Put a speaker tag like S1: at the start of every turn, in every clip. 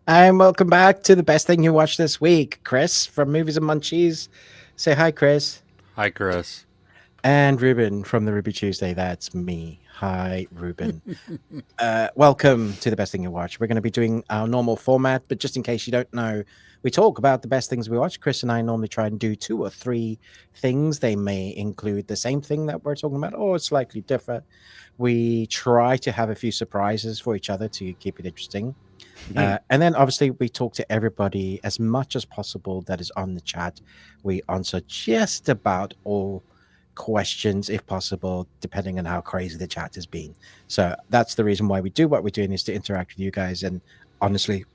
S1: And welcome back to the best thing you watched this week. Chris from Movies and Munchies. Say hi, Chris.
S2: Hi, Chris.
S1: And Ruben from the Ruby Tuesday. That's me. Hi, Ruben. Welcome to the best thing you watch. We're going to be doing our normal format, but just in case you don't know, we talk about the best things we watch. Chris and I normally try and do 2 or 3 things. They may include the same thing that we're talking about or slightly different. We try to have a few surprises for each other to keep it interesting. And then obviously we talk to everybody as much as possible that is on the chat. We answer just about all questions if possible, depending on how crazy the chat has been. So that's the reason why we do what we're doing, is to interact with you guys. And honestly,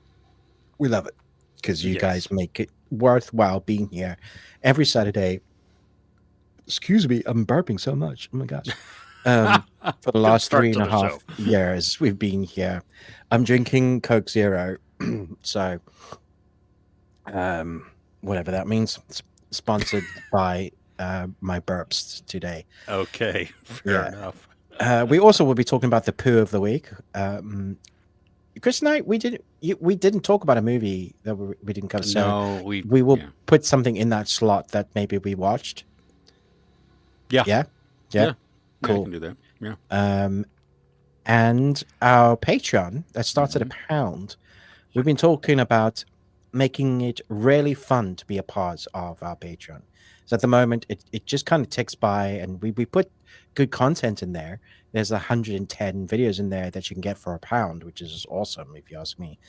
S1: we love it because you guys make it worthwhile being here every Saturday. Excuse me, I'm burping so much. Oh my gosh. For the last 3.5 years we've been here. I'm drinking Coke Zero. So whatever that means. Sponsored by my burps today.
S2: Okay, fair enough.
S1: We also will be talking about the poo of the week. Chris and I, we didn't talk about a movie that we didn't cover. So
S2: No,
S1: we will put something in that slot that maybe we watched. Yeah. Cool.
S2: I can do that. Yeah.
S1: And our Patreon that starts at £1. We've been talking about making it really fun to be a part of our Patreon. So at the moment, it just kind of ticks by, and we put good content in there. There's 110 videos in there that you can get for £1, which is awesome if you ask me.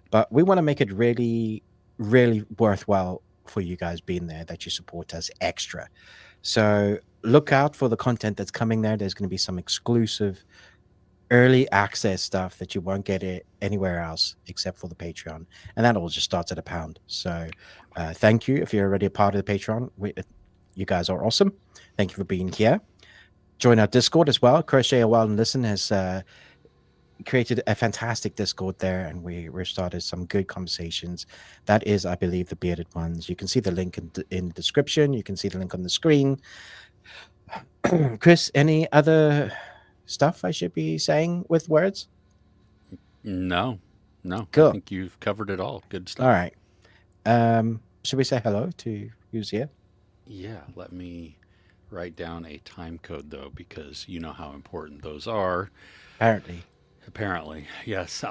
S1: But we want to make it really, really worthwhile for you guys being there, that you support us extra. So look out for the content that's coming there. There's going to be some exclusive early access stuff that you won't get it anywhere else except for the Patreon, and that all just starts at £1. So thank you if you're already a part of the Patreon. You guys are awesome. Thank you for being here. Join our Discord as well. Crochet a While and Listen has created a fantastic Discord there, and we started some good conversations. That is, I believe, the Bearded Ones. You can see the link in the description. You can see the link on the screen. Chris, any other stuff I should be saying with words?
S2: No.
S1: Cool.
S2: I think you've covered it all. Good stuff.
S1: All right. Should we say hello to who's here?
S2: Yeah, let me write down a time code, though, because you know how important those are.
S1: Apparently,
S2: yes.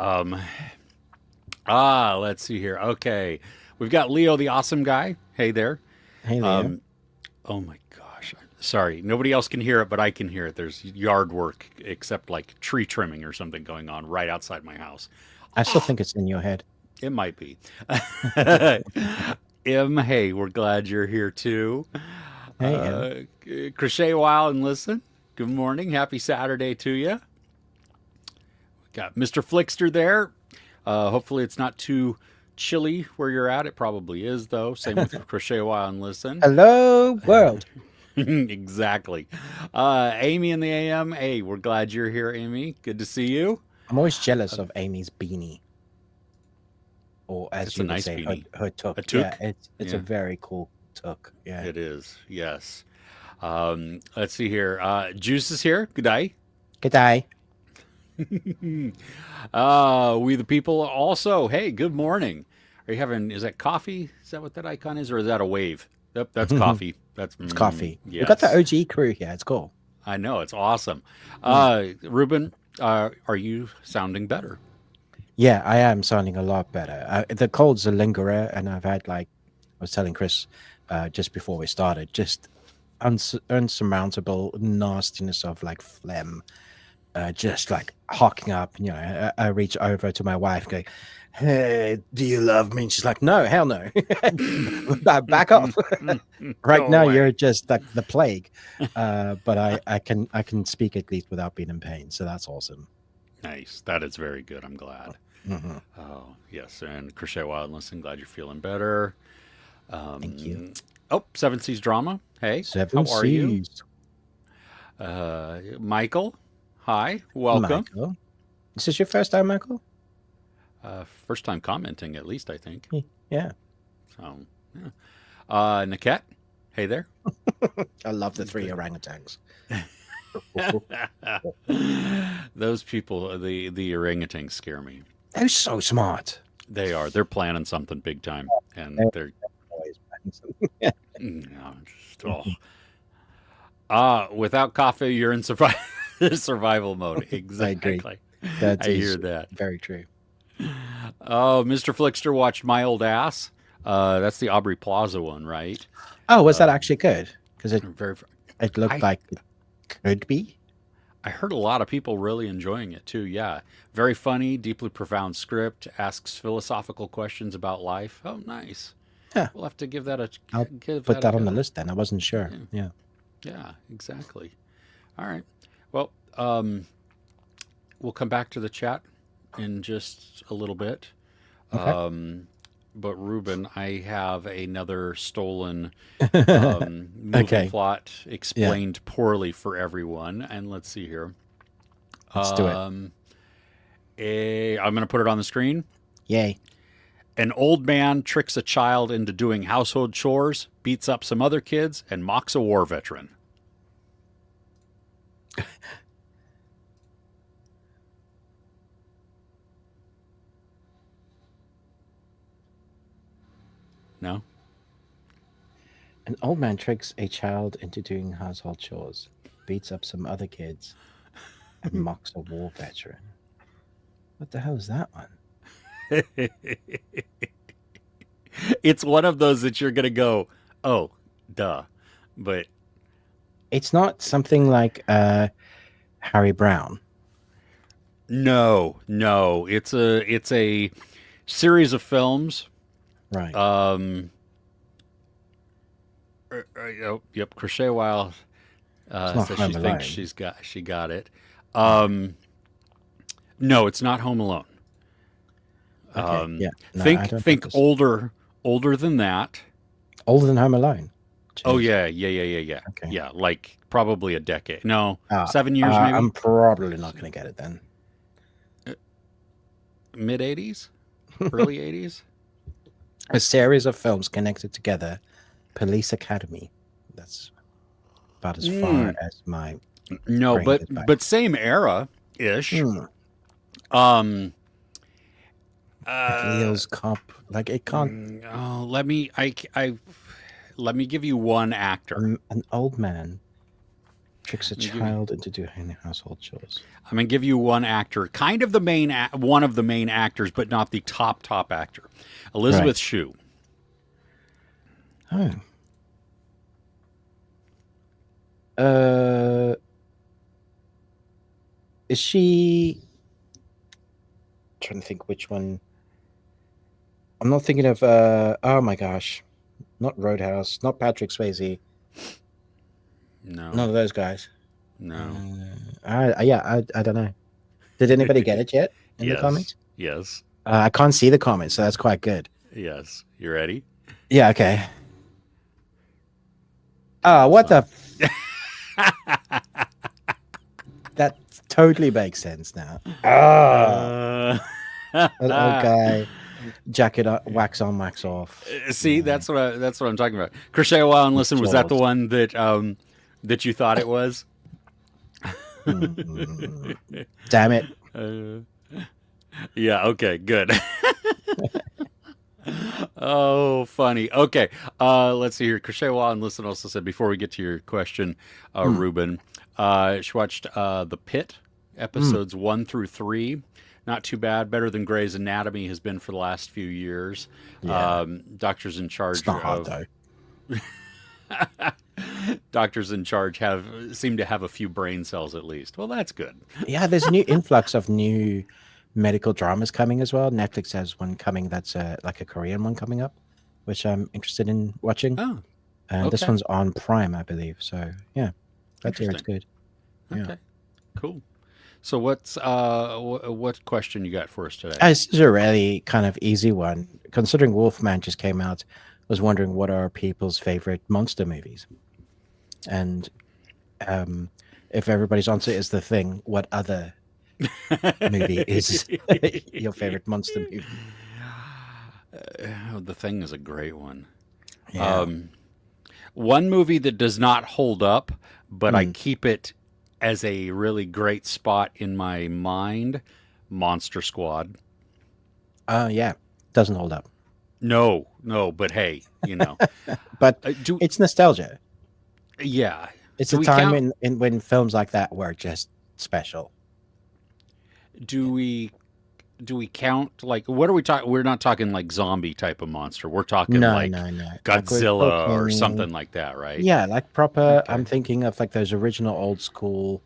S2: Let's see here. Okay, we've got Leo, the awesome guy. Hey there.
S1: Hey, Leo.
S2: Oh my gosh. Sorry, nobody else can hear it, but I can hear it. There's yard work, except like tree trimming or something going on right outside my house.
S1: I still think it's in your head.
S2: It might be. Hey, we're glad you're here too.
S1: Hey,
S2: Crochet a While and Listen. Good morning. Happy Saturday to you. We got Mr. Flickster there. Hopefully it's not too chilly where you're at. It probably is, though. Same with Crochet a While and Listen.
S1: Hello, world.
S2: Exactly. Amy in the AM. Hey, we're glad you're here, Amy. Good to see you.
S1: I'm always jealous of Amy's beanie. Or as
S2: It's
S1: you
S2: a
S1: would
S2: nice
S1: say,
S2: beanie.
S1: her toque.
S2: A toque?
S1: Yeah, it's a very cool toque. Yeah.
S2: It is, yes. Let's see here. Juice is here. Good day.
S1: Good day.
S2: We the people also. Hey, good morning. Are you having, is that coffee? Is that what that icon is? Or is that a wave? Yep, that's coffee.
S1: It's coffee.
S2: Yes.
S1: We've got the OG crew here. It's cool.
S2: I know. It's awesome. Ruben, are you sounding better?
S1: Yeah, I am sounding a lot better. The cold's a lingerer, and I've had, like I was telling Chris just before we started, just unsurmountable nastiness of like phlegm, just like hocking up. You know, I reach over to my wife, going, "Hey, do you love me?" And she's like, "No, hell no, back off." Right now, you're just like the plague. But I can speak at least without being in pain, so that's awesome.
S2: Nice. That is very good. I'm glad.
S1: Mm-hmm.
S2: Oh, yes. And Crochet Wild Listen, glad you're feeling better.
S1: Thank you.
S2: Oh, Seven Seas Drama. Hey,
S1: Seven
S2: how are you?
S1: Seas.
S2: Michael, hi. Welcome.
S1: Michael. Is this your first time, Michael?
S2: First time commenting, at least, I think.
S1: Yeah.
S2: So, yeah. Naket, hey there.
S1: I love the 3 orangutans.
S2: Those people, the orangutans scare me.
S1: They're so smart.
S2: They are. They're planning something big time, and
S1: They're
S2: they're
S1: always planning something.
S2: just, without coffee, you're in survival mode.
S1: I agree.
S2: Exactly.
S1: That
S2: I hear
S1: is
S2: that.
S1: very true.
S2: Oh, Mr. Flickster watched My Old Ass. That's the Aubrey Plaza one, right?
S1: Oh, was that actually good? Because
S2: Very.
S1: it looked
S2: I
S1: like it could be.
S2: I heard a lot of people really enjoying it too. Yeah, very funny, deeply profound script. Asks philosophical questions about life. Oh, nice.
S1: Yeah,
S2: We'll have to give that a
S1: I'll
S2: give
S1: put
S2: that a
S1: that on the
S2: go.
S1: list then. I wasn't sure.
S2: Yeah,
S1: Yeah.
S2: yeah, exactly. All right. Well, we'll come back to the chat in just a little bit.
S1: Okay.
S2: But Ruben, I have another stolen movie
S1: Okay.
S2: plot
S1: Yeah.
S2: explained poorly for everyone. And let's see here.
S1: Let's do it.
S2: I'm going to put it on the screen.
S1: Yay.
S2: An old man tricks a child into doing household chores, beats up some other kids, and mocks a war veteran. No?
S1: An old man tricks a child into doing household chores, beats up some other kids, and mocks a war veteran. What the hell is that one?
S2: It's one of those that you're going to go, oh, duh. But
S1: It's not something like Harry Brown.
S2: no. It's a series of films.
S1: Right.
S2: Yep. Crochet Wild
S1: It's not
S2: says
S1: Home
S2: she
S1: Alone.
S2: thinks she got it. No, it's not Home Alone.
S1: Okay. Yeah. No, I
S2: Think
S1: don't
S2: think
S1: this.
S2: older than that.
S1: Older than Home Alone.
S2: Oh
S1: Jeez.
S2: yeah.
S1: Okay.
S2: Yeah, like probably a decade. No,
S1: Ah,
S2: 7 years maybe.
S1: I'm probably not going to get it then.
S2: Mid 80s, early 80s.
S1: A series of films connected together. Police Academy. That's about as far as my
S2: No,
S1: brain goes back.
S2: but same era ish.
S1: Hmm.
S2: Um.
S1: Leo's cop. Like it can't.
S2: Oh, let me give you one actor.
S1: An old man tricks a
S2: me give you-
S1: child into doing household chores.
S2: I'm gonna give you one actor, kind of the one of the main actors, but not the top actor. Elizabeth
S1: Right.
S2: Shue.
S1: Oh. Is she? Trying to think which one. I'm not thinking of. Oh my gosh, not Roadhouse, not Patrick Swayze.
S2: No,
S1: None of those guys.
S2: no.
S1: I don't know. Did anybody get it yet in the comments?
S2: Yes,
S1: I can't see the comments, so that's quite good.
S2: yes. You ready?
S1: Yeah. Okay. What the? That totally makes sense now. An old guy, jacket wax on, wax off.
S2: See, that's what I'm talking about. Crochet a while and listen. Was that the one that that you thought it was?
S1: Damn it.
S2: Yeah. Okay. Good. Oh, funny. Okay. Let's see here. Crochet Wall and Listen also said before we get to your question, Ruben, she watched The Pit episodes 1 through 3. Not too bad. Better than Grey's Anatomy has been for the last few years.
S1: Yeah.
S2: Doctors in charge
S1: It's not hard though.
S2: doctors in charge seem to have a few brain cells at least. Well, that's good.
S1: Yeah, there's a new influx of new medical dramas coming as well. Netflix has one coming that's like a Korean one coming up, which I'm interested in watching.
S2: Oh,
S1: And this
S2: okay.
S1: one's on Prime, I believe. So yeah, that's where it's good. Yeah.
S2: Okay, cool. So what question you got for us today?
S1: This is a really kind of easy one. Considering Wolfman just came out, I was wondering what are people's favorite monster movies? And if everybody's answer is The Thing, what other movie is your favorite monster movie?
S2: The Thing is a great one.
S1: Yeah.
S2: One movie that does not hold up, but I keep it as a really great spot in my mind, Monster Squad.
S1: Oh, yeah. Doesn't hold up.
S2: No, no, but hey,
S1: But
S2: do
S1: it's nostalgia.
S2: yeah.
S1: It's
S2: Do
S1: a
S2: we
S1: time
S2: count?
S1: when films like that were just special.
S2: Do we do we count like what are we talking? We're not talking like zombie type of monster. We're talking
S1: No,
S2: like
S1: no, no. Like we're
S2: Godzilla or
S1: talking,
S2: something like that, right?
S1: yeah, like proper.
S2: Okay.
S1: I'm thinking of like those original old school.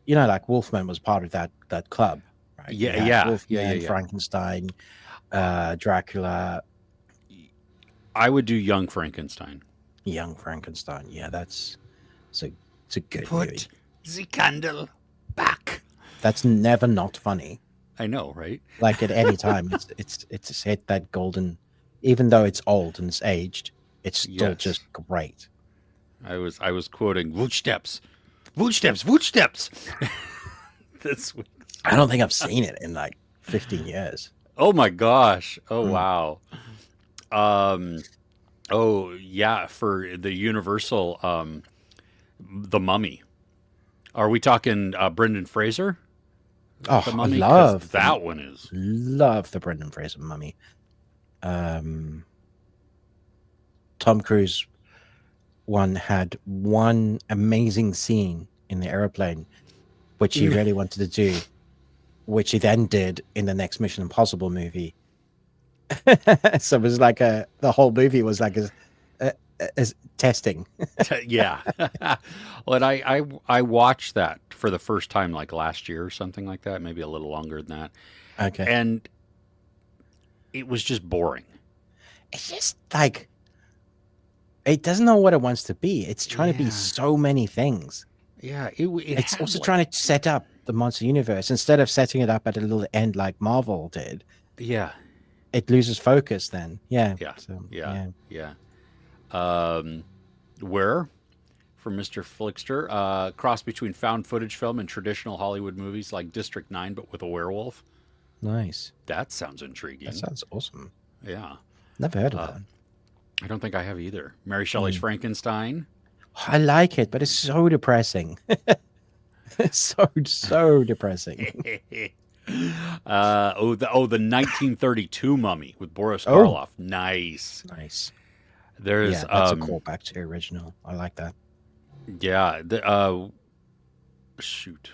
S1: Like Wolfman was part of that club, right? You
S2: Yeah,
S1: had
S2: yeah, yeah, yeah,
S1: Wolfman,
S2: yeah.
S1: Frankenstein,
S2: Uh,
S1: Dracula,
S2: I would do Young Frankenstein.
S1: Young Frankenstein. Yeah, it's a it's a good
S2: Put
S1: movie.
S2: the candle back.
S1: That's never not funny.
S2: I know, right?
S1: Like at any time, it's hit that golden. Even though it's old and it's aged, it's still
S2: Yes.
S1: just great.
S2: I was quoting Footsteps. Footsteps, footsteps. This week.
S1: I don't think I've seen it in like 15 years.
S2: Oh my gosh. Oh
S1: Mm.
S2: wow. Um oh yeah, for the Universal The Mummy. Are we talking Brendan Fraser?
S1: Oh,
S2: The
S1: I
S2: Mummy,
S1: love
S2: that one is
S1: the Brendan Fraser Mummy. Tom Cruise one had one amazing scene in the airplane, which he really wanted to do, which he then did in the next Mission Impossible movie. So it was like the whole movie was like a testing.
S2: yeah. Well, and I watched that for the first time like last year or something like that, maybe a little longer than that,
S1: Okay.
S2: and it was just boring.
S1: It's just like it doesn't know what it wants to be. It's trying to be
S2: Yeah.
S1: so many things.
S2: Yeah, it
S1: It's
S2: had,
S1: also
S2: like-
S1: trying to set up the monster universe instead of setting it up at a little end like Marvel did.
S2: Yeah,
S1: It loses focus then. Yeah.
S2: Yeah.
S1: So,
S2: yeah, yeah. Where from Mr. Flickster, cross between found footage film and traditional Hollywood movies like District 9, but with a werewolf.
S1: Nice.
S2: That sounds intriguing.
S1: That sounds awesome.
S2: Yeah,
S1: Never heard of that.
S2: I don't think I have either. Mary Shelley's Frankenstein.
S1: I like it, but it's so depressing. It's so depressing.
S2: The 1932 Mummy with Boris
S1: Oh.
S2: Karloff. Nice.
S1: Nice.
S2: There's
S1: Yeah, that's a callback to the original. I like that.
S2: Yeah. Shoot.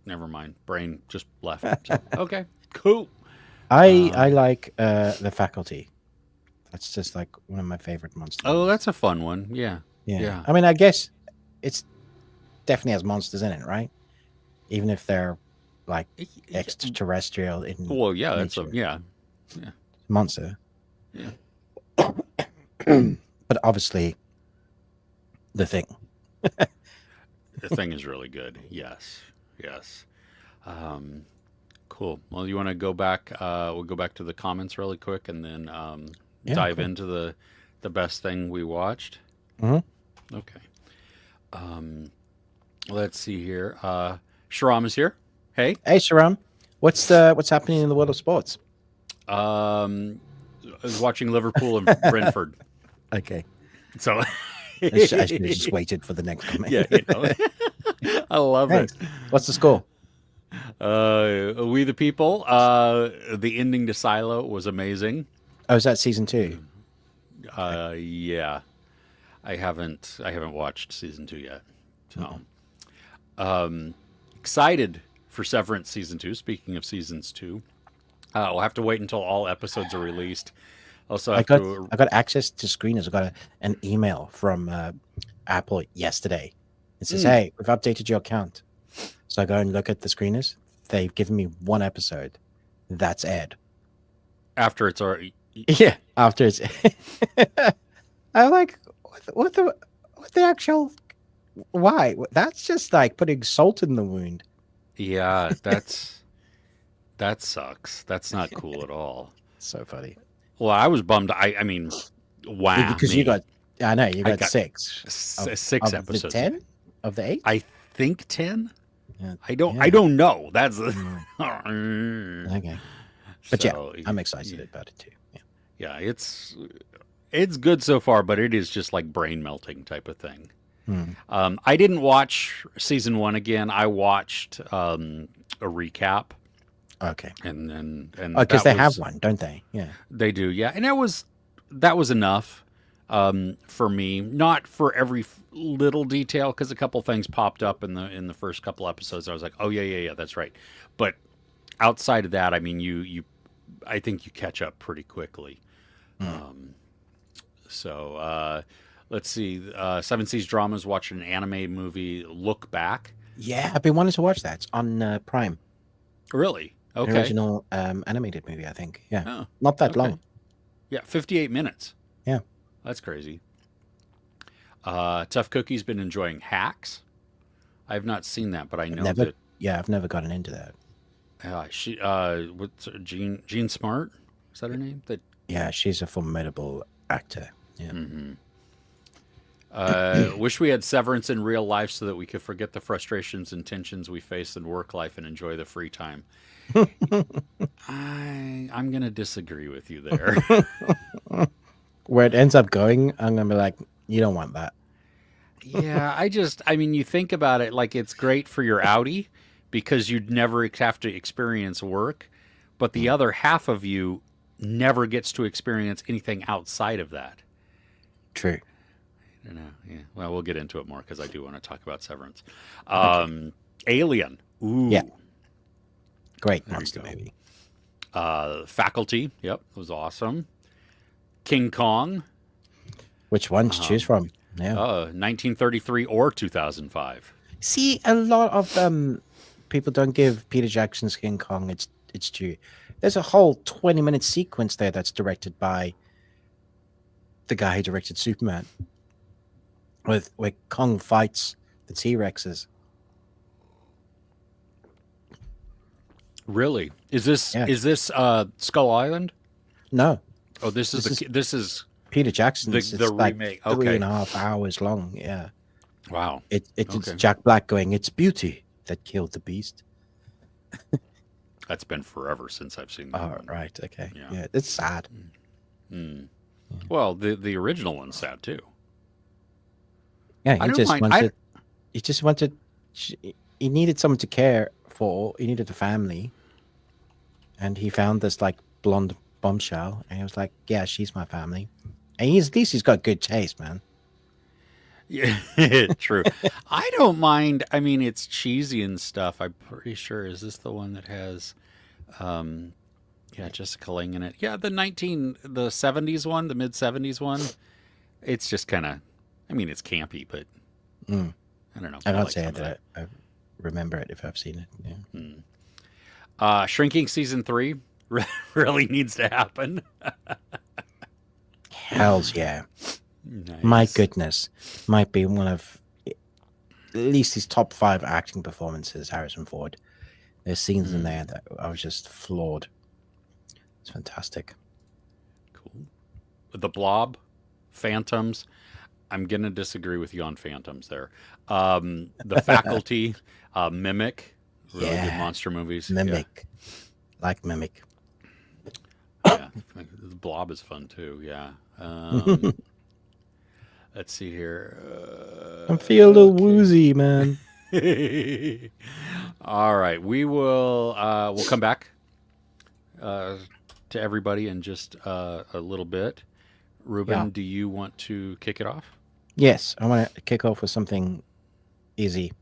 S2: Never mind. Brain just left. So, okay. Cool.
S1: I like The Faculty. That's just like one of my favorite monsters.
S2: Oh, that's a fun one. Yeah.
S1: yeah.
S2: yeah.
S1: I mean, I guess it's definitely has monsters in it, right? Even if they're like extraterrestrial in
S2: Well, yeah. That's a
S1: nature.
S2: yeah.
S1: Monster.
S2: Yeah.
S1: But obviously, the thing.
S2: The thing is really good. Yes. Yes. Cool. Well, you want to go back? We'll go back to the comments really quick, and then
S1: Yeah,
S2: dive
S1: cool.
S2: into the best thing we watched.
S1: Mhm.
S2: Okay. Let's see here. Sharam is here. Hey.
S1: Hey, Sharam, what's happening in the world of sports?
S2: I was watching Liverpool and Brentford.
S1: Okay,
S2: So
S1: I should have just waited for the next comment.
S2: yeah, I love
S1: Thanks.
S2: it.
S1: What's the score?
S2: We the People. The ending to Silo was amazing.
S1: Oh, is that season 2?
S2: Yeah, I haven't watched season 2 yet. So, excited for Severance season 2. Speaking of seasons 2, we'll have to wait until all episodes are released. Also,
S1: I got access to screeners. I got an email from Apple yesterday. It says, "Hey, we've updated your account." So I go and look at the screeners. They've given me one episode. That's aired.
S2: after it's already.
S1: Yeah, after it's. I'm like, what the actual? Why? That's just like putting salt in the wound.
S2: Yeah, that sucks. That's not cool at all.
S1: So funny.
S2: Well, I was bummed. I mean, wow.
S1: Because you got, I know you got
S2: got
S1: 6
S2: six
S1: of
S2: episodes.
S1: the 10 of the 8.
S2: I think 10.
S1: Yeah.
S2: I don't.
S1: Yeah.
S2: I don't know. That's the.
S1: Okay, but
S2: So,
S1: yeah, I'm excited about it too. Yeah.
S2: Yeah, it's good so far, but it is just like brain melting type of thing. I didn't watch season 1 again. I watched a recap
S1: Okay.
S2: and
S1: Because
S2: that
S1: they have
S2: was
S1: one, don't they? Yeah.
S2: they do, yeah, and that was enough for me. Not for every little detail, because a couple things popped up in the first couple episodes. I was like, oh yeah, that's right. But outside of that, I mean, I think you catch up pretty quickly.
S1: Mm.
S2: So let's see. Seven Seas Dramas watching an anime movie. Look Back.
S1: Yeah, I've been wanting to watch that. It's on Prime.
S2: Really?
S1: An
S2: Okay.
S1: original animated movie, I think. Yeah.
S2: Oh,
S1: Not that
S2: okay.
S1: long.
S2: Yeah, 58 minutes.
S1: Yeah.
S2: That's crazy. Tough Cookie's been enjoying Hacks. I've not seen that, but I know
S1: Never.
S2: that
S1: Yeah, I've never gotten into that.
S2: what's Jean Smart? Is that her name? That
S1: Yeah, she's a formidable actor. Yeah.
S2: wish we had Severance in real life so that we could forget the frustrations and tensions we face in work life and enjoy the free time. I'm gonna disagree with you there.
S1: Where it ends up going, I'm gonna be like, you don't want that.
S2: Yeah, I mean, you think about it, like it's great for your outie because you'd never have to experience work, but the other half of you never gets to experience anything outside of that.
S1: True.
S2: You know, yeah. Well, we'll get into it more because I do want to talk about Severance.
S1: Okay.
S2: Alien. Ooh.
S1: Yeah. Great
S2: There you
S1: monster
S2: go.
S1: movie.
S2: Faculty. Yep, was awesome. King Kong.
S1: Which one to choose from? Yeah.
S2: 1933 or 2005.
S1: See, a lot of people don't give Peter Jackson's King Kong its due. There's a whole 20-minute sequence there that's directed by the guy who directed Superman, where Kong fights the T-Rexes.
S2: Really? Is this Skull Island?
S1: No,
S2: Oh, this is
S1: Peter Jackson's.
S2: the
S1: It's like
S2: remake.
S1: 3.5 hours long. Yeah.
S2: Wow.
S1: It's
S2: Okay.
S1: Jack Black going, "It's beauty that killed the beast."
S2: That's been forever since I've seen that.
S1: Oh,
S2: one.
S1: right. Okay.
S2: Yeah.
S1: Yeah, it's sad.
S2: Well, the original one's sad too.
S1: Yeah,
S2: I don't mind.
S1: he just wanted, he needed someone to care for. He needed a family, and he found this like blonde bombshell, and he was like, "Yeah, she's my family." And at least he's got good taste, man.
S2: Yeah, true. I don't mind. I mean, it's cheesy and stuff. I'm pretty sure. Is this the one that has, Jessica Lange in it? Yeah, the 70s one, the mid 70s one. It's just kind of, I mean, it's campy, but
S1: Mm.
S2: I don't know.
S1: I can't
S2: like
S1: say
S2: some of
S1: that I remember it if I've seen it. Yeah.
S2: Shrinking season 3 really needs to happen.
S1: Hells yeah.
S2: Nice.
S1: My goodness. Might be one of at least his top 5 acting performances, Harrison Ford. There's scenes in there that I was just floored. It's fantastic.
S2: Cool. The Blob, Phantoms. I'm gonna disagree with you on Phantoms there. The Faculty, Mimic, really good
S1: Yeah.
S2: monster movies.
S1: Mimic. Like Mimic.
S2: Yeah. The Blob is fun too. Yeah. Let's see here.
S1: I feel a little woozy, man.
S2: All right, we'll come back to everybody in just a little bit. Ruben,
S1: Yeah.
S2: do you want to kick it off?
S1: Yes, I want to kick off with something easy.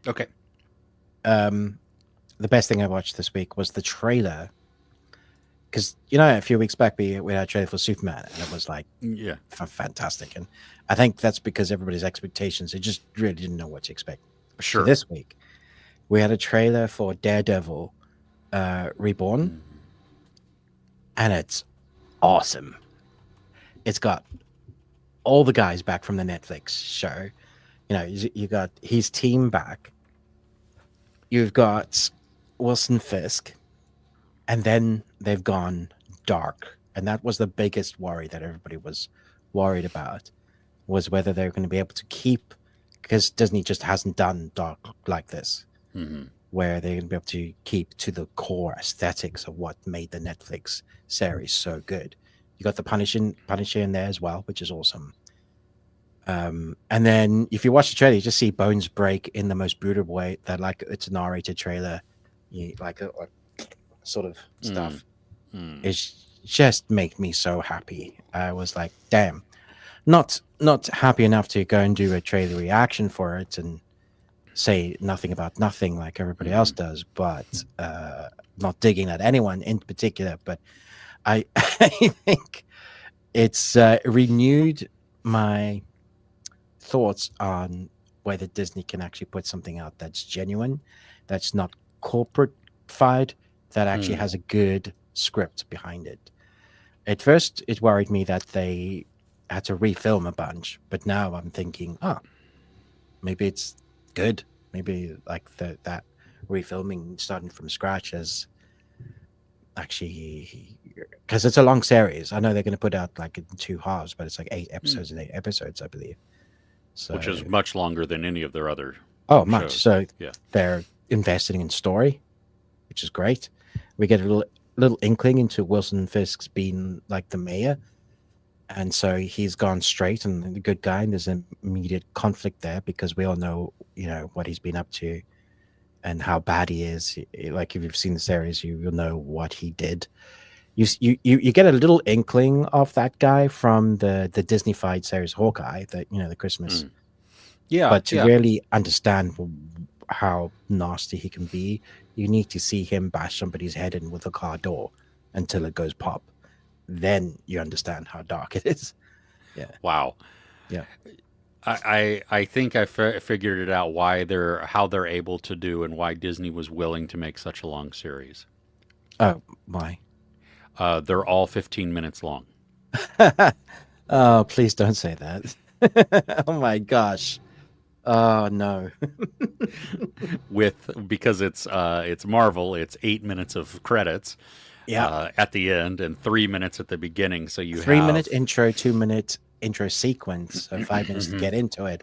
S2: Okay.
S1: The best thing I watched this week was the trailer. Because, a few weeks back we had a trailer for Superman, and it was like
S2: Yeah.
S1: fantastic. And I think that's because everybody's expectations, they just really didn't know what to expect.
S2: Sure.
S1: So this week, we had a trailer for Daredevil Reborn, and it's awesome. It's got all the guys back from the Netflix show. You got his team back. You've got Wilson Fisk, and then they've gone dark. And that was the biggest worry that everybody was worried about, was whether they're going to be able to keep, because Disney just hasn't done dark like this, where they're going to be able to keep to the core aesthetics of what made the Netflix series so good. You got the Punisher in there as well, which is awesome. And then if you watch the trailer, you just see bones break in the most brutal way. That like it's a narrated trailer. You like sort of
S2: Mm,
S1: stuff.
S2: mm,
S1: It just made me so happy. I was like, damn, not happy enough to go and do a trailer reaction for it and say nothing about nothing like everybody else
S2: mhm,
S1: does, but not digging at anyone in particular. But I, I think it's renewed my thoughts on whether Disney can actually put something out that's genuine, that's not corporate-fied, that actually
S2: mm.
S1: has a good script behind it. At first, it worried me that they had to refilm a bunch, but now I'm thinking, maybe it's good. Maybe like that refilming starting from scratch is actually, because it's a long series. I know they're going to put out like in two halves, but it's like eight
S2: Mm.
S1: episodes and 8 episodes, I believe.
S2: Which is
S1: So,
S2: much longer than any of their other
S1: oh, much.
S2: shows.
S1: So
S2: Yeah.
S1: they're investing in story, which is great. We get a little inkling into Wilson Fisk's being like the mayor, and so he's gone straight and the good guy, and there's an immediate conflict there because we all know, what he's been up to and how bad he is. Like if you've seen the series, you'll know what he did. You get a little inkling of that guy from the Disney-fied series Hawkeye, the Christmas.
S2: Mm. Yeah.
S1: But to
S2: Yeah.
S1: really understand how nasty he can be, you need to see him bash somebody's head in with a car door until it goes pop. Then you understand how dark it is. Yeah,
S2: Wow.
S1: yeah.
S2: I think I figured it out how they're able to do and why Disney was willing to make such a long series.
S1: Oh, why?
S2: They're all 15 minutes long.
S1: Oh, please don't say that. Oh my gosh. Oh no.
S2: Because it's Marvel, it's 8 minutes of credits
S1: Yeah.
S2: at the end and 3 minutes at the beginning. So you
S1: 3 minute
S2: have
S1: intro, 2 minute intro sequence, so 5 minutes to get into it.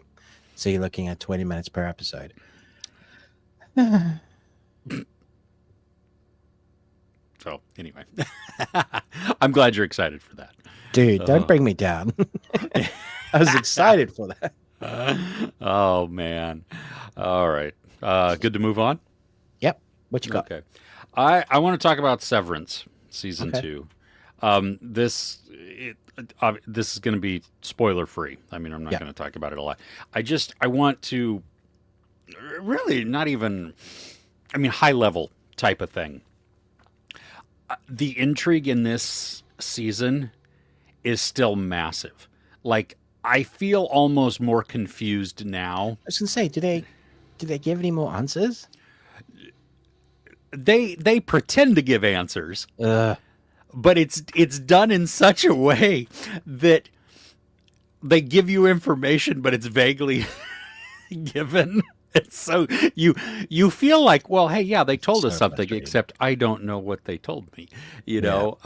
S1: So you're looking at 20 minutes per episode.
S2: so anyway, I'm glad you're excited for that.
S1: Dude, don't bring me down. I was excited for that.
S2: Oh man. All right. Good to move on.
S1: Yep. What you got?
S2: Okay. I want to talk about Severance season
S1: Okay.
S2: 2. This is going to be spoiler free. I mean, I'm not
S1: Yeah.
S2: going to talk about it a lot. I want to really not even, I mean, high level type of thing. The intrigue in this season is still massive. Like, I feel almost more confused now.
S1: I was gonna say, did they give any more answers?
S2: They pretend to give answers,
S1: Uh,
S2: but it's done in such a way that they give you information, but it's vaguely given. It's so you feel like, well, hey, yeah, they told us
S1: so
S2: something,
S1: frustrating.
S2: except I don't know what they told me. You know,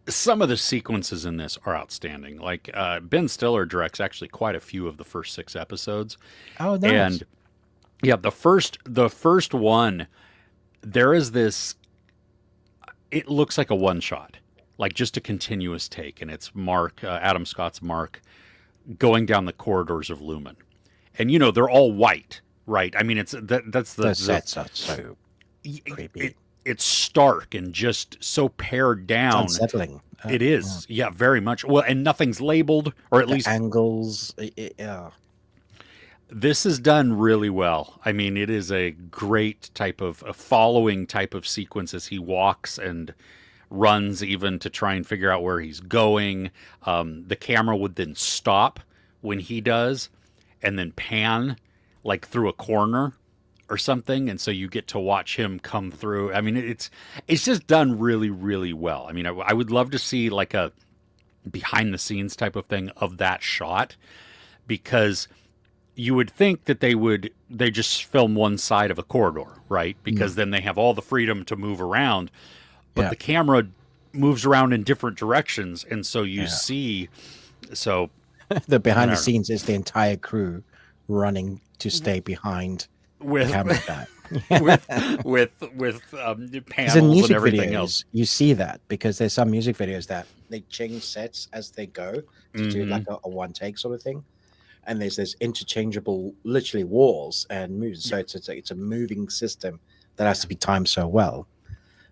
S2: some of the sequences in this are outstanding. Like Ben Stiller directs actually quite a few of the first 6 episodes,
S1: Oh, nice.
S2: and yeah, the first one, there is this. It looks like a one shot, like just a continuous take, and it's Mark Adam Scott's Mark going down the corridors of Lumen, and they're all white, right? I mean, that's
S1: the sets are so creepy.
S2: it's stark and just so pared
S1: It's
S2: down.
S1: unsettling.
S2: It is, yeah, very much. Well, and nothing's labeled, or at
S1: The
S2: least
S1: angles.
S2: this is done really well. I mean, it is a great type of a following type of sequence as he walks and runs, even to try and figure out where he's going. The camera would then stop when he does, and then pan like through a corner or something, and so you get to watch him come through. I mean, it's just done really, really well. I mean, I would love to see like a behind the scenes type of thing of that shot, because you would think that they just film one side of a corridor, right? Because then they have all the freedom to move around, but the camera moves around in different directions, and so you see. So
S1: The behind the scenes is the entire crew running to stay behind
S2: with
S1: the camera guy.
S2: with
S1: In
S2: panels
S1: music
S2: and everything
S1: videos,
S2: else.
S1: you see that because there's some music videos that they change sets as they go to do like a one take sort of thing, and there's this interchangeable, literally walls and moves. So it's a moving system that has to be timed so well.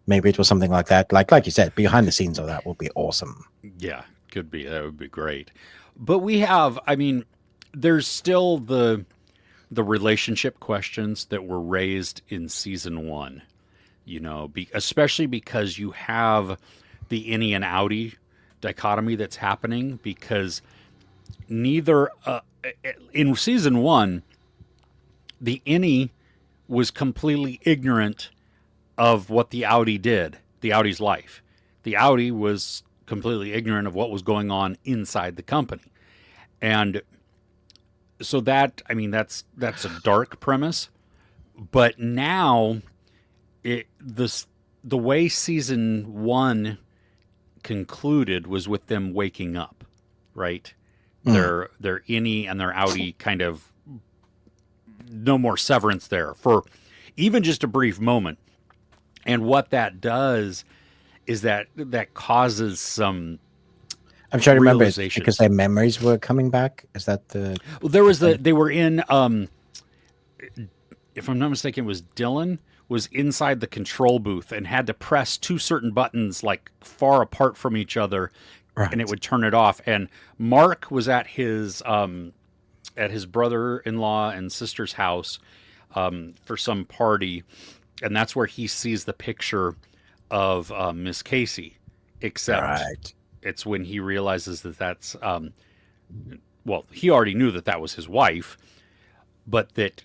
S1: Maybe it was something like that. Like you said, behind the scenes of that will be awesome.
S2: Yeah, could be. That would be great. But we have, I mean, there's still the relationship questions that were raised in season one. Especially because you have the innie and outie dichotomy that's happening because neither in season one the innie was completely ignorant of what the outie did, the outie's life. The outie was completely ignorant of what was going on inside the company. And so that's a dark premise. But now the way season one concluded was with them waking up, right? Their innie and their outie kind of no more severance there for even just a brief moment. And what that does is that causes some.
S1: I'm trying to remember it because their memories were coming back. Is that the?
S2: Well, there was they were in. If I'm not mistaken, it was Dylan was inside the control booth and had to press two certain buttons like far apart from each other, right, and it would turn it off. And Mark was at his brother-in-law and sister's house for some party, and that's where he sees the picture of Miss Casey. Except it's when he realizes that's he already knew that was his wife, but that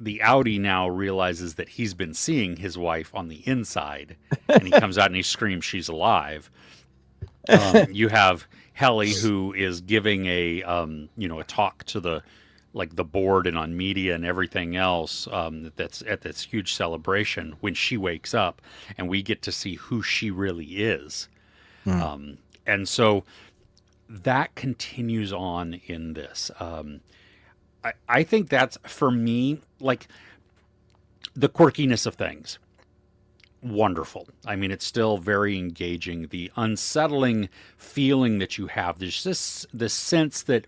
S2: the outie now realizes that he's been seeing his wife on the inside, and he comes out and he screams, "She's alive." You have Helly, who is giving a talk to the board and on media and everything else that's at this huge celebration when she wakes up, and we get to see who she really is. And so that continues on in this. I think that's, for me, like the quirkiness of things. Wonderful. I mean, it's still very engaging. The unsettling feeling that you have, there's this sense that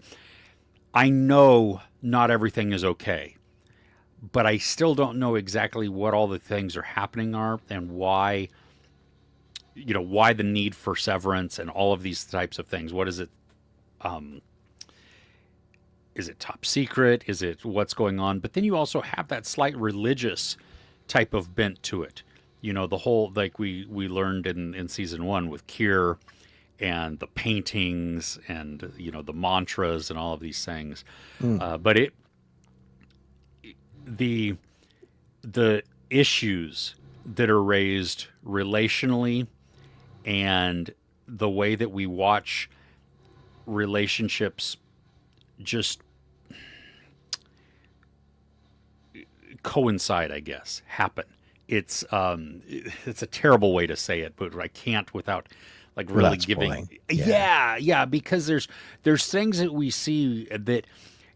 S2: I know not everything is okay, but I still don't know exactly what all the things are happening are and why the need for severance and all of these types of things. What is it? Is it top secret? Is it what's going on? But then you also have that slight religious type of bent to it. The whole, like we learned in season one with Kier and the paintings and, the mantras and all of these things. But the issues that are raised relationally and the way that we watch relationships just coincide, I guess, happen. It's a terrible way to say it, but I can't without really giving. Yeah, because there's things that we see that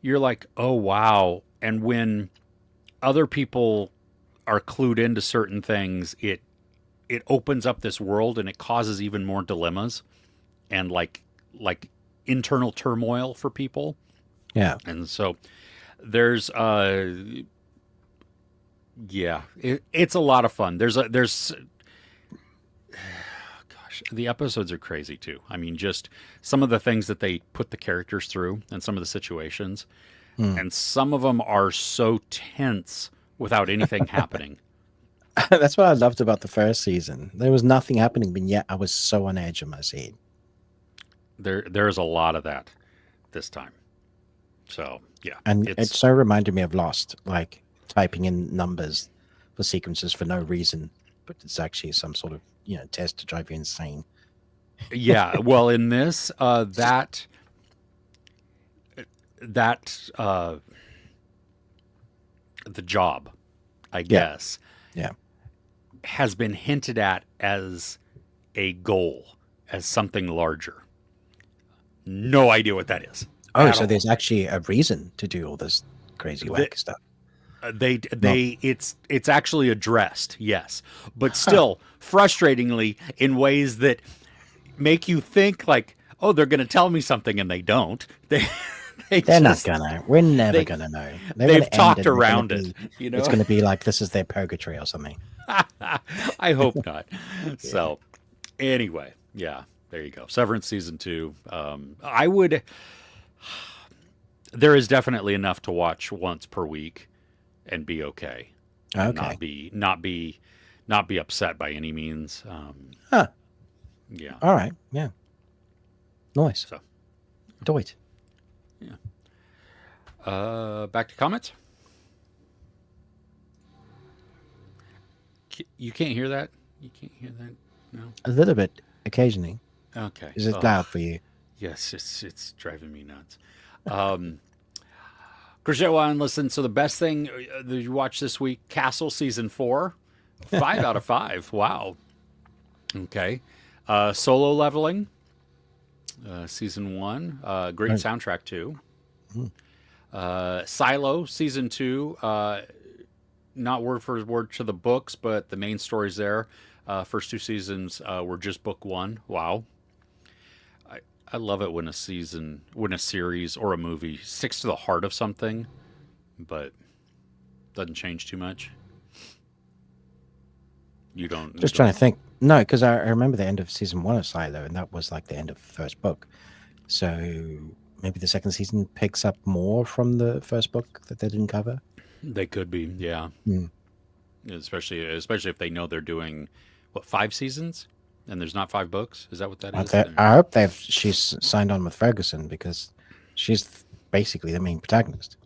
S2: you're like, oh wow, and when other people are clued into certain things, it opens up this world and it causes even more dilemmas and like internal turmoil for people.
S1: Yeah.
S2: And so there's it's a lot of fun. There's the episodes are crazy too. I mean, just some of the things that they put the characters through and some of the situations. And some of them are so tense without anything happening.
S1: That's what I loved about the first season. There was nothing happening, but yet I was so on edge of my seat.
S2: There's a lot of that this time. So, yeah.
S1: And it so reminded me of Lost, like typing in numbers for sequences for no reason, but it's actually some sort of, test to drive you insane.
S2: Yeah. Well, in this, the job, I guess, has been hinted at as a goal, as something larger. No idea what that is.
S1: Oh, so there's actually a reason to do all this crazy wacky stuff. It's
S2: actually addressed, yes, but still frustratingly in ways that make you think like, oh, they're going to tell me something, and they don't.
S1: They're not gonna. We're never
S2: they
S1: gonna know.
S2: they've talked around it,
S1: It's gonna be like this is their purgatory or something.
S2: I hope not.
S1: Yeah.
S2: So anyway, yeah, there you go. Severance season 2. I would. There is definitely enough to watch once per week and be okay. And
S1: Okay.
S2: not be upset by any means.
S1: Huh.
S2: Yeah.
S1: All right. Yeah. Nice.
S2: So
S1: Do it.
S2: back to comments. You can't hear that? You can't hear that? No?
S1: A little bit occasionally.
S2: Okay.
S1: Is it loud for you?
S2: Yes, it's driving me nuts. Krishewan, listen, so the best thing that you watched this week, Castle Season 4, 5 out of 5. Wow. Okay. Solo Leveling, Season 1, great
S1: Right.
S2: soundtrack too.
S1: Mm.
S2: Silo, Season 2, not word for word to the books, but the main story's there. First 2 seasons were just book 1. Wow. I love it when a series or a movie sticks to the heart of something, but doesn't change too much. You don't.
S1: Just trying to think. No, because I remember the end of season 1 of Silo, and that was like the end of the first book. So maybe the second season picks up more from the first book that they didn't cover.
S2: They could be, yeah.
S1: Mm.
S2: Especially if they know they're doing 5 seasons, and there's not 5 books. Is that what that is?
S1: I hope she's signed on with Ferguson because she's basically the main protagonist.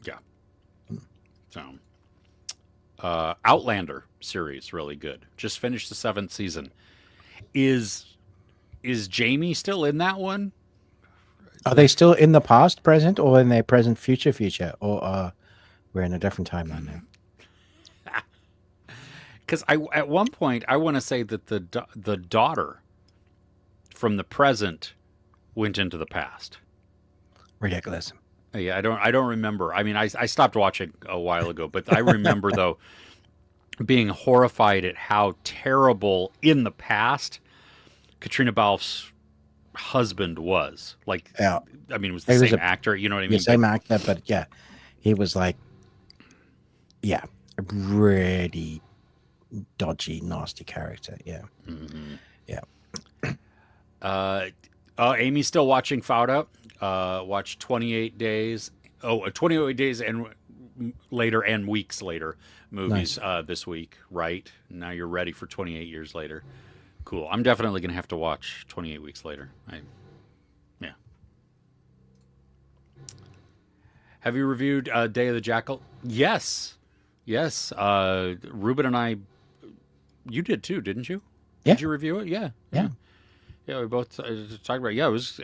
S2: Yeah. So, Outlander series really good. Just finished the 7th season. Is Jamie still in that one?
S1: Are they still in the past, present, or in their present, future, or we're in a different timeline now?
S2: Because at one point I want to say that the daughter from the present went into the past.
S1: Ridiculous.
S2: Yeah, I don't remember. I mean, I stopped watching a while ago, but I remember though being horrified at how terrible in the past Katrina Balfe's husband was. Like,
S1: Yeah.
S2: I mean, it was the same actor. You know what I mean?
S1: The same actor, but yeah, he was like, yeah, a really dodgy, nasty character. Yeah.
S2: Mm-hmm.
S1: Yeah.
S2: Amy's still watching Outta. Watched 28 days. 28 days and later and weeks later movies this week. Right now you're ready for 28 years later. Cool. I'm definitely gonna have to watch 28 weeks later. Yeah. Have you reviewed Day of the Jackal? Yes. Ruben and I. You did too, didn't you?
S1: Yeah.
S2: Did you review it? Yeah. Yeah, we both talked about it. Yeah, it was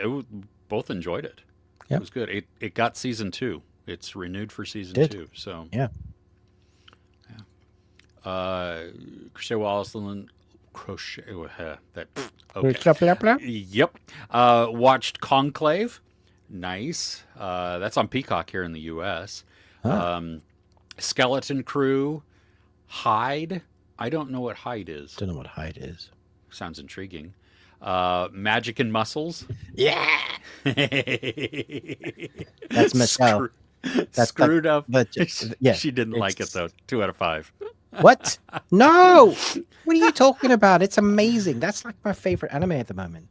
S2: both enjoyed it.
S1: Yep.
S2: It was good. It got season 2. It's renewed for season 2. So
S1: yeah.
S2: Crochet Wallace Crochet that okay. Yep. Watched Conclave. Nice. That's on Peacock here in the US.
S1: Huh.
S2: Skeleton Crew. Hyde. I don't know what Hyde is.
S1: Don't know what Hyde is.
S2: Sounds intriguing. Magic and Muscles.
S1: Yeah. That's Michelle.
S2: Screwed up.
S1: But yeah,
S2: she didn't like it though. 2 out of 5.
S1: What? No. What are you talking about? It's amazing. That's like my favorite anime at the moment.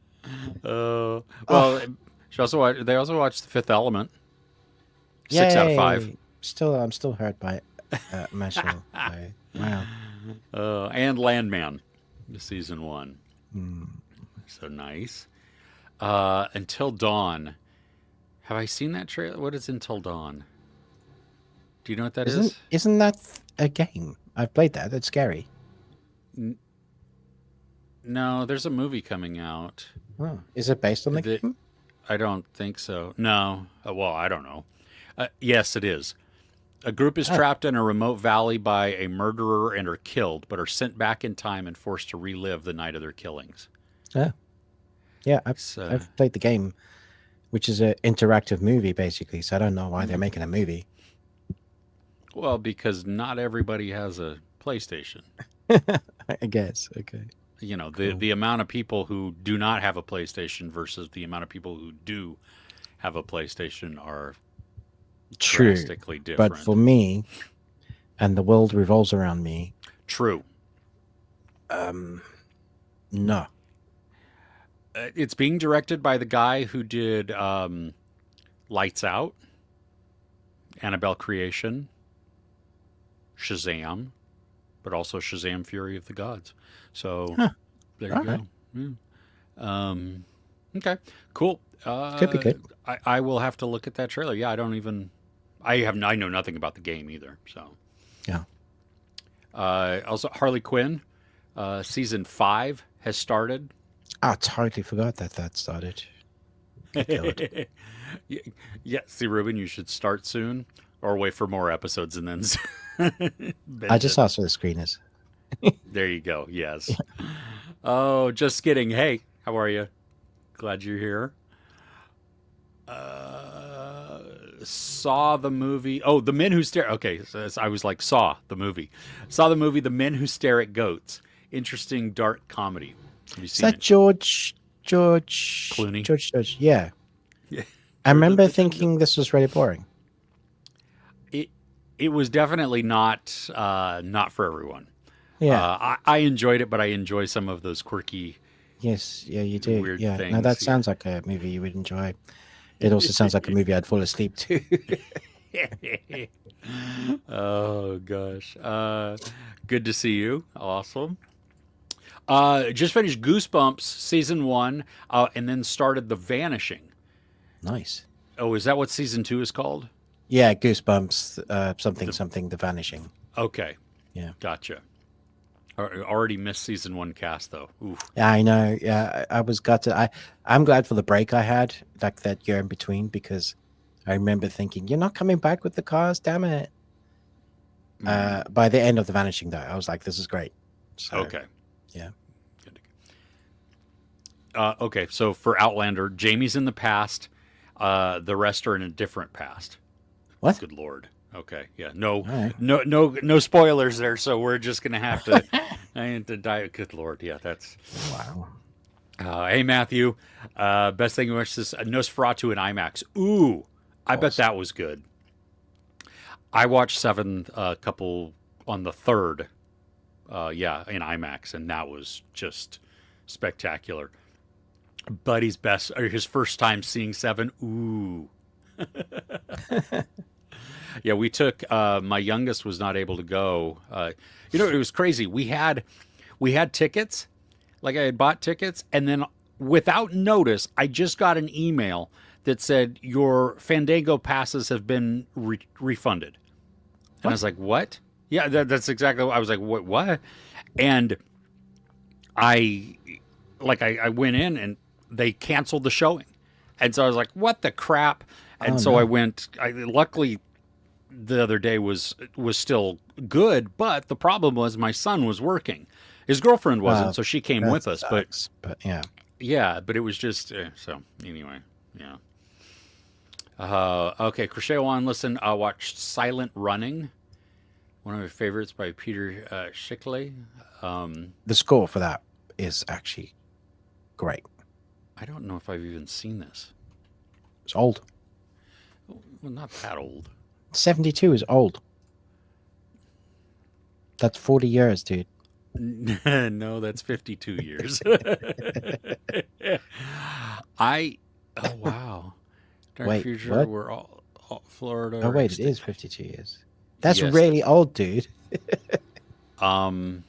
S2: Well, they also watched The Fifth Element. 6 out of 5.
S1: I'm still hurt by Michelle. Wow.
S2: And Landman, season 1.
S1: Mm.
S2: So nice. Until Dawn. Have I seen that trailer? What is Until Dawn? Do you know what that is?
S1: Isn't that a game? I've played that. It's scary.
S2: No, there's a movie coming out.
S1: Oh, is it based on the game?
S2: I don't think so. No. Well, I don't know. Yes, it is. A group is trapped in a remote valley by a murderer and are killed, but are sent back in time and forced to relive the night of their killings.
S1: Oh. Yeah, I've played the game, which is an interactive movie, basically, so I don't know why they're making a movie.
S2: Well, because not everybody has a PlayStation.
S1: I guess. Okay.
S2: You know, the amount of people who do not have a PlayStation versus the amount of people who do have a PlayStation are
S1: True,
S2: drastically
S1: but
S2: different.
S1: for me, and the world revolves around me.
S2: True.
S1: No.
S2: It's being directed by the guy who did Lights Out, Annabelle Creation, Shazam, but also Shazam: Fury of the Gods. So
S1: Huh.
S2: there you
S1: All
S2: go.
S1: right.
S2: Yeah. Okay, cool.
S1: Could be good.
S2: I will have to look at that trailer. Yeah, I know nothing about the game either. So
S1: Yeah.
S2: also Harley Quinn, season 5 has started.
S1: I totally forgot that started. Good
S2: yeah, yeah, see, Ruben, you should start soon or wait for more episodes and then
S1: I
S2: binge
S1: just
S2: it.
S1: asked for the screeners.
S2: There you go. Yes. Oh, just kidding. Hey, how are you? Glad you're here. Saw the movie. Oh, The Men Who Stare. Okay, so I was like, saw the movie. Saw the movie The Men Who Stare at Goats. Interesting dark comedy. Have you
S1: Is
S2: seen
S1: that
S2: it? Clooney?
S1: George? Yeah.
S2: Yeah.
S1: I remember
S2: George of the
S1: thinking this was really boring.
S2: It was definitely not for everyone.
S1: Yeah.
S2: I enjoyed it, but I enjoy some of those quirky,
S1: Yes. Yeah, you do.
S2: weird
S1: Yeah.
S2: things.
S1: Now that
S2: Yeah.
S1: sounds like a movie you would enjoy. It also sounds like a movie I'd fall asleep to.
S2: Oh gosh. Good to see you. Awesome. Just finished Goosebumps season 1, and then started The Vanishing.
S1: Nice.
S2: Oh, is that what season 2 is called?
S1: Yeah, Goosebumps, something, The Vanishing.
S2: Okay.
S1: Yeah.
S2: Gotcha. Already missed season 1 cast though. Oof.
S1: Yeah, I know. Yeah, I was gutted. I'm glad for the break I had, like that year in between, because I remember thinking, "You're not coming back with the cars, damn it." By the end of The Vanishing, though, I was like, "This is great." So,
S2: Okay.
S1: yeah.
S2: Good. Okay, so for Outlander, Jamie's in the past. The rest are in a different past.
S1: What?
S2: Good Lord. Okay. Yeah. No.
S1: right.
S2: No spoilers there. So we're just gonna have to. I had to die. Good Lord. Yeah. That's.
S1: Wow.
S2: Hey Matthew. Best thing you watched this Nosferatu in IMAX. Ooh, I bet that was good. I watched 7 couple on the 3rd. Yeah, in IMAX, and that was just spectacular. Buddy's best, or his first time seeing 7. Ooh. Yeah, we took. My youngest was not able to go. It was crazy. We had tickets. Like I had bought tickets, and then without notice, I just got an email that said your Fandango passes have been refunded. And I was like, "What?" Yeah, that's exactly what I was like. What? And I went in and they canceled the showing, and so I was like, "What the crap?" And so I went. Luckily, the other day was still good, but the problem was my son was working. His girlfriend wasn't, so she came with us.
S1: But
S2: Yeah, but it was just so anyway. Yeah. Okay, Crochet One. Listen, I watched Silent Running, one of my favorites by Peter Schickley.
S1: the score for that is actually great.
S2: I don't know if I've even seen this.
S1: It's old.
S2: Well, not that old.
S1: 72 is old. That's 40 years, dude.
S2: No, that's 52 years. Oh wow. Dark
S1: Wait,
S2: Future,
S1: what?
S2: we're all Florida.
S1: Oh wait, it is 52 years. That's really old, dude.
S2: I'm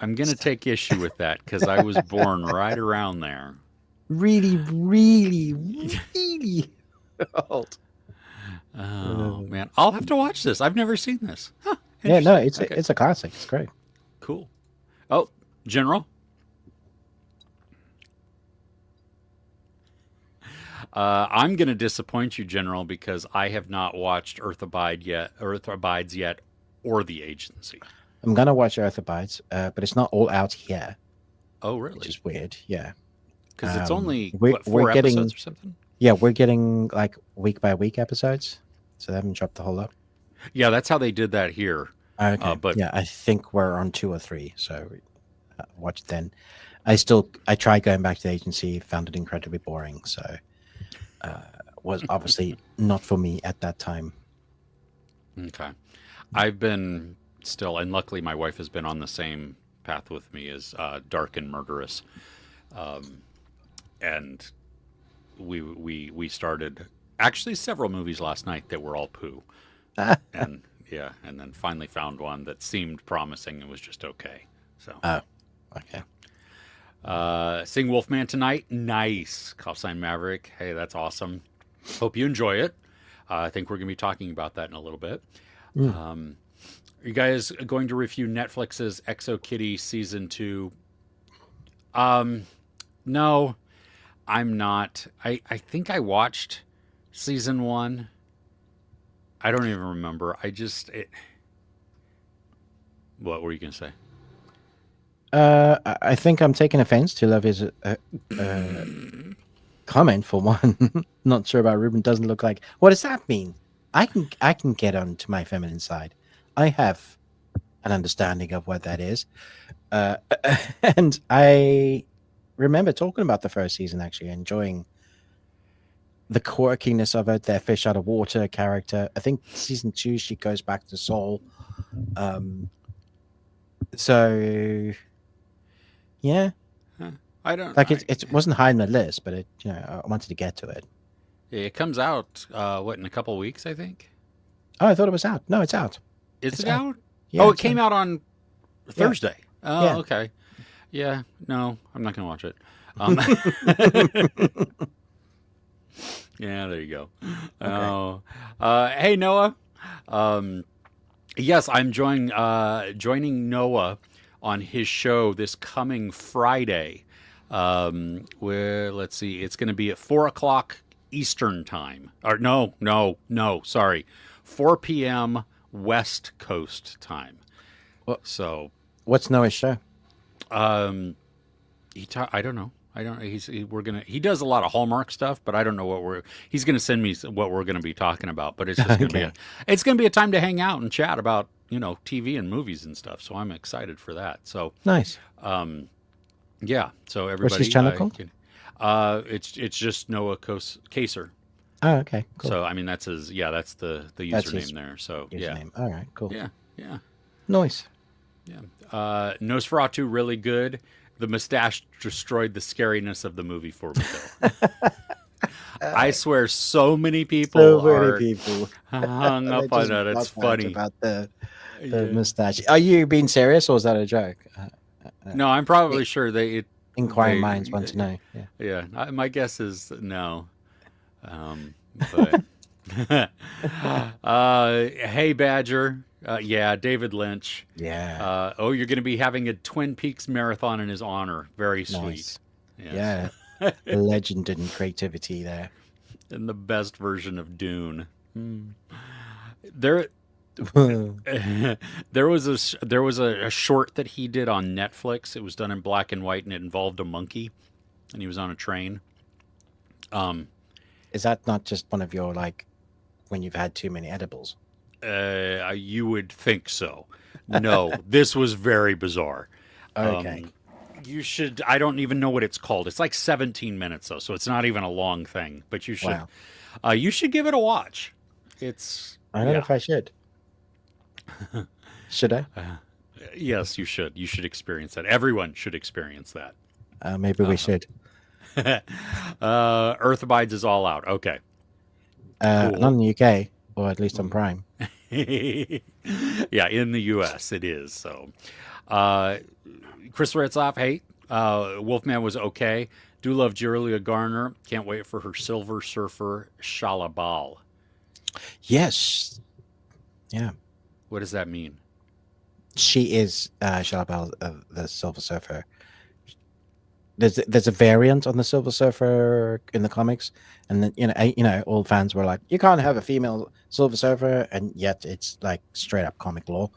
S2: gonna take issue with that because I was born right around there.
S1: Really, really, really old.
S2: Oh man, I'll have to watch this. I've never seen this. Huh,
S1: Yeah, no,
S2: interesting.
S1: it's a classic. It's great.
S2: Cool. Oh, General. I'm going to disappoint you, General, because I have not watched Earth Abides yet, or The Agency.
S1: I'm gonna watch Earth Abides, but it's not all out here,
S2: Oh, really?
S1: which is weird. Yeah,
S2: Because it's only
S1: we're
S2: 4
S1: getting-
S2: episodes or something.
S1: yeah, we're getting like week by week episodes, so they haven't dropped the whole lot.
S2: Yeah, that's how they did that here.
S1: Okay,
S2: but-
S1: yeah, I think we're on 2 or 3. So, watched then. I tried going back to the agency, found it incredibly boring. So was obviously not for me at that time.
S2: Okay. I've been still, and luckily my wife has been on the same path with me as Dark and Murderous. And we started actually several movies last night that were all poo. And yeah, and then finally found one that seemed promising and was just okay. So
S1: Oh, okay.
S2: seeing Wolfman tonight, nice. Call sign Maverick, hey, that's awesome. Hope you enjoy it. I think we're going to be talking about that in a little bit. Are you guys going to review Netflix's Exo Kitty season 2? No, I'm not. I think I watched season 1. I don't even remember. What were you going to say?
S1: I think I'm taking offense to Lovey's comment for one. Not sure about Ruben. Doesn't look like. What does that mean? I can get on to my feminine side. I have an understanding of what that is, and I remember talking about the first season, actually enjoying the quirkiness of it. Their fish out of water character. I think season 2 she goes back to Seoul. So yeah,
S2: I don't.
S1: like it wasn't high on the list, but I wanted to get to it.
S2: It comes out in a couple weeks, I think.
S1: Oh, I thought it was out. No, it's out.
S2: Is
S1: It's
S2: it
S1: out.
S2: out?
S1: Yeah,
S2: Oh, it
S1: it's
S2: came out on Thursday. Oh,
S1: Yeah.
S2: okay. Yeah, no, I'm not going to watch it. Yeah, there you go.
S1: Okay.
S2: Oh, hey Noah. Yes, I'm joining Noah on his show this coming Friday. Where let's see, it's going to be at 4:00 Eastern time. Or no, sorry, 4 p.m. West Coast time.
S1: What-
S2: So,
S1: What's Noah's show?
S2: I don't know. He does a lot of Hallmark stuff, but I don't know he's gonna send me what we're gonna be talking about. But it's just gonna
S1: Okay.
S2: it's gonna be a time to hang out and chat about TV and movies and stuff. So I'm excited for that. So
S1: Nice.
S2: yeah. So everybody,
S1: What's his channel called?
S2: it's just Noah Kaser.
S1: Oh, okay. Cool.
S2: So I mean that's the
S1: That's his
S2: username there. So
S1: Username. All right. Cool.
S2: yeah.
S1: Nice.
S2: Nosferatu really good. The mustache destroyed the scariness of the movie for me, though. I swear, so many people hung
S1: They
S2: up on
S1: just
S2: that. It's
S1: got mad
S2: funny.
S1: about the
S2: Yeah.
S1: mustache. Are you being serious, or is that a joke?
S2: No, I'm probably sure
S1: Inquiring
S2: they-
S1: minds want to know. Yeah.
S2: My guess is no. But hey, Badger. Yeah, David Lynch.
S1: Yeah.
S2: You're going to be having a Twin Peaks marathon in his honor. Very sweet.
S1: Nice.
S2: Yes.
S1: Yeah. The legend and creativity there.
S2: And the best version of Dune. There was a short that he did on Netflix. It was done in black and white, and it involved a monkey, and he was on a train.
S1: Is that not just one of your, like, when you've had too many edibles?
S2: You would think so. No, this was very bizarre.
S1: Okay.
S2: You should. I don't even know what it's called. It's like 17 minutes though, so it's not even a long thing. But you should.
S1: Wow.
S2: You should give it a watch.
S1: I don't know if I should. Should I?
S2: Yes, you should. You should experience that. Everyone should experience that.
S1: Maybe we should.
S2: Earth Abides is all out. Okay.
S1: Not in the UK, or at least on Prime.
S2: Yeah, in the U.S. it is. So, Chris Retzloff, hey, Wolfman was okay. Do love Julia Garner. Can't wait for her Silver Surfer Shalabal.
S1: Yes. Yeah.
S2: What does that mean?
S1: She is Shalabal, the Silver Surfer. There's a variant on the Silver Surfer in the comics, and then all fans were like, you can't have a female Silver Surfer, and yet it's like straight up comic law.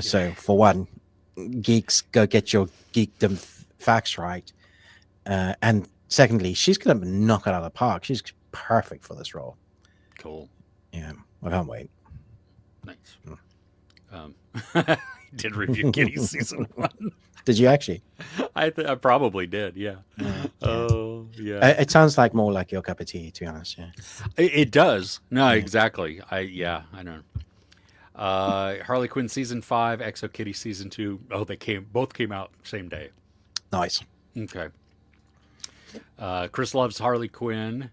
S1: So for one, geeks, go get your geekdom facts right, and secondly, she's gonna knock it out of the park. She's perfect for this role.
S2: Cool.
S1: Yeah, I can't wait.
S2: Nice. did review Kitty's season 1.
S1: Did you actually?
S2: I probably did, yeah.
S1: Yeah.
S2: Oh, yeah.
S1: It sounds like more like your cup of tea, to be honest. Yeah.
S2: It does. No,
S1: Yeah.
S2: exactly. I know. Harley Quinn season 5, Exo Kitty season 2. Oh, both came out same day.
S1: Nice.
S2: Okay. Chris loves Harley Quinn.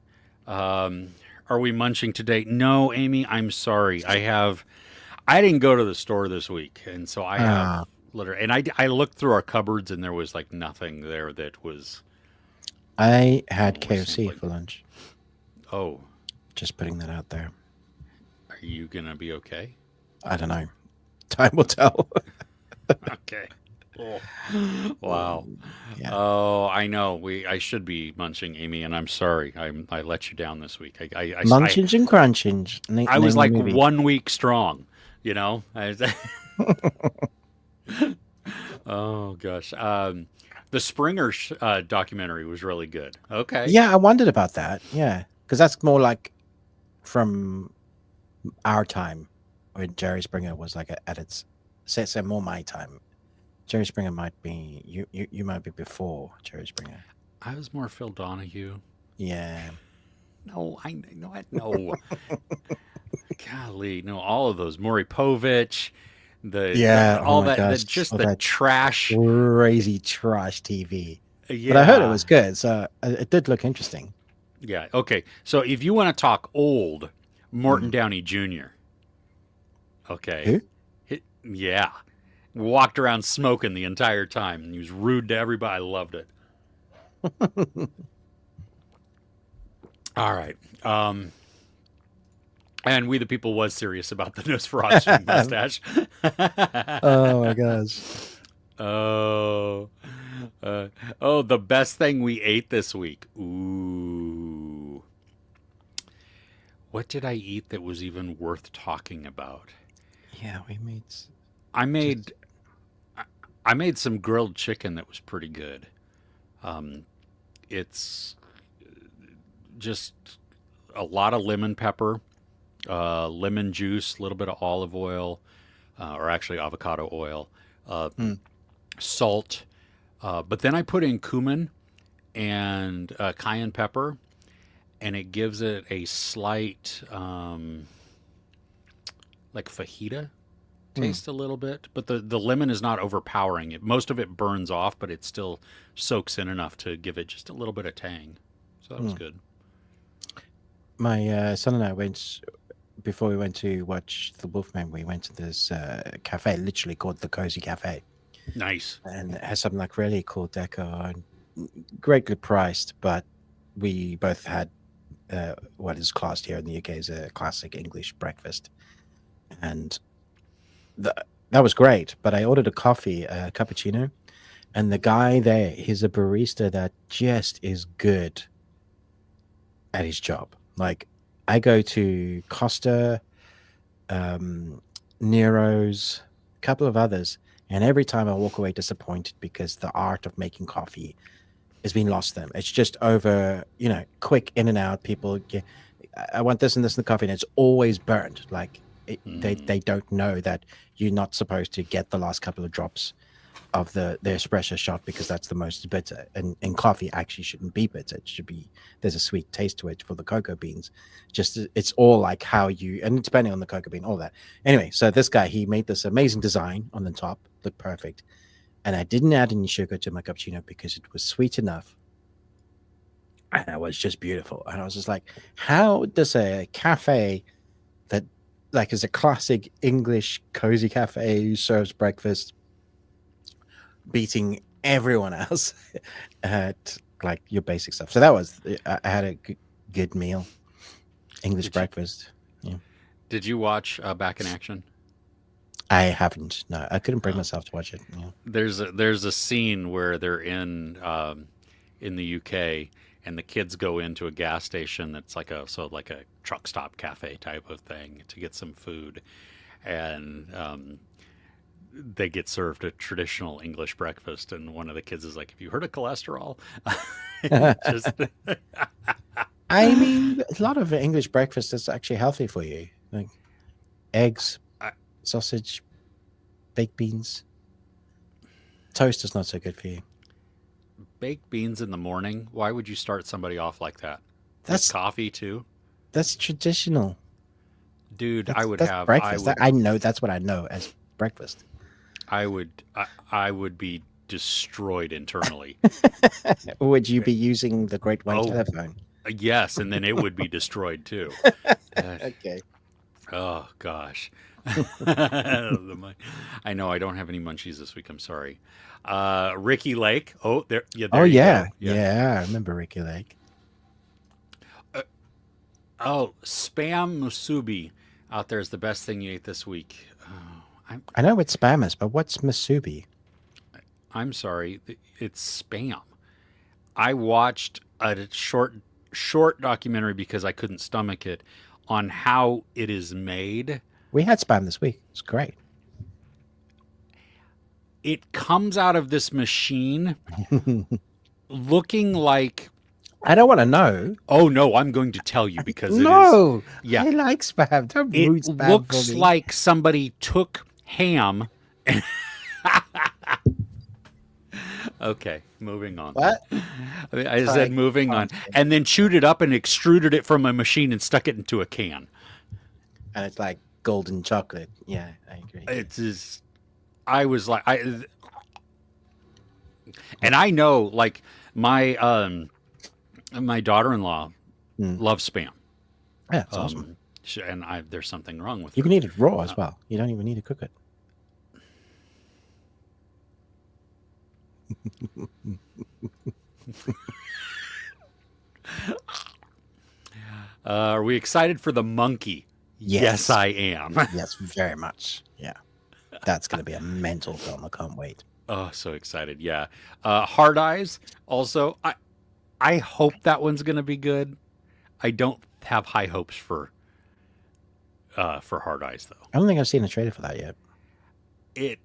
S2: Are we munching today? No, Amy, I'm sorry. I didn't go to the store this week, and so I have literally. And I looked through our cupboards, and there was like nothing there that was.
S1: I had
S2: was
S1: KFC
S2: simply-
S1: for lunch.
S2: Oh,
S1: Just putting that out there.
S2: are you gonna be okay?
S1: I don't know. Time will tell.
S2: Okay. Oh. Wow.
S1: Yeah.
S2: Oh, I know. I should be munching, Amy, and I'm sorry. I let you down this week.
S1: Munchings and crunchings.
S2: I was like
S1: movie.
S2: 1 week strong. You know. Oh gosh. The Springer documentary was really good. Okay.
S1: Yeah, I wondered about that. Yeah, because that's more like from our time when Jerry Springer was like at its. Say more my time. Jerry Springer might be you might be before Jerry Springer.
S2: I was more Phil Donahue.
S1: Yeah.
S2: No, I know. No. Golly, no, all of those. Maury Povich, all
S1: my
S2: that,
S1: gosh,
S2: just
S1: all
S2: the
S1: that
S2: trash.
S1: crazy trash TV.
S2: Yeah.
S1: But I heard it was good, so it did look interesting.
S2: Yeah. Okay. So if you want to talk old, Morton Downey Jr. Okay.
S1: Who?
S2: Yeah. Walked around smoking the entire time. And he was rude to everybody. I loved it. All right. And We the People was serious about the Nosferatu mustache.
S1: Oh my gosh.
S2: Oh. The best thing we ate this week. Ooh. What did I eat that was even worth talking about?
S1: Yeah, we made.
S2: I made some grilled chicken that was pretty good. It's just a lot of lemon pepper, lemon juice, a little bit of olive oil, or actually avocado oil, salt. But then I put in cumin and cayenne pepper, and it gives it a slight, like fajita taste a little bit. But the lemon is not overpowering. Most of it burns off, but it still soaks in enough to give it just a little bit of tang. So that was good.
S1: My son and I went, before we went to watch The Wolfman, we went to this cafe, literally called the Cozy Cafe.
S2: Nice.
S1: And it has some like really cool decor and greatly priced, but we both had what is classed here in the UK as a classic English breakfast. And that was great, but I ordered a coffee, a cappuccino, and the guy there, he's a barista that just is good at his job. Like, I go to Costa, Nero's, a couple of others, and every time I walk away disappointed because the art of making coffee has been lost them. It's just over, quick in and out. People get, I want this and this in the coffee, and it's always burnt. Like, they don't know that you're not supposed to get the last couple of drops of the espresso shot because that's the most bitter. And coffee actually shouldn't be bitter. It should be, there's a sweet taste to it for the cocoa beans. Just, it's all like how you, and depending on the cocoa bean, all that. Anyway, so this guy, he made this amazing design on the top, looked perfect. And I didn't add any sugar to my cappuccino because it was sweet enough. And it was just beautiful. And I was just like, how does a cafe that like is a classic English cozy cafe who serves breakfast beating everyone else at like your basic stuff? So that was, I had a good meal, English breakfast. Yeah.
S2: Did you watch Back in Action?
S1: I haven't. No, I couldn't bring myself to watch it. Yeah.
S2: There's a scene where they're in the UK, and the kids go into a gas station that's like a truck stop cafe type of thing to get some food, and they get served a traditional English breakfast, and one of the kids is like, "Have you heard of cholesterol?" Just
S1: I mean, a lot of English breakfast is actually healthy for you, like eggs, sausage, baked beans. Toast is not so good for you.
S2: Baked beans in the morning? Why would you start somebody off like that? With
S1: That's
S2: coffee too?
S1: that's traditional.
S2: Dude,
S1: That's breakfast. I know that's what I know as breakfast.
S2: I would be destroyed internally.
S1: Would you be using the Great White
S2: Oh,
S1: Telephone?
S2: yes, and then it would be destroyed too.
S1: Okay.
S2: Oh gosh. I know I don't have any munchies this week. I'm sorry. Ricky Lake. Oh, there. Yeah. There
S1: Oh
S2: you
S1: yeah,
S2: go.
S1: yeah. I remember Ricky Lake.
S2: Oh, spam musubi out there is the best thing you ate this week. Oh,
S1: I know what spam is, but what's masubi?
S2: I'm sorry. It's spam. I watched a short documentary because I couldn't stomach it on how it is made.
S1: We had spam this week. It's great.
S2: It comes out of this machine looking like.
S1: I don't want to know.
S2: Oh no, I'm going to tell you because it is.
S1: No,
S2: Yeah,
S1: I like spam. Don't
S2: it
S1: ruin spam
S2: looks
S1: for me.
S2: like somebody took ham. And okay, moving on.
S1: What?
S2: I said moving on, and then chewed it up and extruded it from a machine and stuck it into a can.
S1: And it's like golden chocolate. Yeah, I agree.
S2: It's just, I was like, and I know, like my daughter-in-law loves spam.
S1: Yeah, it's awesome.
S2: And there's something wrong with
S1: You
S2: her.
S1: can eat it raw as well. You don't even need to cook it.
S2: Are we excited for the monkey? Yes, I am.
S1: Yes, very much. Yeah. That's going to be a mental film. I can't wait.
S2: Oh, so excited. Yeah. Hard Eyes also. I hope that one's going to be good. I don't have high hopes for Hard Eyes though.
S1: I don't think I've seen a trailer for that yet.
S2: It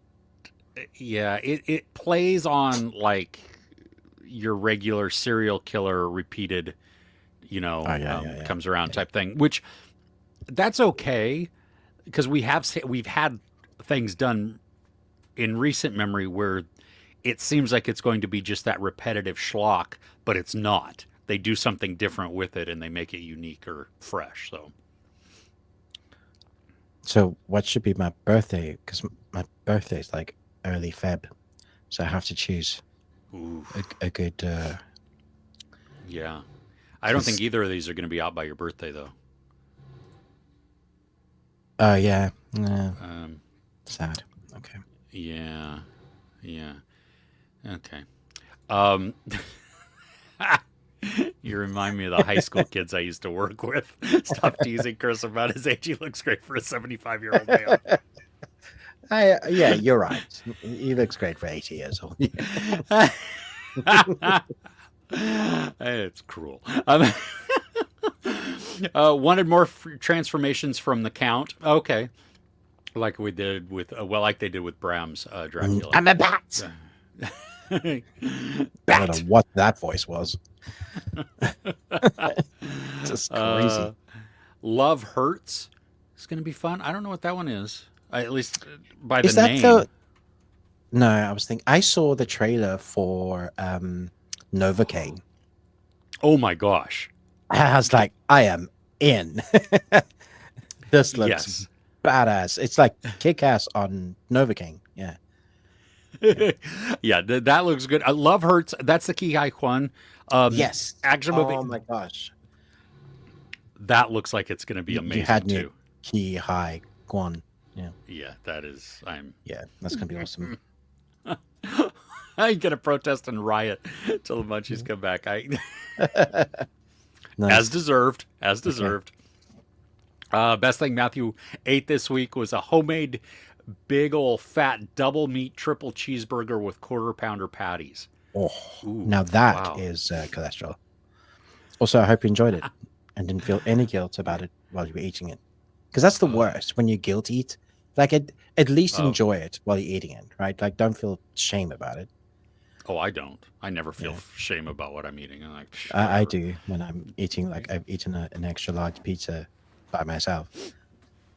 S2: plays on like your regular serial killer repeated, comes around type thing, which that's okay because we've had things done in recent memory where it seems like it's going to be just that repetitive schlock, but it's not. They do something different with it and they make it unique or fresh.
S1: So what should be my birthday? Because my birthday is like early Feb. So I have to choose a good...
S2: yeah. I don't think either of these are going to be out by your birthday, though.
S1: Oh, yeah. Sad. Okay.
S2: Yeah. Yeah. Okay. You remind me of the high school kids I used to work with. Stop teasing Chris about his age. He looks great for a 75-year-old man.
S1: Yeah, you're right. He looks great for 80 years old.
S2: It's cruel. Wanted more transformations from the Count. Okay. Like we did with, like they did with Bram's Dracula.
S1: I'm a bat. I don't know what that voice was. Just crazy.
S2: Love Hurts. It's going to be fun. I don't know what that one is. At least by the
S1: Is that
S2: name.
S1: No, I was thinking. I saw the trailer for Novocaine.
S2: Oh my gosh!
S1: I was like, I am in. This looks badass. It's like Kick-Ass on Novocaine. Yeah.
S2: Yeah, that looks good. Love Hurts. That's the Ki-Hai Kwan.
S1: Yes.
S2: Action movie.
S1: Oh my gosh.
S2: That looks like it's going to be amazing
S1: you had
S2: too.
S1: Ki-Hai Kwan. Yeah.
S2: Yeah, that is.
S1: Yeah, that's gonna be awesome.
S2: I'm gonna protest and riot till the Munchies come back.
S1: Nice.
S2: As deserved. As deserved. Best thing Matthew ate this week was a homemade big old fat double meat triple cheeseburger with quarter pounder patties.
S1: Oh,
S2: Ooh,
S1: now that is cholesterol. Also, I hope you enjoyed it and didn't feel any guilt about it while you were eating it. Because that's the worst, when you guilt eat. Like, at least enjoy it while you're eating it, right? Like, don't feel shame about it.
S2: Oh, I don't. I never feel shame about what I'm eating. I'm like,
S1: I do when I'm eating, like, I've eaten an extra large pizza by myself.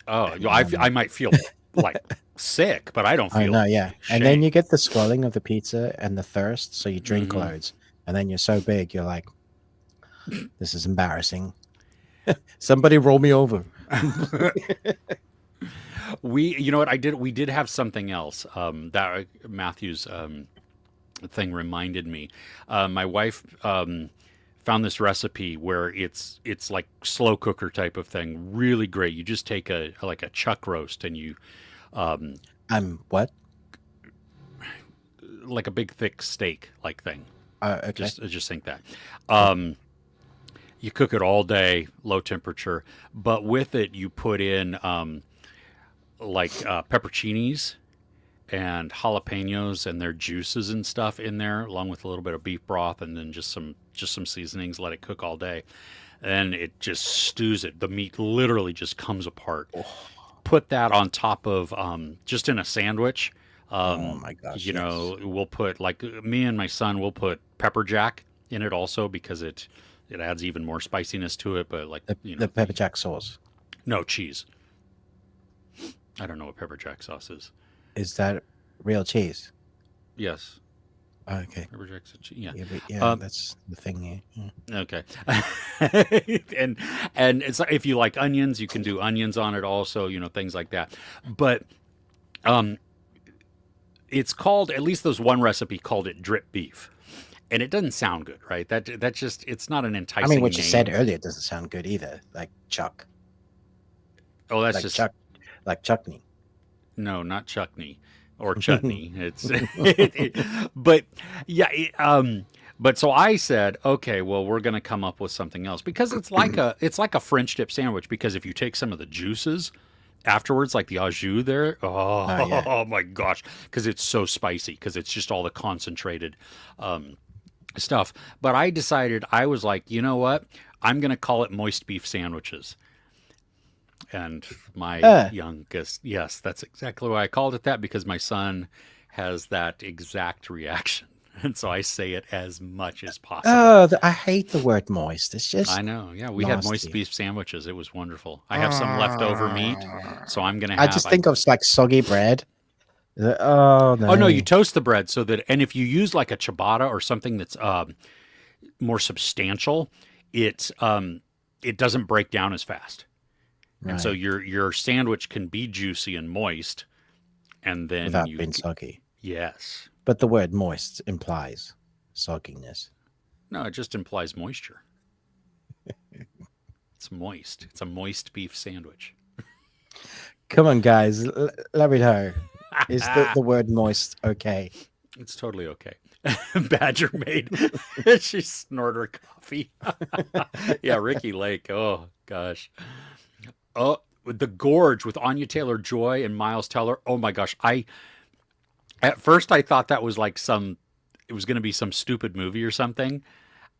S2: Oh, I might feel like sick, but I don't
S1: I know,
S2: feel
S1: yeah. And then
S2: shame.
S1: you get the swelling of the pizza and the thirst, so you drink
S2: Hmm.
S1: loads, and then you're so big, you're like, this is embarrassing. Somebody roll me over.
S2: You know what I did? We did have something else that Matthew's thing reminded me. My wife found this recipe where it's like slow cooker type of thing, really great. You just take a like a chuck roast and you um,
S1: What?
S2: like a big thick steak like thing.
S1: Okay.
S2: Just think that.
S1: Cool.
S2: You cook it all day, low temperature, but with it you put in like pepperoncinis and jalapenos and their juices and stuff in there, along with a little bit of beef broth, and then just some seasonings. Let it cook all day, and it just stews it. The meat literally just comes apart.
S1: Oh,
S2: Put that on top of just in a sandwich.
S1: oh my gosh, yes.
S2: We'll put like me and my son will put pepper jack in it also because it adds even more spiciness to it. But like
S1: The pepper jack sauce.
S2: no cheese. I don't know what pepper jack sauce is.
S1: Is that real cheese?
S2: Yes,
S1: Okay.
S2: pepper jack's a cheese. Yeah.
S1: Yeah, but yeah,
S2: Um,
S1: that's the thing here. Yeah.
S2: Okay. and it's like if you like onions, you can do onions on it also, things like that. But um it's called, at least there's one recipe called it drip beef. And it doesn't sound good, right? That just it's not an
S1: I mean,
S2: enticing
S1: what you said
S2: name.
S1: earlier doesn't sound good either. Like chuck,
S2: Oh, that's
S1: like
S2: just
S1: chuck, like chutney.
S2: no, not chutney or chutney. It's but yeah, but so I said, okay, well, we're going to come up with something else because it's like a French dip sandwich because if you take some of the juices afterwards, like the au jus there,
S1: Oh yeah.
S2: oh my gosh, because it's so spicy because it's just all the concentrated um, stuff. But I decided I was like, you know what? I'm going to call it moist beef sandwiches. And my
S1: Uh,
S2: youngest, yes, that's exactly why I called it that because my son has that exact reaction. And so I say it as much as possible.
S1: oh, I hate the word moist. It's
S2: I
S1: just
S2: know. Yeah, we had moist
S1: nasty.
S2: beef sandwiches. It was wonderful. I have some leftover meat, so I'm going to
S1: I
S2: have
S1: just
S2: I
S1: think of like soggy bread. Oh
S2: Oh no, you
S1: no.
S2: toast the bread so that and if you use like a ciabatta or something that's more substantial, it doesn't break down as fast. And so
S1: Right.
S2: your sandwich can be juicy and moist and then
S1: Without being soggy.
S2: yes.
S1: But the word moist implies sogginess.
S2: No, it just implies moisture. It's moist. It's a moist beef sandwich.
S1: Come on, guys. Let me know. Is the word moist okay?
S2: It's totally okay. Badger made she snorted her coffee. Yeah, Ricky Lake. Oh gosh. Oh, with the Gorge with Anya Taylor Joy and Miles Teller. Oh my gosh. I at first I thought that was like it was going to be some stupid movie or something,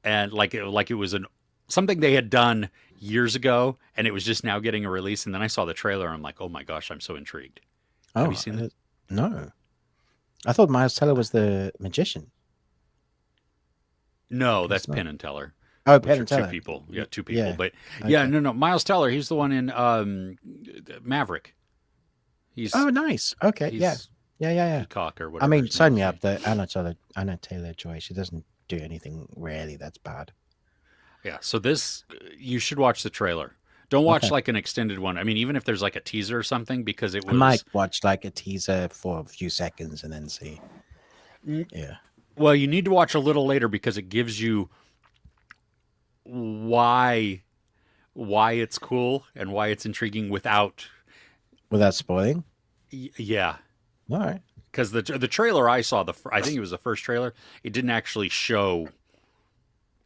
S2: and like it was an something they had done years ago, and it was just now getting a release. And then I saw the trailer, and I'm like, oh my gosh, I'm so intrigued. Have you
S1: Oh,
S2: seen it?
S1: no. I thought Miles Teller was the magician.
S2: No, that's
S1: It's not.
S2: Penn and Teller,
S1: Oh,
S2: which
S1: Penn
S2: are
S1: and
S2: two
S1: Teller.
S2: people. Yeah, two people.
S1: Yeah.
S2: But yeah,
S1: Okay.
S2: no, no. Miles Teller, he's the one in Maverick.
S1: Oh,
S2: He's
S1: nice. Okay. Yeah.
S2: he's
S1: Yeah. Yeah. Yeah.
S2: Peacock or
S1: I
S2: whatever
S1: mean,
S2: his name
S1: sign
S2: is.
S1: me
S2: Yeah.
S1: up. The Anna Taylor Joy. She doesn't do anything really that's bad.
S2: Yeah. So this, you should watch the trailer. Don't watch
S1: Okay.
S2: like an extended one. I mean, even if there's like a teaser or something, because it
S1: I might
S2: was.
S1: watch like a teaser for a few seconds and then see. Yeah.
S2: Well, you need to watch a little later because it gives you why it's cool and why it's intriguing without.
S1: Without spoiling.
S2: Yeah.
S1: All right.
S2: Because the trailer I saw, I think it was the first trailer, it didn't actually show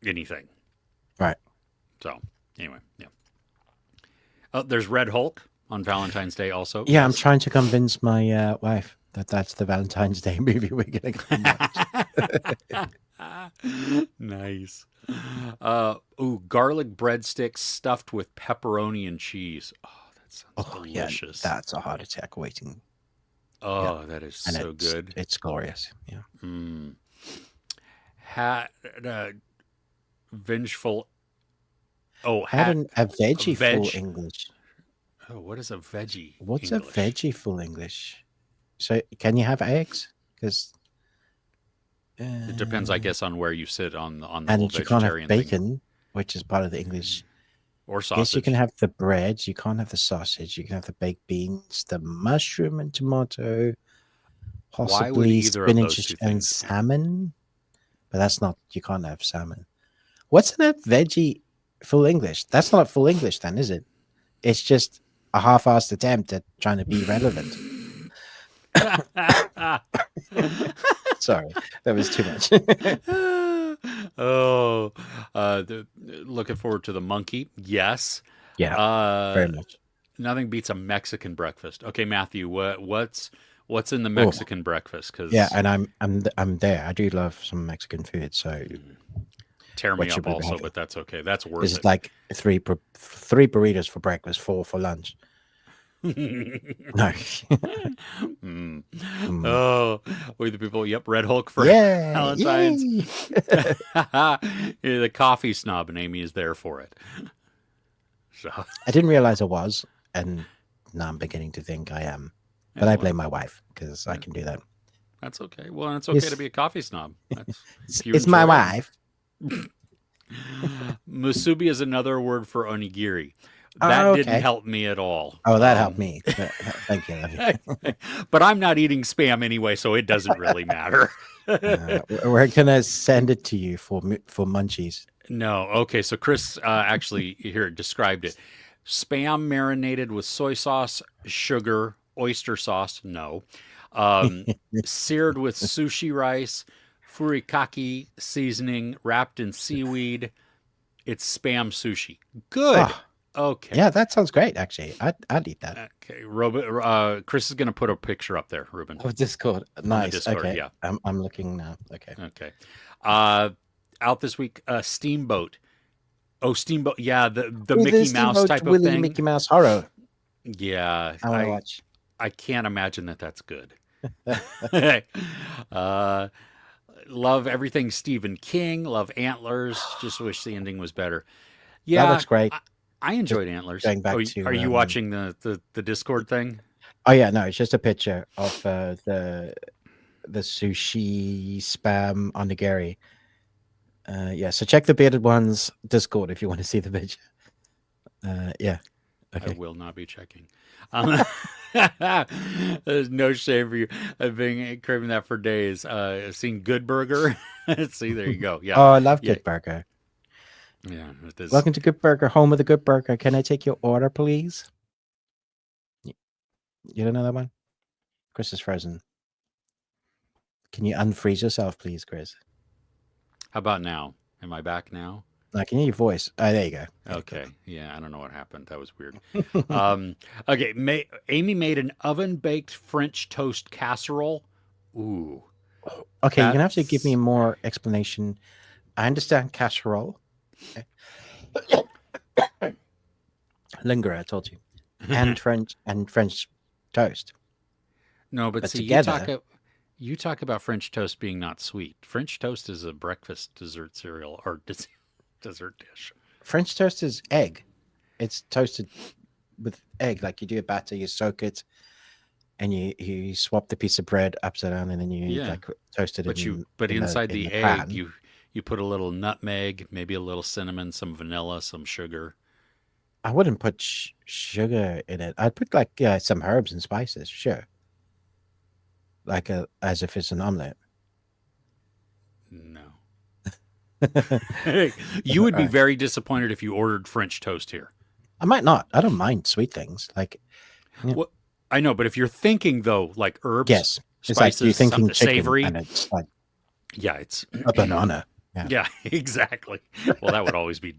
S2: anything.
S1: Right.
S2: So anyway, yeah. There's Red Hulk on Valentine's Day also.
S1: Yeah, I'm
S2: Yes.
S1: trying to convince my wife that that's the Valentine's Day movie we're gonna go and watch.
S2: Nice. Ooh, garlic breadsticks stuffed with pepperoni and cheese. Oh, that sounds
S1: Oh yeah,
S2: delicious.
S1: that's a heart attack waiting. Yeah,
S2: Oh, that is
S1: and
S2: so good.
S1: it's glorious. Yeah.
S2: Mm. Had vengeful. Oh,
S1: Had a
S2: a
S1: veggie full
S2: veg.
S1: English.
S2: Oh, what is a veggie
S1: What's a
S2: English?
S1: veggie full English? So can you have eggs? Because
S2: It depends, I guess, on where you sit on the whole
S1: and you can't have
S2: vegetarian thing,
S1: bacon, which is part of the English.
S2: or
S1: Guess you can
S2: sausage.
S1: have the bread. You can't have the sausage. You can have the baked beans, the mushroom and tomato,
S2: Why would
S1: possibly
S2: either of those
S1: spinach
S2: two
S1: and
S2: things?
S1: salmon. But that's not. You can't have salmon. What's in that veggie full English? That's not full English, then, is it? It's just a half-assed attempt at trying to be relevant. Sorry, that was too much.
S2: Oh, looking forward to the monkey. Yes.
S1: Yeah, very
S2: Uh,
S1: much.
S2: Nothing beats a Mexican breakfast. Okay, Matthew, what's in the
S1: Oh,
S2: Mexican breakfast?
S1: yeah,
S2: Because
S1: and I'm there. I do love some Mexican food. So
S2: tear me
S1: what should
S2: up
S1: we be
S2: also,
S1: having?
S2: but that's okay. That's
S1: This
S2: worth
S1: is
S2: it.
S1: like three burritos for breakfast, four for lunch. No.
S2: Mm.
S1: Mm.
S2: Oh, we the people. Yep, Red Hulk for
S1: Yeah,
S2: Valentine's.
S1: yay!
S2: Yeah, the coffee snob, and Amy is there for it. So
S1: I didn't realize I was, and now I'm beginning to think I am. But
S2: yeah,
S1: I
S2: well,
S1: blame my wife because I
S2: yeah,
S1: can do that.
S2: that's okay. Well, it's okay to
S1: It's
S2: be a coffee snob. That's
S1: it's,
S2: if you
S1: it's my
S2: enjoy it.
S1: wife.
S2: Musubi is another word for onigiri. That
S1: Oh,
S2: didn't
S1: okay.
S2: help me at all.
S1: Oh, that helped me. Thank you, Lovey.
S2: But I'm not eating spam anyway, so it doesn't really matter.
S1: We're gonna send it to you for Munchies.
S2: No. Okay. So Chris actually here described it. Spam marinated with soy sauce, sugar, oyster sauce. No. Um, Seared with sushi rice, furikake seasoning, wrapped in seaweed. It's spam sushi. Good.
S1: Oh,
S2: Okay.
S1: yeah, that sounds great. Actually, I'd eat that.
S2: Okay. Chris is going to put a picture up there, Ruben,
S1: Oh, Discord.
S2: on the
S1: Nice.
S2: Discord.
S1: Okay,
S2: Yeah.
S1: I'm looking now. Okay.
S2: Okay. Uh, Out this week, Steamboat. Oh, Steamboat. Yeah, the
S1: Oh, the
S2: Mickey Mouse
S1: Steamboat
S2: type of
S1: Willie
S2: thing.
S1: Mickey Mouse horror.
S2: Yeah,
S1: I want to watch.
S2: I can't imagine that that's good. uh, Love everything Stephen King. Love Antlers. Just wish the ending was better.
S1: That
S2: Yeah,
S1: looks great.
S2: I
S1: Just
S2: enjoyed Antlers.
S1: going back
S2: Are
S1: to
S2: you watching the Discord thing?
S1: oh yeah, no, it's just a picture of the sushi spam onigiri. Yeah, so check the bearded ones Discord if you want to see the picture. Yeah,
S2: I
S1: okay.
S2: will not be checking. There's no shame for you. I've been craving that for days. Seen Good Burger. See, there you go. Yeah,
S1: Oh, I love
S2: yeah,
S1: Good Burger.
S2: yeah. It is.
S1: Welcome to Good Burger, home of the Good Burger. Can I take your order, please? You don't know that one? Chris is frozen. Can you unfreeze yourself, please, Chris?
S2: How about now? Am I back now?
S1: I can hear your voice. Oh, there you go.
S2: Okay. Yeah, I don't know what happened. That was weird. Okay. Amy made an oven baked French toast casserole. Ooh,
S1: Okay, you're gonna have to give me
S2: that's
S1: more explanation. I understand casserole. Linger, I told you. And French toast.
S2: no, but
S1: But
S2: see,
S1: together,
S2: you talk about French toast being not sweet. French toast is a breakfast dessert cereal or dessert dish.
S1: French toast is egg. It's toasted with egg. Like you do a batter, you soak it, and you swap the piece of bread upside down, and then you
S2: Yeah,
S1: like toast it
S2: but
S1: in
S2: inside
S1: in
S2: the
S1: the
S2: egg,
S1: pan.
S2: you put a little nutmeg, maybe a little cinnamon, some vanilla, some sugar.
S1: I wouldn't put sugar in it. I'd put like some herbs and spices, sure, like as if it's an omelet.
S2: No.
S1: All
S2: You would be
S1: right.
S2: very disappointed if you ordered French toast here.
S1: I might not. I don't mind sweet things. Like, yeah,
S2: What I know, but if you're thinking though, like herbs,
S1: yes, it's like you're
S2: spices,
S1: thinking
S2: something
S1: chicken,
S2: savory,
S1: and it's like
S2: yeah, it's
S1: a banana. Yeah.
S2: yeah, exactly. Well, that would always be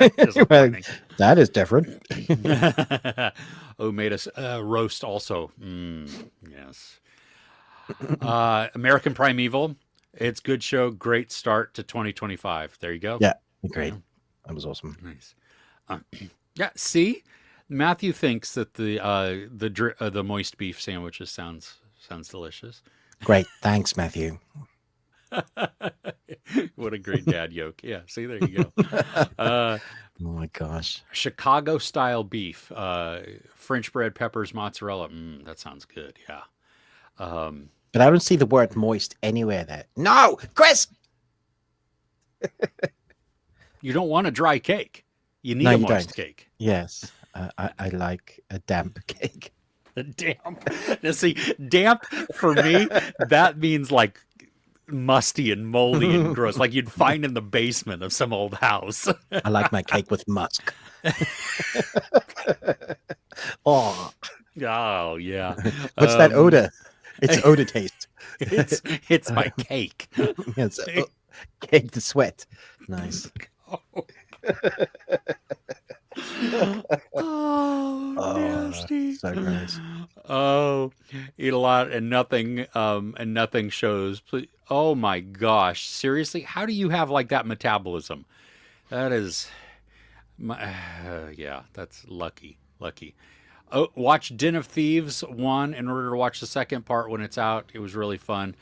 S1: Well,
S2: disappointing.
S1: that is different.
S2: Oh, made us roast also. Yes. American Primeval. It's good show. Great start to 2025. There you go.
S1: Yeah,
S2: Yeah,
S1: agreed. That was awesome.
S2: nice. Uh, yeah. See, Matthew thinks that the moist beef sandwiches sounds delicious.
S1: Great. Thanks, Matthew.
S2: What a great dad yoke. Yeah. See, there you go. Uh,
S1: Oh my gosh.
S2: Chicago style beef, French bread, peppers, mozzarella. That sounds good. Yeah.
S1: But I don't see the word moist anywhere there. No, Chris.
S2: You don't want a dry cake. You need
S1: No,
S2: a
S1: you
S2: moist
S1: don't.
S2: cake.
S1: Yes, I like a damp cake.
S2: Damp. Now, see, damp for me, that means like musty and moldy and gross, like you'd find in the basement of some old house.
S1: I like my cake with musk. Oh,
S2: Oh yeah.
S1: what's that odor? It's odor taste.
S2: It's my cake.
S1: Yes, cake to sweat. Nice.
S2: Oh, nasty.
S1: So gross.
S2: Oh, eat a lot and nothing shows. Please. Oh my gosh, seriously? How do you have like that metabolism? That is my yeah, that's lucky. Oh, watch Den of Thieves 1 in order to watch the second part when it's out. It was really fun.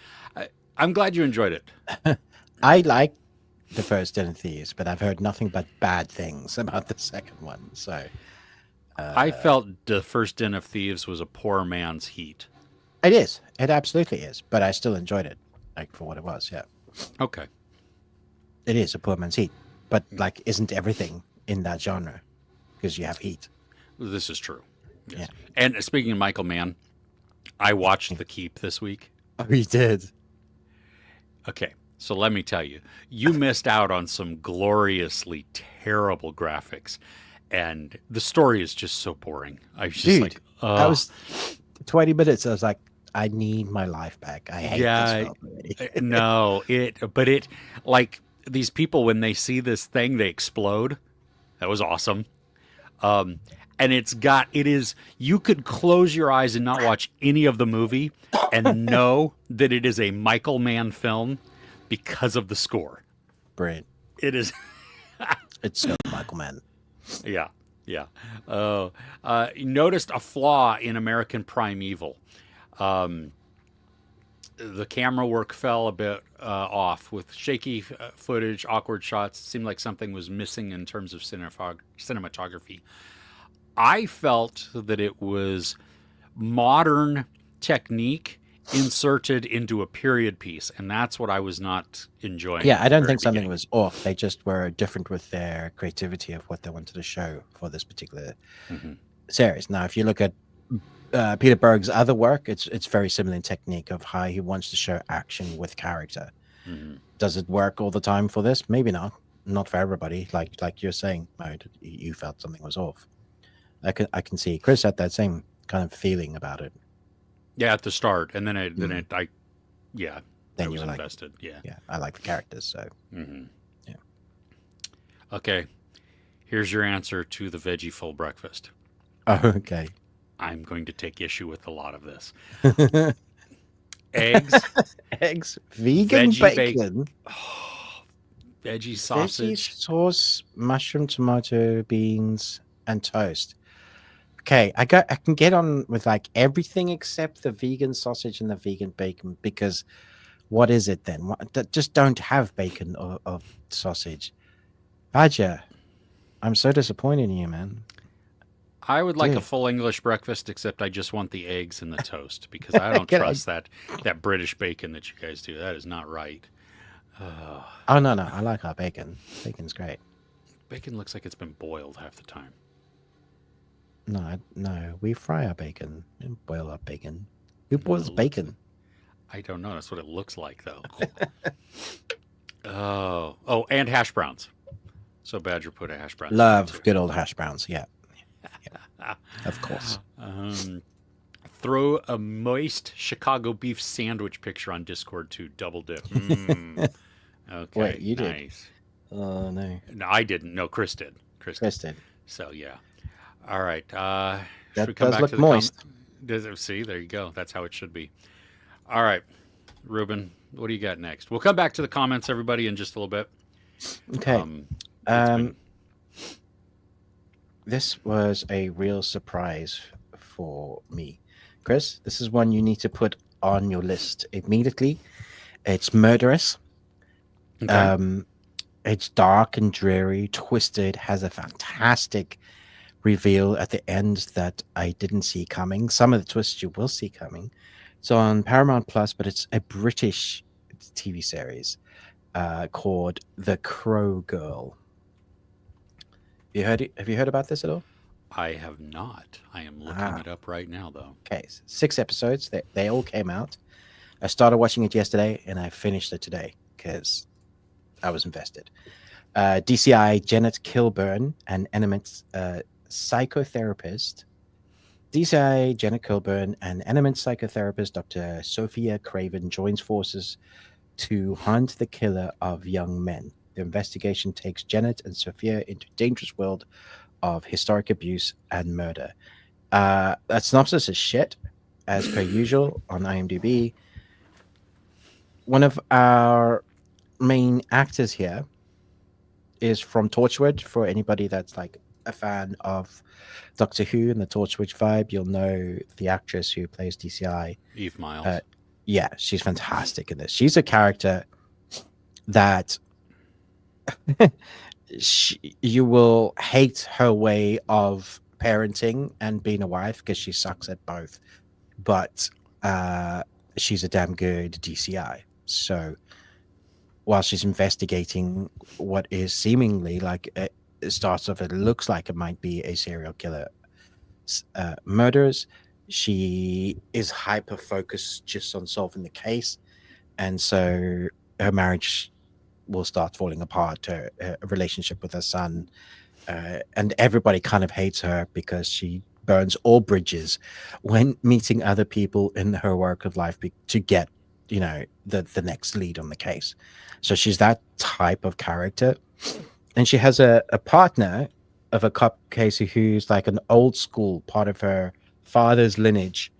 S2: I'm glad you enjoyed it.
S1: I like the first Den of Thieves, but I've heard nothing but bad things about the second one. So
S2: I felt the first Den of Thieves was a poor man's Heat.
S1: it is. It absolutely is. But I still enjoyed it, like for what it was. Yeah.
S2: Okay.
S1: It is a poor man's Heat, but like, isn't everything in that genre? Because you have Heat.
S2: This is true. Yes.
S1: Yeah.
S2: And speaking of Michael Mann, I watched The Keep this week.
S1: Oh, you did.
S2: Okay, so let me tell you, you missed out on some gloriously terrible graphics, and the story is just so boring. I was just
S1: Dude,
S2: like,
S1: I was 20 minutes. I was like, I need my life back. I hate this film already.
S2: No, like these people when they see this thing, they explode. That was awesome. And you could close your eyes and not watch any of the movie and know that it is a Michael Mann film because of the score.
S1: Brilliant.
S2: It is.
S1: It's so Michael Mann.
S2: Yeah. Noticed a flaw in American Primeval. The camera work fell a bit off with shaky footage, awkward shots. It seemed like something was missing in terms of cinematography. I felt that it was modern technique inserted into a period piece, and that's what I was not enjoying.
S1: Yeah, I don't think something was off. They just were different with their creativity of what they wanted to show for this particular series. Now, if you look at Peter Berg's other work, it's very similar in technique of how he wants to show action with character. Does it work all the time for this? Maybe not for everybody. Like you're saying, Mode, you felt something was off. I can see Chris had that same kind of feeling about it.
S2: Yeah, at the start, and then I
S1: Then
S2: was
S1: you were
S2: invested.
S1: Like, yeah, I like the characters. So yeah.
S2: Okay, here's your answer to the veggie full breakfast.
S1: Oh, okay.
S2: I'm going to take issue with a lot of this. Eggs,
S1: vegan
S2: veggie
S1: bacon,
S2: veggie sausage,
S1: veggie sauce, mushroom, tomato, beans, and toast. Okay, I can get on with like everything except the vegan sausage and the vegan bacon, because what is it then? Just don't have bacon or sausage. Badger, I'm so disappointed in you, man.
S2: I would like a full English breakfast, except I just want the eggs and the toast, because I don't trust that British bacon that you guys do. That is not right.
S1: Oh, no, I like our bacon. Bacon's great.
S2: Bacon looks like it's been boiled half the time.
S1: No, we fry our bacon and boil our bacon. Who boils bacon?
S2: I don't know. That's what it looks like, though. Oh, and hash browns. So Badger put a hash brown.
S1: Love good old hash browns. Yeah. Of course.
S2: Throw a moist Chicago beef sandwich picture on Discord too. Double dip. Okay.
S1: Wait, you
S2: nice.
S1: did? Oh no.
S2: No, I didn't. No, Chris did.
S1: Chris did.
S2: So yeah. All right.
S1: That
S2: should we come
S1: does
S2: back
S1: look
S2: to the
S1: moist.
S2: See, there you go. That's how it should be. All right, Ruben, what do you got next? We'll come back to the comments, everybody, in just a little bit.
S1: Okay. This was a real surprise for me. Chris, this is one you need to put on your list immediately. It's murderous.
S2: Okay.
S1: It's dark and dreary, twisted, has a fantastic reveal at the end that I didn't see coming. Some of the twists you will see coming. It's on Paramount Plus, but it's a British TV series called The Crow Girl. Have you heard about this at all?
S2: I have not. I am looking
S1: Ah,
S2: it up right now, though.
S1: okay. 6 episodes. They all came out. I started watching it yesterday and I finished it today because I was invested. DCI Janet Kilburn, an eminent psychotherapist. DCI Janet Kilburn, an eminent psychotherapist, Dr. Sophia Craven, joins forces to hunt the killer of young men. The investigation takes Janet and Sophia into a dangerous world of historic abuse and murder. That synopsis is shit, as per usual on IMDb. One of our main actors here is from Torchwood. For anybody that's like a fan of Doctor Who and the Torchwood vibe, you'll know the actress who plays DCI.
S2: Eve
S1: Uh,
S2: Miles.
S1: yeah, she's fantastic in this. She's a character that you will hate her way of parenting and being a wife because she sucks at both. But she's a damn good DCI. So while she's investigating what is seemingly like it starts off, it looks like it might be a serial killer murders. She is hyper focused just on solving the case, and so her marriage will start falling apart. Her relationship with her son, and everybody kind of hates her because she burns all bridges when meeting other people in her work of life to get the next lead on the case. So she's that type of character, and she has a partner of a cop case who's like an old school part of her father's lineage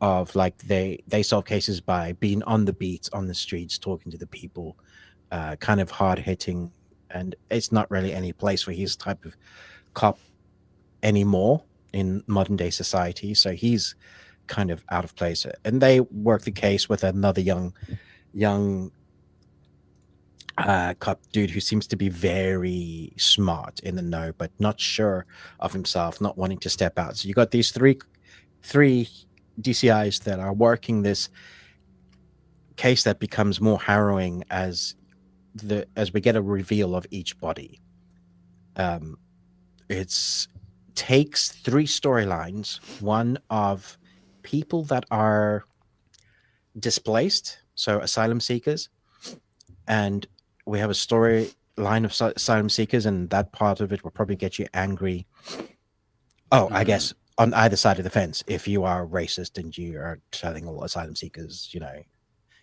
S1: of like they solve cases by being on the beats on the streets talking to the people, kind of hard hitting, and it's not really any place for his type of cop anymore in modern day society, so he's kind of out of place, and they work the case with another young cop dude who seems to be very smart in the know but not sure of himself, not wanting to step out. So you got these three DCIs that are working this case that becomes more harrowing as we get a reveal of each body. It's takes three storylines, one of people that are displaced, so asylum seekers, and we have a storyline of asylum seekers, and that part of it will probably get you angry. Oh, I
S2: Mm-hmm.
S1: guess on either side of the fence, if you are racist and you are telling all asylum seekers,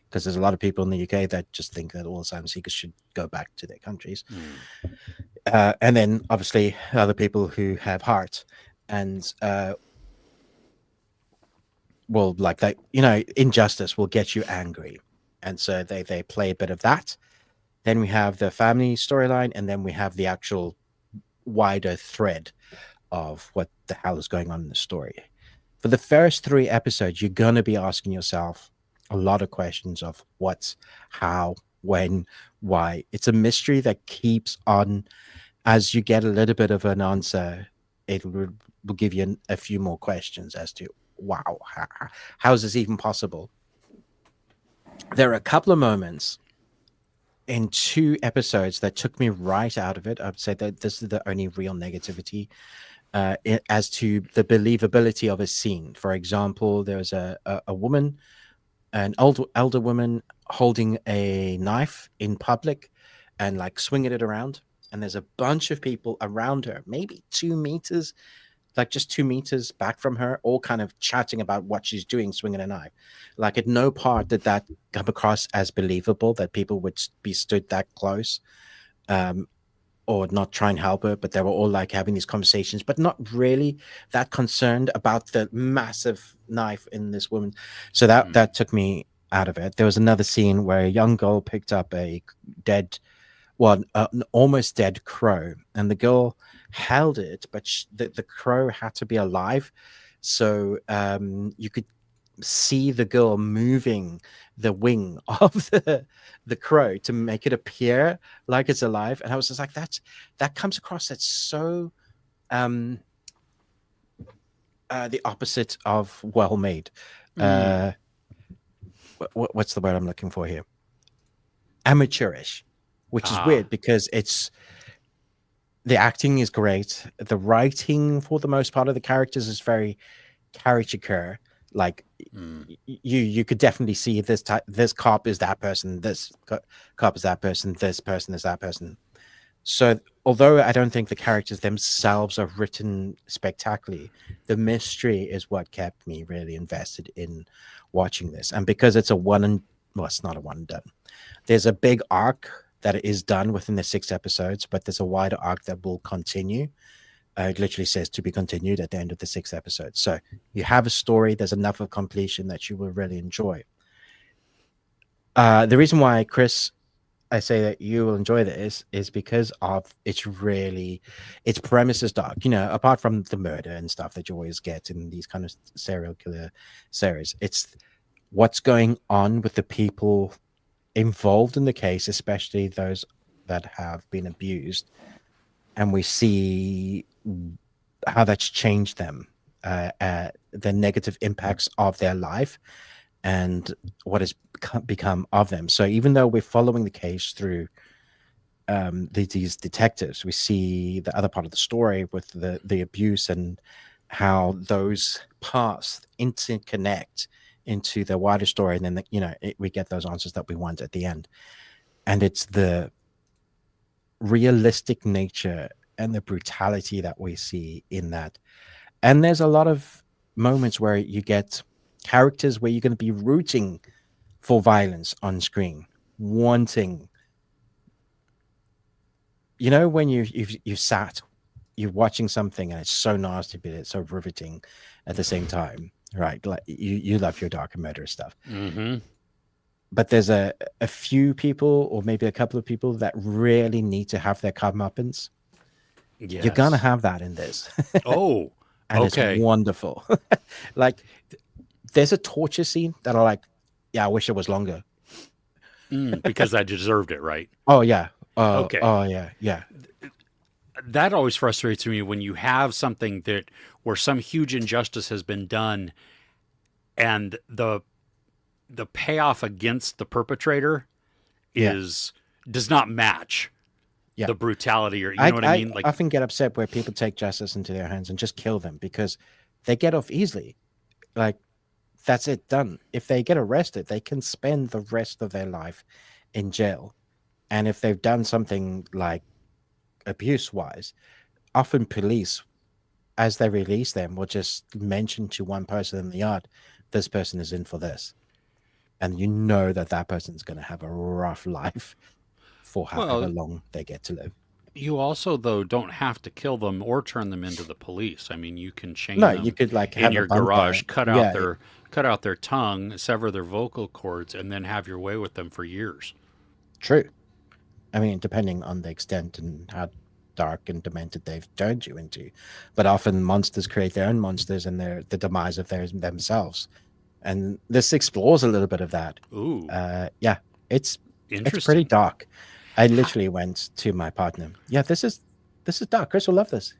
S1: because there's a lot of people in the UK that just think that all asylum seekers should go back to their countries.
S2: Mm.
S1: And then obviously other people who have heart and will like that, injustice will get you angry. And so they play a bit of that. Then we have the family storyline, and then we have the actual wider thread of what the hell is going on in the story. For the first 3 episodes, you're going to be asking yourself a lot of questions of what's, how, when, why. It's a mystery that keeps on. As you get a little bit of an answer, it will give you a few more questions as to, wow, how is this even possible? There are a couple of moments in 2 episodes that took me right out of it. I'd say that this is the only real negativity as to the believability of a scene. For example, there was a woman, an elder woman, holding a knife in public and like swinging it around. And there's a bunch of people around her, maybe 2 meters, like just 2 meters back from her, all kind of chatting about what she's doing, swinging a knife. Like at no part did that come across as believable that people would be stood that close. Or not try and help her, but they were all like having these conversations, but not really that concerned about the massive knife in this woman. So that took me out of it. There was another scene where a young girl picked up a dead, well, an almost dead crow, and the girl held it, but the crow had to be alive. So you could see the girl moving the wing of the crow to make it appear like it's alive, and I was just like, that comes across that's so the opposite of well made.
S2: Mm.
S1: what's the word I'm looking for here? Amateurish, which is
S2: Ah,
S1: weird because the acting is great. The writing, for the most part of the characters, is very caricature. Like
S2: mm,
S1: you could definitely see this cop is that person, this cop is that person, this person is that person. So although I don't think the characters themselves are written spectacularly, the mystery is what kept me really invested in watching this. And because it's a one and well, it's not a one and done. There's a big arc that is done within the 6 episodes, but there's a wider arc that will continue. It literally says to be continued at the end of the 6 episodes. So you have a story. There's enough of completion that you will really enjoy. The reason why, Chris, I say that you will enjoy this is because of its premise is dark. Apart from the murder and stuff that you always get in these kind of serial killer series, it's what's going on with the people involved in the case, especially those that have been abused, and we see how that's changed them, the negative impacts of their life, and what has become of them. So even though we're following the case through these detectives, we see the other part of the story with the abuse and how those paths interconnect into the wider story, and then we get those answers that we want at the end. And it's the realistic nature and the brutality that we see in that. And there's a lot of moments where you get characters where you're going to be rooting for violence on screen, wanting, when you've sat, you're watching something and it's so nasty, but it's so riveting at the same time, right? Like you love your dark and murderous stuff.
S2: mm-hmm.
S1: But there's a few people, or maybe a couple of people, that really need to have their comeuppance. You're gonna
S2: Yes.
S1: have that in this.
S2: Oh,
S1: And it's
S2: okay.
S1: wonderful. Like, there's a torture scene that I like. Yeah, I wish it was longer.
S2: Because I deserved it, right?
S1: Oh yeah.
S2: Okay.
S1: Oh yeah. Yeah.
S2: That always frustrates me when you have something that where some huge injustice has been done and the payoff against the perpetrator
S1: Yeah.
S2: does not match
S1: Yeah.
S2: the brutality, or you
S1: I
S2: know what I mean? Like,
S1: often get upset where people take justice into their hands and just kill them because they get off easily. Like, that's it, done. If they get arrested, they can spend the rest of their life in jail. And if they've done something like abuse wise, often police, as they release them, will just mention to one person in the yard, this person is in for this. And you know that person's going to have a rough life for however
S2: well,
S1: long they get to live.
S2: you also though don't have to kill them or turn them into the police. I mean, you can
S1: No,
S2: chain
S1: you
S2: them
S1: could like
S2: in
S1: have a
S2: your
S1: bunker.
S2: garage, cut out
S1: Yeah,
S2: their tongue, sever their vocal cords, and then have your way with them for years.
S1: true. I mean, depending on the extent and how dark and demented they've turned you into. But often monsters create their own monsters and they're the demise of themselves. And this explores a little bit of that.
S2: Ooh,
S1: Yeah, it's pretty
S2: interesting.
S1: dark. I
S2: How,
S1: literally went to my partner. Yeah, this is dark. Chris will love this.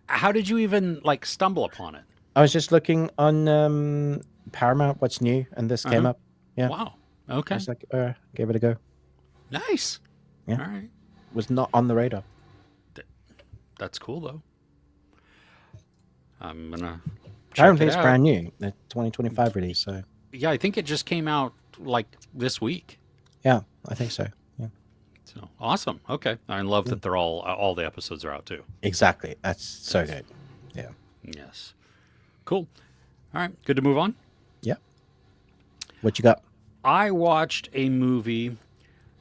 S2: how did you even like stumble upon it?
S1: I was just looking on Paramount, what's new, and this
S2: Uh
S1: came
S2: huh.
S1: up. Yeah,
S2: Wow.
S1: I
S2: Okay.
S1: was like, gave it a go.
S2: Nice.
S1: Yeah,
S2: All right.
S1: was not on the radar.
S2: Th- That's cool though. I'm gonna check
S1: Apparently,
S2: it
S1: it's
S2: out.
S1: brand new, the 2025 release. So
S2: Yeah, I think it just came out like this week.
S1: yeah, I think so. Yeah,
S2: So awesome. Okay, I love
S1: mm,
S2: that they're all the episodes are out too.
S1: exactly. That's so
S2: Yes.
S1: good. Yeah,
S2: Yes. Cool. All right. Good to move on.
S1: yeah. What you got?
S2: I watched a movie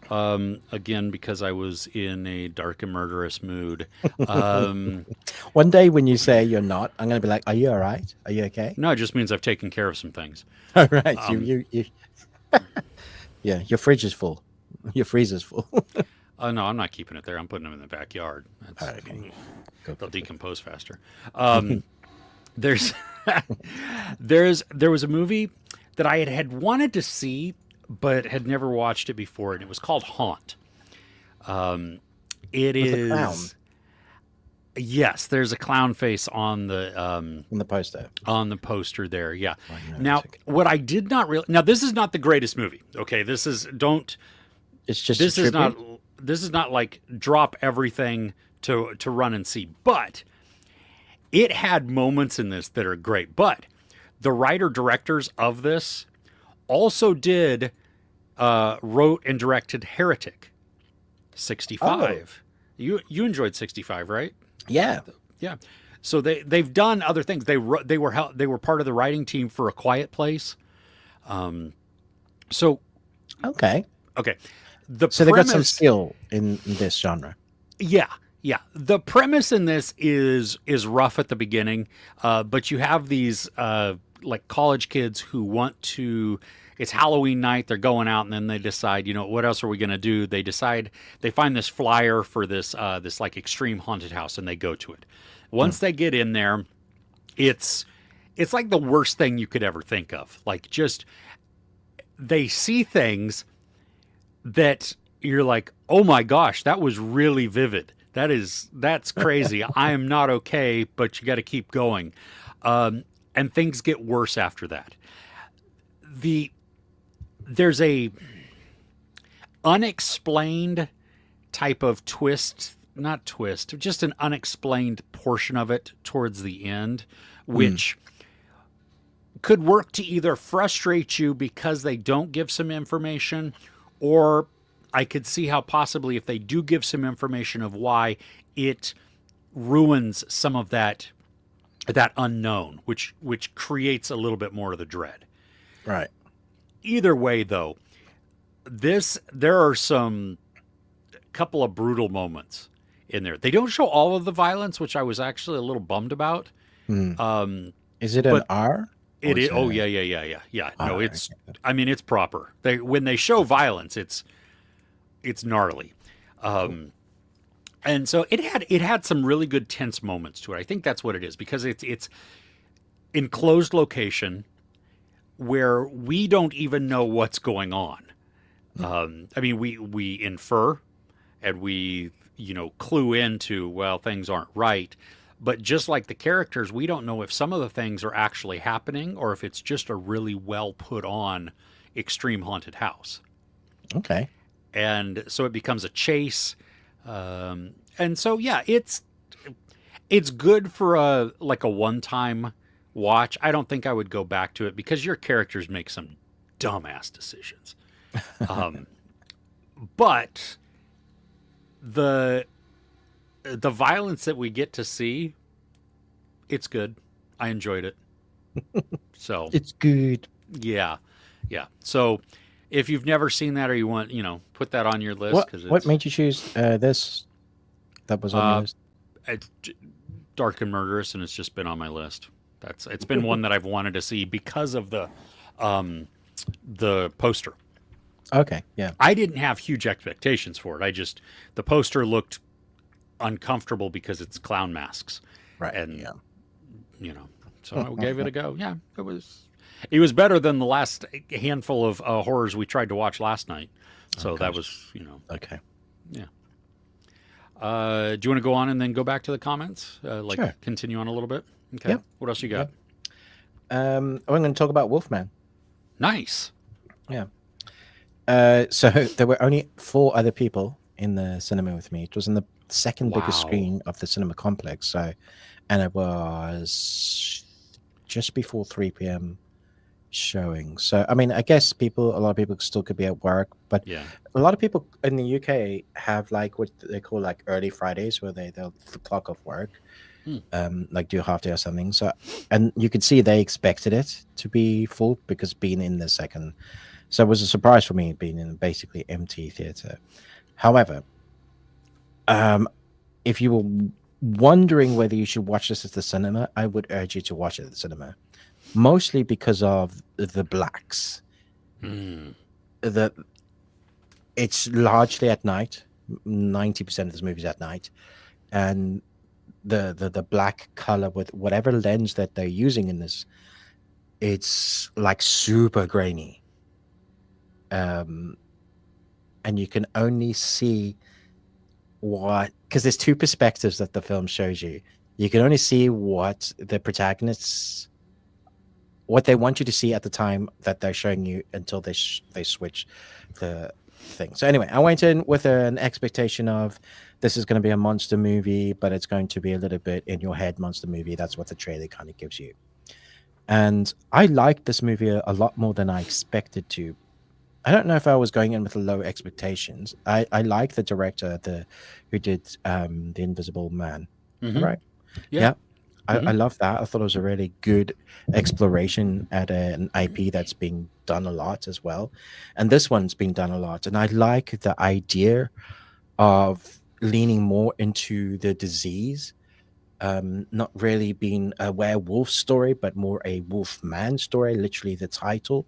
S2: again because I was in a dark and murderous mood. Um,
S1: One day when you say you're not, I'm gonna be like, "Are you all right? Are you okay?"
S2: no, it just means I've taken care of some things.
S1: All right.
S2: Um,
S1: Yeah. Your fridge is full. Your freezer's full.
S2: no, I'm not keeping it there. I'm putting them in the backyard. That's
S1: Okay. Go.
S2: they'll decompose faster. Um, there's there was a movie that I had wanted to see but had never watched it before, and it was called Haunt. It
S1: With the clown.
S2: is Yes, there's a clown face
S1: in the poster.
S2: on the poster there. Yeah.
S1: I know.
S2: Now, what I did not really now this is not the greatest movie. Okay, this is don't
S1: It's just a
S2: this is not
S1: tribute.
S2: this is not like drop everything to run and see, but it had moments in this that are great. But the writer directors of this also did wrote and directed Heretic
S1: Oh,
S2: 65. You enjoyed 65, right?
S1: yeah.
S2: Yeah. So they've done other things. They were part of the writing team for A Quiet Place. So
S1: Okay.
S2: okay, the
S1: So they got some
S2: premise.
S1: skill in this genre.
S2: Yeah, yeah. The premise in this is rough at the beginning, but you have these like college kids who want to. It's Halloween night. They're going out, and then they decide, what else are we going to do? They decide they find this flyer for this like extreme haunted house, and they go to it.
S1: Hmm.
S2: Once they get in there, it's it's like the worst thing you could ever think of. Like just they see things that you're like, oh my gosh, that was really vivid. That's crazy. I am not okay, but you got to keep going. And things get worse after that. The there's a unexplained type of twist, not twist, just an unexplained portion of it towards the end,
S1: Hmm.
S2: which could work to either frustrate you because they don't give some information, or I could see how possibly if they do give some information of why, it ruins some of that unknown, which creates a little bit more of the dread.
S1: Right.
S2: Either way, though, there are some couple of brutal moments in there. They don't show all of the violence, which I was actually a little bummed about.
S1: Hmm.
S2: Um,
S1: Is it an
S2: but
S1: R or
S2: it
S1: is
S2: is.
S1: it
S2: Oh
S1: a
S2: yeah, yeah, yeah, yeah, yeah. No,
S1: R?
S2: it's.
S1: Okay, good.
S2: I mean, it's proper. They when they show violence, it's gnarly.
S1: Cool.
S2: Um, and so it had some really good tense moments to it. I think that's what it is because it's enclosed location where we don't even know what's going on. I mean, we infer and we clue into, well, things aren't right, but just like the characters, we don't know if some of the things are actually happening or if it's just a really well put on extreme haunted house.
S1: Okay.
S2: And so it becomes a chase. And so yeah, it's good for a like a one time watch. I don't think I would go back to it because your characters make some dumbass decisions. Um, but the the violence that we get to see, it's good. I enjoyed it. So
S1: It's good.
S2: yeah, yeah. So if you've never seen that or you want, put that on your list
S1: What
S2: because
S1: what made you choose this that was on your
S2: uh,
S1: list?
S2: it's dark and murderous, and it's just been on my list. It's been one that I've wanted to see because of um, the poster.
S1: Okay. Yeah.
S2: I didn't have huge expectations for it. The poster looked uncomfortable because it's clown masks,
S1: Right.
S2: and
S1: Yeah.
S2: you know, so I gave it a go. Yeah, it was better than the last handful of horrors we tried to watch last night.
S1: Oh
S2: So that
S1: gosh.
S2: was,
S1: Okay.
S2: yeah. Do you want to go on and then go back to the comments? Like
S1: Sure.
S2: continue on a little bit? Okay.
S1: Yep.
S2: What else you got?
S1: Yep. I'm going to talk about Wolfman.
S2: Nice.
S1: Yeah. So there were only 4 other people in the cinema with me. It was in the second biggest
S2: Wow.
S1: screen of the cinema complex. So, and it was just before 3 p.m. showing. So, I mean, I guess a lot of people still could be at work, but
S2: Yeah.
S1: a lot of people in the UK have like what they call like early Fridays, where they'll the clock off work,
S2: Hmm.
S1: like do a half day or something. So, and you could see they expected it to be full because being in the second. So it was a surprise for me being in a basically empty theater. However, if you were wondering whether you should watch this at the cinema, I would urge you to watch it at the cinema, mostly because of the blacks.
S2: Mm.
S1: The It's largely at night. 90% of this movie's at night, and the black color with whatever lens that they're using in this, it's like super grainy. And you can only see what, because there's two perspectives that the film shows you. You can only see what the protagonists, what they want you to see at the time that they're showing you until they switch the thing. So anyway, I went in with an expectation of this is going to be a monster movie, but it's going to be a little bit in your head monster movie. That's what the trailer kind of gives you. And I liked this movie a lot more than I expected to. I don't know if I was going in with low expectations. I like the director, who did The Invisible Man. Is that
S2: Mm-hmm.
S1: right?
S2: Yeah.
S1: Yeah.
S2: Mm-hmm.
S1: I love that. I thought it was a really good exploration at an IP that's been done a lot as well. And this one's been done a lot. And I like the idea of leaning more into the disease, not really being a werewolf story, but more a wolf man story, literally the title.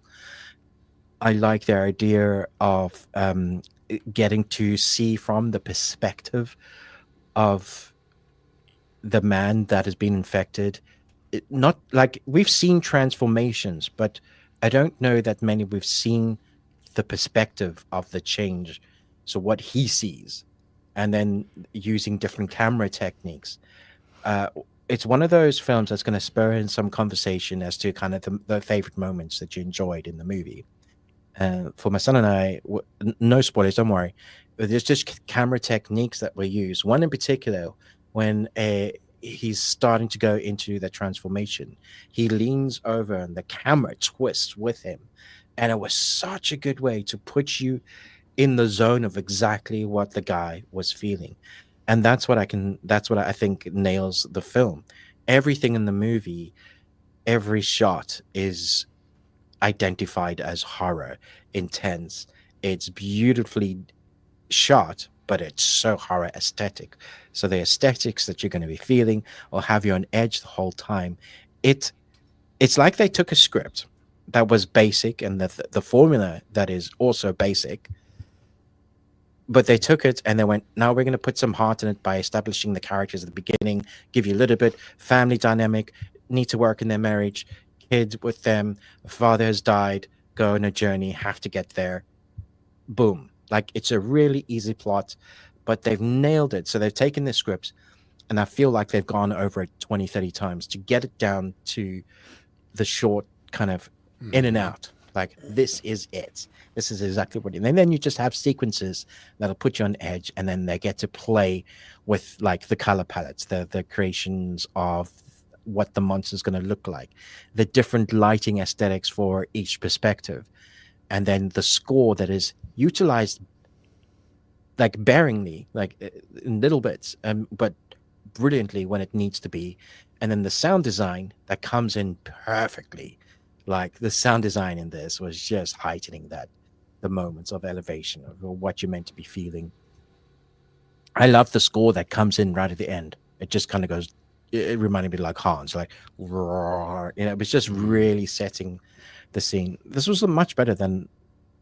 S1: I like the idea of getting to see from the perspective of the man that has been infected. Not like we've seen transformations, but I don't know that many we've seen the perspective of the change. So what he sees, and then using different camera techniques. Uh, it's one of those films that's going to spur in some conversation as to kind of the favorite moments that you enjoyed in the movie. For my son and I, no spoilers, don't worry. There's just camera techniques that we use. One in particular, when he's starting to go into the transformation, he leans over and the camera twists with him. And it was such a good way to put you in the zone of exactly what the guy was feeling. And that's what I think nails the film. Everything in the movie, every shot is identified as horror, intense. It's beautifully shot, but it's so horror aesthetic. So the aesthetics that you're going to be feeling will have you on edge the whole time. It it's like they took a script that was basic and the formula that is also basic, but they took it and they went, now we're going to put some heart in it by establishing the characters at the beginning, give you a little bit family dynamic, need to work in their marriage, kids with them, father has died, go on a journey, have to get there. Boom. Like it's a really easy plot, but they've nailed it. So they've taken the scripts and I feel like they've gone over it 20, 30 times to get it down to the short kind of in and out. Like this is it. This is exactly what. And then you just have sequences that'll put you on edge, and then they get to play with like the color palettes, the creations of what the monster's going to look like, the different lighting aesthetics for each perspective, and then the score that is utilized like bearingly, like in little bits, but brilliantly when it needs to be, and then the sound design that comes in perfectly. Like the sound design in this was just heightening the moments of elevation of what you're meant to be feeling. I love the score that comes in right at the end. It just kind of goes. It reminded me like Hans, like roar. It was just really setting the scene. This was much better than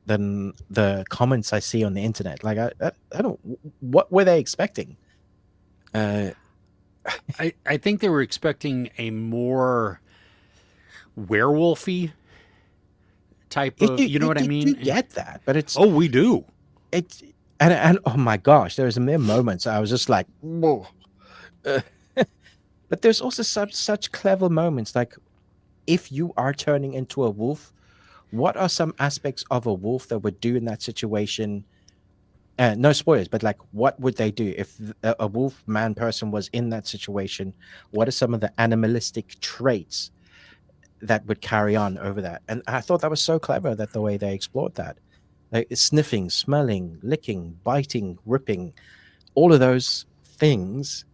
S1: the comments I see on the internet. Like I don't. What were they expecting? Uh,
S2: I think they were expecting a more werewolfy type of, you know what I
S1: you do
S2: mean?
S1: get that, but it's
S2: Oh, we do.
S1: it's and oh my gosh, there was a mere moments I was just like, whoa. Uh, but there's also such clever moments. Like if you are turning into a wolf, what are some aspects of a wolf that would do in that situation? No spoilers, but like, what would they do if a wolf man person was in that situation? What are some of the animalistic traits that would carry on over that? And I thought that was so clever that the way they explored that, like sniffing, smelling, licking, biting, ripping, all of those things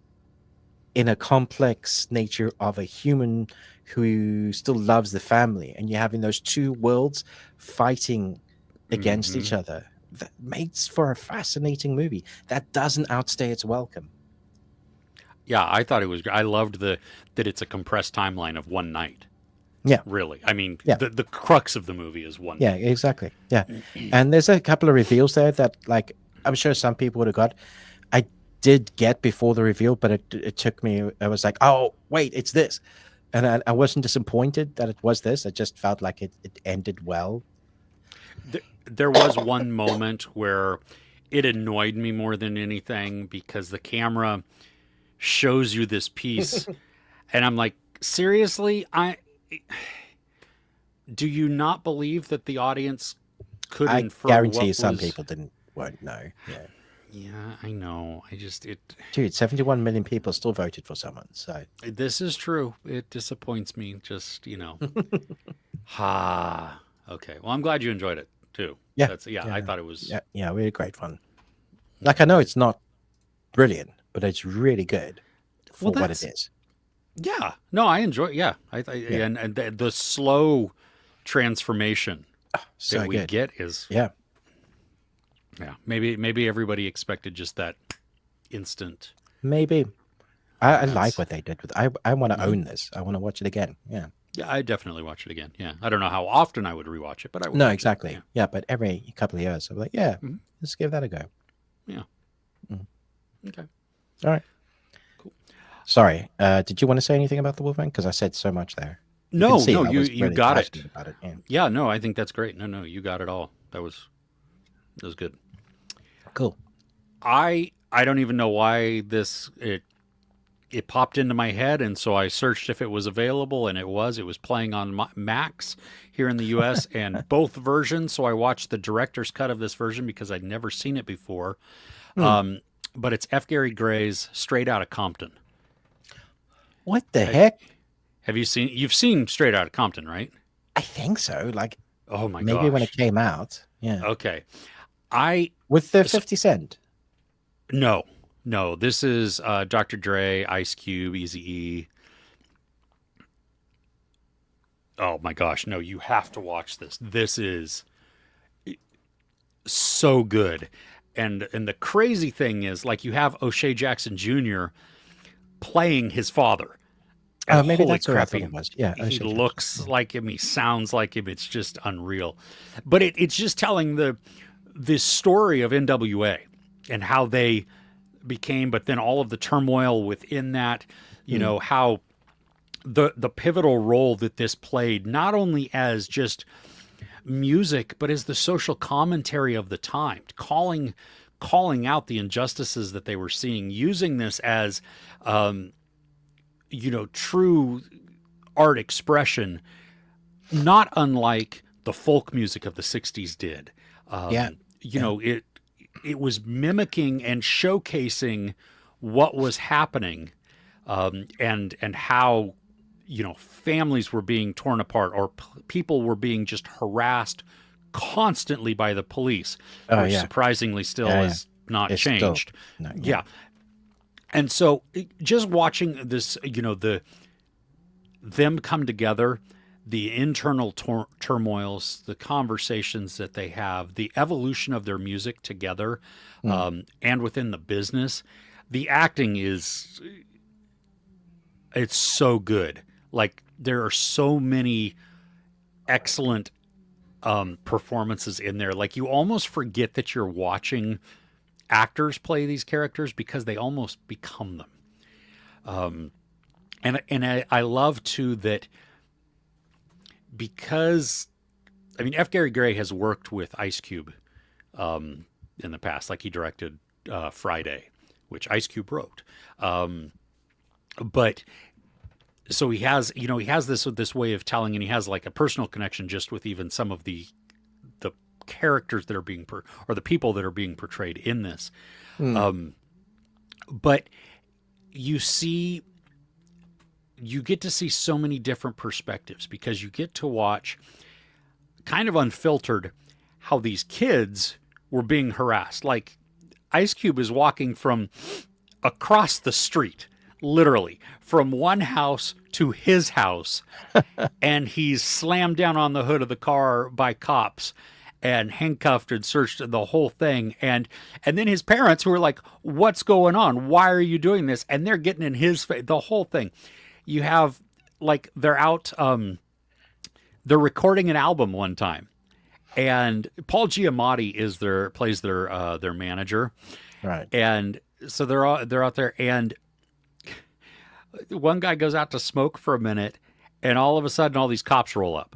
S1: in a complex nature of a human who still loves the family, and you're having those two worlds fighting against each other. That makes for a fascinating movie that doesn't outstay its welcome.
S2: Yeah, I thought it was. I loved that it's a compressed timeline of one night.
S1: Yeah,
S2: Really, I mean,
S1: yeah,
S2: the crux of the movie is one
S1: yeah,
S2: night.
S1: exactly. Yeah, and there's a couple of reveals there that, like, I'm sure some people would have got. I did get before the reveal, but it took me. I was like, oh wait, it's this, and I wasn't disappointed that it was this. I just felt like it ended well.
S2: There was one moment where it annoyed me more than anything because the camera shows you this piece, and I'm like, seriously, do you not believe that the audience could
S1: I
S2: infer
S1: guarantee
S2: what
S1: some
S2: was...
S1: people won't know. Yeah.
S2: Yeah, I know.
S1: Dude, 71 million people still voted for someone. So
S2: This is true. It disappoints me. Just, ha. Okay. Well, I'm glad you enjoyed it too.
S1: yeah,
S2: I thought it was.
S1: yeah, really great fun. Like, I know it's not brilliant, but it's really good for what it is.
S2: Yeah. No, I enjoy. Yeah.
S1: Yeah.
S2: And the slow transformation
S1: So
S2: that we
S1: good.
S2: get is.
S1: Yeah.
S2: Yeah. Maybe everybody expected just that instant.
S1: Maybe. I like what they did with. I want to own this. I want to watch it again. Yeah.
S2: Yeah, I definitely watch it again. Yeah, I don't know how often I would rewatch it, but I would.
S1: No,
S2: watch
S1: exactly.
S2: It.
S1: Yeah, but every couple of years, I'm like, yeah, let's give that a go.
S2: Yeah. Okay.
S1: All right.
S2: Cool.
S1: Sorry. Did you want to say anything about the Wolfman? Because I said so much there.
S2: No,
S1: you
S2: you got it.
S1: About it. Yeah.
S2: Yeah, no, I think that's great. No, you got it all. That was good.
S1: Cool.
S2: I don't even know why it popped into my head, and so I searched if it was available, and it was playing on Max here in the US and both versions. So I watched the director's cut of this version because I'd never seen it before. But it's F. Gary Gray's Straight Outta Compton.
S1: What the heck?
S2: You've seen Straight Outta Compton, right?
S1: I think so. Like,
S2: oh my god,
S1: maybe when it came out. Yeah.
S2: Okay.
S1: With the 50 Cent.
S2: No, this is Dr. Dre, Ice Cube, Eazy-E. Oh my gosh, no, you have to watch this. This is so good. And the crazy thing is, like, you have O'Shea Jackson Jr. playing his father.
S1: Maybe that's what I thought it was. Yeah,
S2: he looks like him. He sounds like him. It's just unreal. But it's just telling this story of NWA and how they became, but then all of the turmoil within that, how the pivotal role that this played, not only as just music, but as the social commentary of the time, calling out the injustices that they were seeing, using this as, true art expression, not unlike the folk music of the 60s did. It was mimicking and showcasing what was happening, and how, families were being torn apart, or people were being just harassed constantly by the police, which surprisingly still is not changed. Yeah. And so just watching this, them come together, the internal turmoils, the conversations that they have, the evolution of their music together, and within the business, the acting it's so good. Like, there are so many excellent performances in there. Like, you almost forget that you're watching actors play these characters because they almost become them. And I love too that, because, I mean, F. Gary Gray has worked with Ice Cube in the past. Like, he directed Friday, which Ice Cube wrote. But so he has this way of telling, and he has like a personal connection just with even some of the characters that are being or the people that are being portrayed in this. But you get to see so many different perspectives, because you get to watch, kind of unfiltered, how these kids were being harassed. Like, Ice Cube is walking from across the street, literally from one house to his house, and he's slammed down on the hood of the car by cops and handcuffed and searched, the whole thing. And then his parents, who are like, what's going on? Why are you doing this? And they're getting in his face, the whole thing. You have, like, they're out, they're recording an album one time, and Paul Giamatti plays their manager.
S1: Right.
S2: And so they're out there, and one guy goes out to smoke for a minute, and all of a sudden all these cops roll up.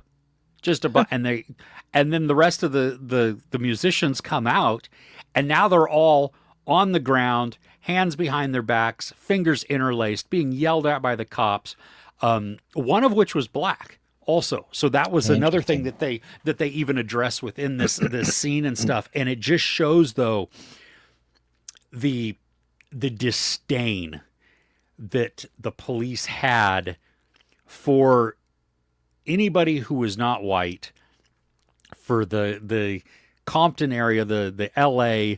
S2: And then the rest of the musicians come out, And now they're all on the ground, hands behind their backs, fingers interlaced, being yelled at by the cops. One of which was black also. So that was another thing that they even address within this scene and stuff. And it just shows, though, the disdain that the police had for anybody who was not white, for the Compton area, the LA,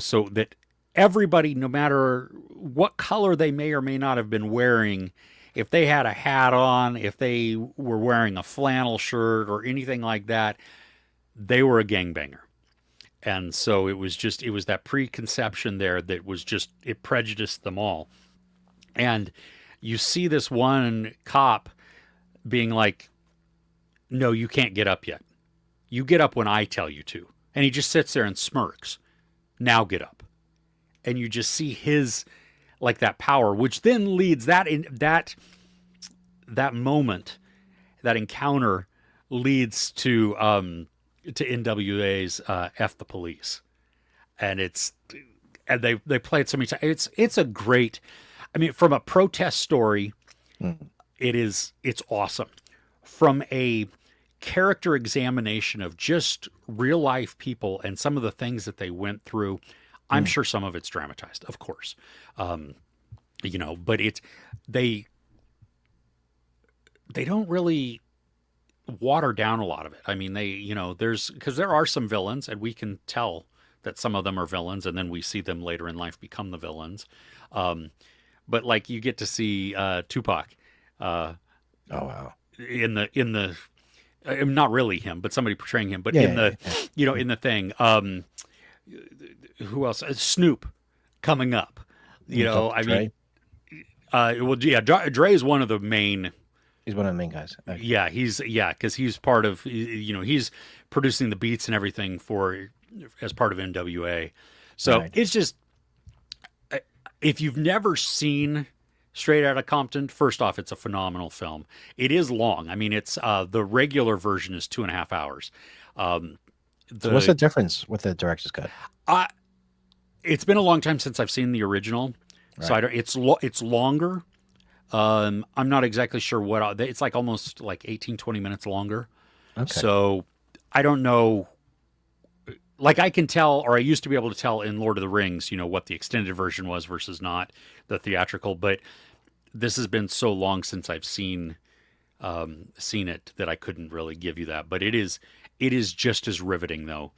S2: so that everybody, no matter what color they may or may not have been wearing, if they had a hat on, if they were wearing a flannel shirt or anything like that, they were a gangbanger. And so it was that preconception there that was just, it prejudiced them all. And you see this one cop being like, no, you can't get up yet. You get up when I tell you to. And he just sits there and smirks. Now get up. And you just see his, like, that power, which then leads that moment, that encounter leads to NWA's F the Police. And they play it so many times. It's a great, I mean, from a protest story, it's awesome. From a character examination of just real life people and some of the things that they went through, I'm sure some of it's dramatized, of course. But they don't really water down a lot of it. I mean, because there are some villains, and we can tell that some of them are villains, and then we see them later in life become the villains. But like, you get to see Tupac.
S1: Oh wow!
S2: In the not really him, but somebody portraying him. But in the thing, who else? Snoop coming up.
S1: Dre.
S2: Dre is one of the main.
S1: He's one of the main guys. Okay.
S2: Yeah, because he's part of, he's producing the beats and everything as part of NWA. So
S1: Right.
S2: It's just, if you've never seen Straight Outta Compton, first off, it's a phenomenal film. It is long. I mean, it's the regular version is 2.5 hours.
S1: So what's the difference with the director's cut?
S2: It's been a long time since I've seen the original, so it's longer. I'm not exactly sure it's like almost like 18-20 minutes longer.
S1: Okay.
S2: So I don't know. Like, I can tell, or I used to be able to tell in Lord of the Rings, what the extended version was versus not the theatrical. But this has been so long since I've seen it that I couldn't really give you that. But it is just as riveting, though,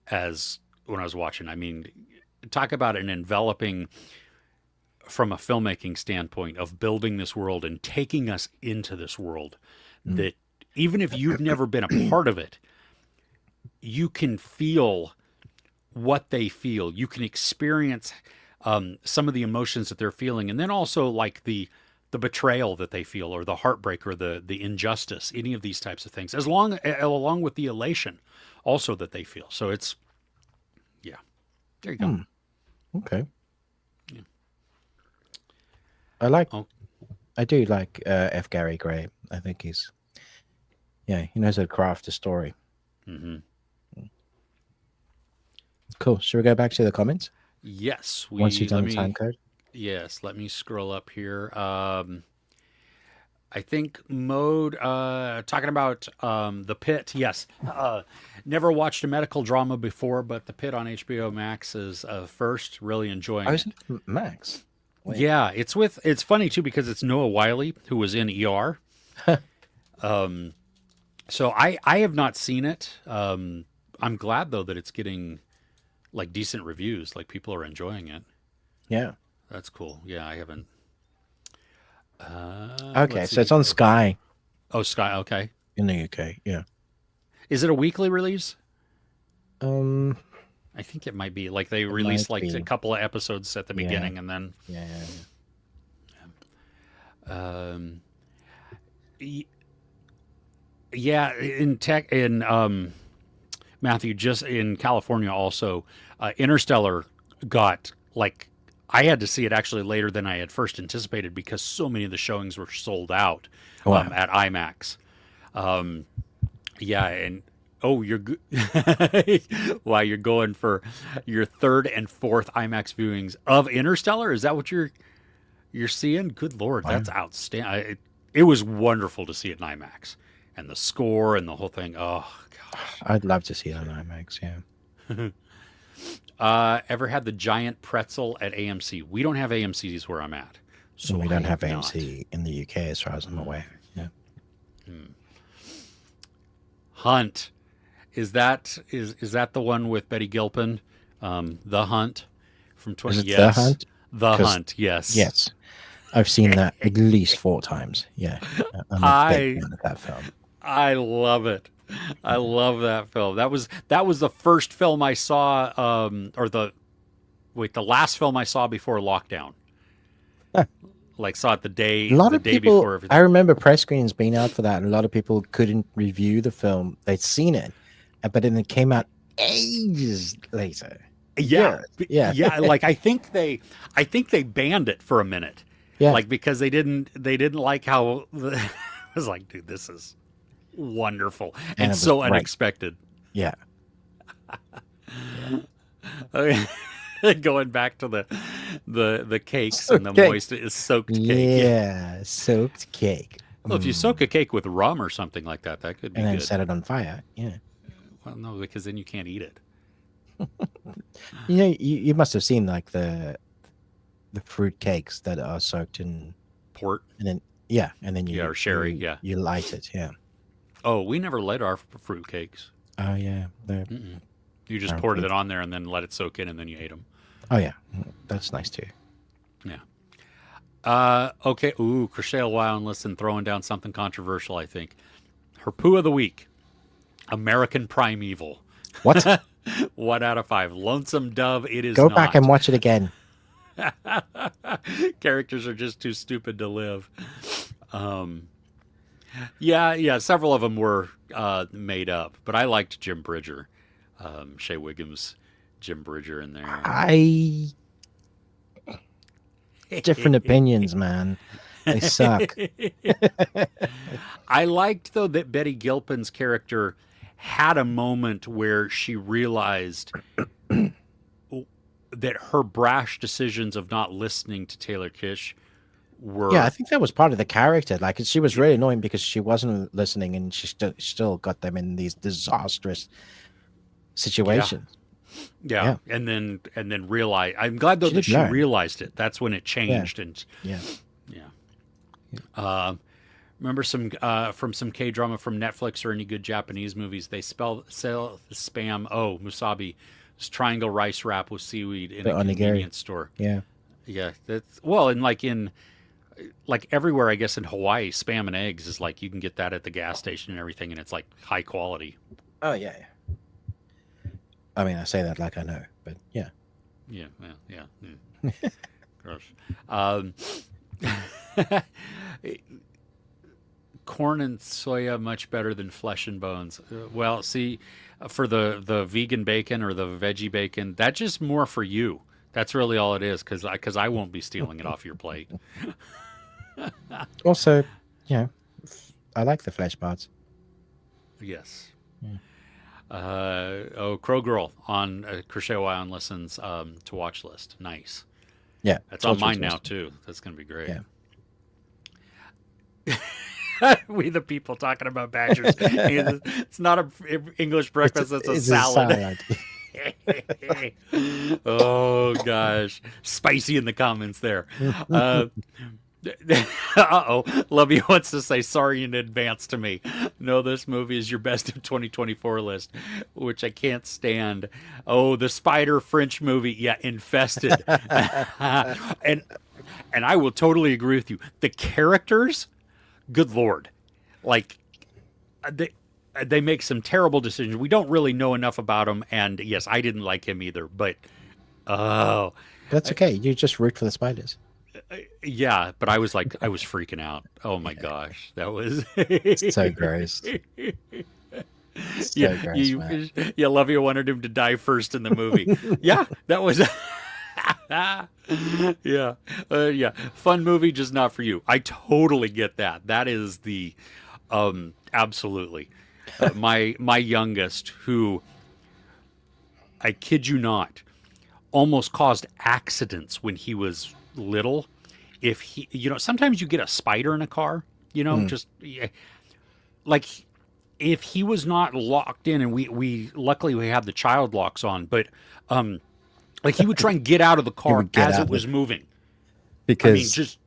S2: as when I was watching. I mean, talk about an enveloping, from a filmmaking standpoint, of building this world and taking us into this world, that even if you've never been a part of it, you can feel what they feel. You can experience some of the emotions that they're feeling, and then also like the betrayal that they feel, or the heartbreak, or the injustice, any of these types of things, along with the elation also that they feel. So it's, yeah, there you go.
S1: Okay.
S2: Yeah.
S1: I do like F. Gary Gray. I think he knows how to craft a story.
S2: Mm-hmm.
S1: Cool. Should we go back to the comments?
S2: Yes.
S1: Once you've done the time code?
S2: Yes. Let me scroll up here. I think Mode, talking about The Pit. Yes. Never watched a medical drama before, but The Pit on HBO Max is first. Really enjoying it.
S1: Is it Max? Wait.
S2: Yeah. It's funny, too, because it's Noah Wiley, who was in ER. So I have not seen it. I'm glad, though, that it's getting like decent reviews. Like, people are enjoying it.
S1: Yeah.
S2: That's cool. Yeah, I haven't.
S1: Okay, so it's on Sky.
S2: Oh, Sky. Okay.
S1: In the UK, yeah.
S2: Is it a weekly release?
S1: I
S2: I think it might be. Like, they release like a couple of episodes at the beginning, and then. Yeah. In Matthew, just in California also, Interstellar got, like, I had to see it actually later than I had first anticipated, because so many of the showings were sold out at IMAX. And Oh, you're good. Wow, you're going for your third and fourth IMAX viewings of Interstellar? Is that what you're seeing? Good Lord,
S1: Wow.
S2: that's outstanding. It was wonderful to see it in IMAX, and the score and the whole thing. Oh gosh.
S1: I'd love to see it on IMAX. Yeah.
S2: Ever had the giant pretzel at AMC? We don't have AMCs where I'm at, so
S1: We
S2: I
S1: don't have
S2: have not.
S1: AMC in the UK, as far as I'm aware. Yeah.
S2: Hunt. Is that the one with Betty Gilpin? The Hunt from 20.
S1: Is it
S2: Yes.
S1: The Hunt?
S2: The
S1: 'Cause-
S2: Hunt. Yes.
S1: Yes. I've seen that at least 4 times. Yeah. I'm a big fan of that film.
S2: I love it. I love that film. That was the first film I saw, the last film I saw before lockdown.
S1: Huh.
S2: Like saw it the day
S1: A lot of
S2: day
S1: people,
S2: before everything.
S1: I remember press screenings being out for that, and a lot of people couldn't review the film. They'd seen it, but then it came out ages later.
S2: Yeah,
S1: Yeah.
S2: yeah. Like I think they banned it for a minute.
S1: Yeah.
S2: Like because they didn't like how I was like, dude, this is wonderful and
S1: it
S2: so
S1: was great.
S2: unexpected.
S1: Yeah.
S2: Okay. Going back to the cakes and the
S1: Okay.
S2: moist soaked cake.
S1: Yeah. Soaked cake.
S2: Well, if you soak a cake with rum or something like that, that could be
S1: And then
S2: good.
S1: set it on fire. Yeah.
S2: Well, no, because then you can't eat it.
S1: You know, you must have seen like the fruit cakes that are soaked in,
S2: Port.
S1: and then and then you
S2: or sherry, yeah.
S1: you light it. Yeah.
S2: Oh, we never light our fruit cakes.
S1: Oh yeah.
S2: You just
S1: Our
S2: poured
S1: fruit.
S2: it on there and then let it soak in and then you ate them.
S1: Oh yeah. That's nice too.
S2: Yeah. Okay. Ooh, Crochet Wow and listen, throwing down something controversial, I think. Her poo of the week. American Primeval.
S1: What?
S2: 1 out of 5. Lonesome Dove, it is
S1: Go
S2: not.
S1: back and watch it again.
S2: Characters are just too stupid to live. Yeah, several of them were made up, but I liked Jim Bridger, Shea Wiggum's Jim Bridger in there.
S1: Different opinions, man. They suck.
S2: I liked though that Betty Gilpin's character had a moment where she realized that her brash decisions of not listening to Taylor Kish were
S1: Yeah, I think that was part of the character. Like, she was really annoying because she wasn't listening, and she still got them in these disastrous situations.
S2: Yeah. And then realize. I'm glad though
S1: She
S2: that
S1: did
S2: she
S1: learn.
S2: realized it. That's when it changed. And
S1: Yeah.
S2: remember some from some K drama from Netflix or any good Japanese movies. They sell spam. Oh, musabi, this triangle rice wrap with seaweed in
S1: The
S2: a
S1: onigiri.
S2: convenience store.
S1: Yeah.
S2: Yeah, that's well, and like everywhere, I guess in Hawaii, spam and eggs is like you can get that at the gas station and everything, and it's like high quality.
S1: Oh yeah. I mean, I say that like I know, but yeah.
S2: Yeah. Gross. Corn and soya much better than flesh and bones. Well, see, for the vegan bacon or the veggie bacon, that's just more for you. That's really all it is, because I won't be stealing it off your plate.
S1: Also, I like the flesh parts.
S2: Yes.
S1: Yeah.
S2: Crow Girl on Crochet Wow and Listens to watch list. Nice.
S1: Yeah,
S2: That's on mine now too. That's gonna be great. Yeah. We the people talking about badgers. It's not a English breakfast. It's a salad. Oh gosh, spicy in the comments there. Lovey wants to say sorry in advance to me. No, this movie is your best of 2024 list, which I can't stand. Oh, the spider French movie, yeah, Infested. and I will totally agree with you. The characters, good lord, like they make some terrible decisions. We don't really know enough about them, and yes, I didn't like him either. But
S1: That's okay. You just root for the spiders.
S2: yeah, but I was freaking out. Oh my gosh, that was
S1: So gross. So gross, man.
S2: Yeah, Lovey wanted him to die first in the movie. Yeah, that was. Yeah. Fun movie, just not for you. I totally get that. That is the absolutely. My youngest, who, I kid you not, almost caused accidents when he was little. If he, sometimes you get a spider in a car,
S1: Mm.
S2: just like if he was not locked in, and we luckily we have the child locks on, but like he would try and get out of the
S1: He
S2: car
S1: would get
S2: as
S1: out
S2: it
S1: of it
S2: was moving. I mean,
S1: because
S2: just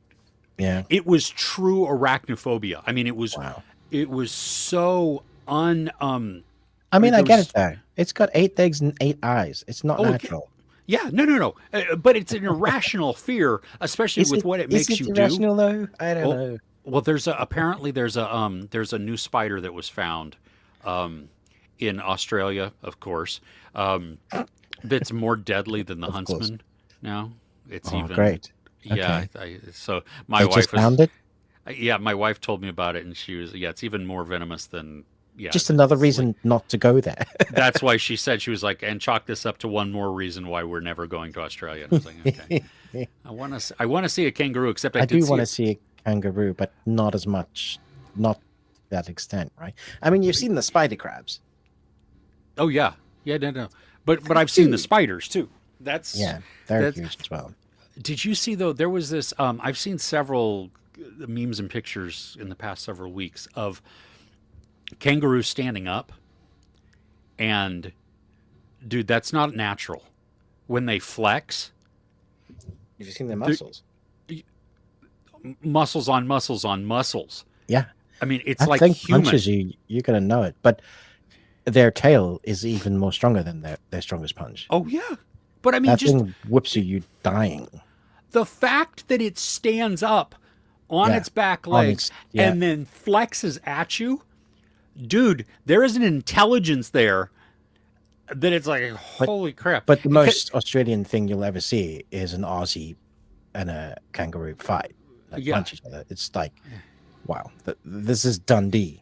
S1: yeah.
S2: it was true arachnophobia. I mean,
S1: Wow.
S2: it was so
S1: I mean, I
S2: there
S1: get it
S2: was
S1: though. It's got 8 legs and 8 eyes. It's not
S2: oh
S1: natural.
S2: yeah, no, but it's an irrational fear, especially
S1: Is
S2: with
S1: it?
S2: what it
S1: Is
S2: makes
S1: it
S2: you do.
S1: irrational though? I don't
S2: Oh,
S1: know.
S2: well, apparently there's a new spider that was found um, in Australia, of course. That's more deadly than the
S1: Of course.
S2: huntsman. Now it's
S1: Oh,
S2: even
S1: great.
S2: yeah.
S1: Okay.
S2: So my
S1: They just
S2: wife
S1: found
S2: was
S1: it.
S2: yeah. My wife told me about it, and she was it's even more venomous than yeah.
S1: Just another
S2: It's like
S1: reason not to go there.
S2: that's why she said she was like, and chalk this up to one more reason why we're never going to Australia. And I was like, okay, I want to see a kangaroo, except I
S1: I
S2: did
S1: do
S2: see
S1: want to
S2: it.
S1: see a kangaroo, but not as much, not to that extent, right? I mean, you've seen the spider crabs.
S2: Oh yeah, yeah, no. But I've seen the
S1: Huge.
S2: spiders too. That's
S1: Yeah, they're
S2: that's.
S1: huge as well.
S2: Did you see though? There was this. I've seen several memes and pictures in the past several weeks of kangaroos standing up, and dude, that's not natural. When they flex,
S1: Have you seen their
S2: the
S1: muscles?
S2: muscles on muscles on muscles.
S1: Yeah,
S2: I mean, it's
S1: that
S2: like
S1: thing
S2: human.
S1: punches you. You're gonna know it. But their tail is even more stronger than their strongest punch.
S2: Oh yeah, but I mean,
S1: That
S2: just
S1: thing whips you dying.
S2: the fact that it stands up on
S1: Yeah,
S2: its back
S1: on
S2: legs
S1: its yeah.
S2: and then flexes at you, dude, there is an intelligence there that it's like,
S1: But
S2: holy crap.
S1: but the most Australian thing you'll ever see is an Aussie and a kangaroo fight, like
S2: Yeah,
S1: punch each other. It's like, wow, this is Dundee.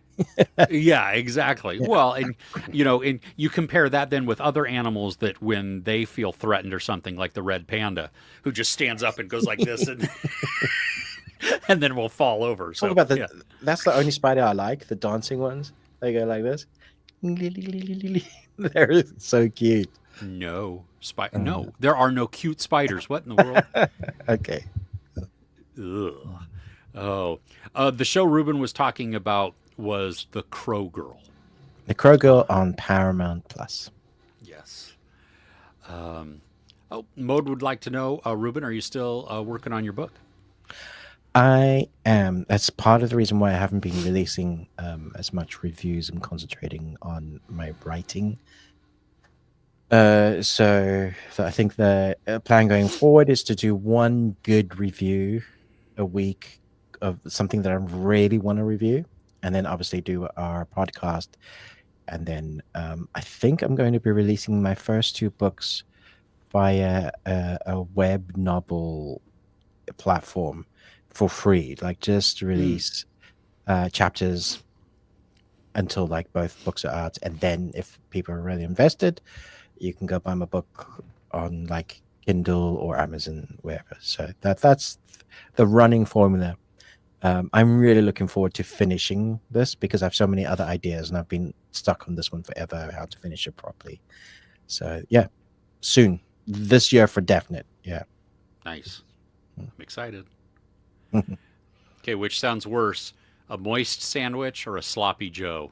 S2: yeah, exactly.
S1: Yeah.
S2: Well, and and you compare that then with other animals that when they feel threatened or something, like the red panda, who just stands up and goes like this and and then will fall over.
S1: Talk
S2: So
S1: about
S2: yeah,
S1: that's the only spider I like, the dancing ones. They go like this. They're so cute.
S2: no,
S1: Uh,
S2: no, there are no cute spiders. What in the world?
S1: okay.
S2: Ugh. Oh, the show Ruben was talking about was The Crow Girl.
S1: The Crow Girl on Paramount Plus.
S2: Yes. Oh, Mode would like to know, Ruben, are you still working on your book?
S1: I am. That's part of the reason why I haven't been releasing as much reviews. I'm concentrating on my writing. So I think the plan going forward is to do one good review a week of something that I really want to review, and then obviously do our podcast. And then I think I'm going to be releasing my first 2 books via a web novel platform for free, like just release chapters until like both books are out, and then if people are really invested, you can go buy my book on like Kindle or Amazon, wherever. So that's the running formula. I'm really looking forward to finishing this because I have so many other ideas and I've been stuck on this one forever, how to finish it properly. So yeah, soon this year for definite. Yeah.
S2: Nice. I'm excited. Okay, which sounds worse, a moist sandwich or a sloppy Joe?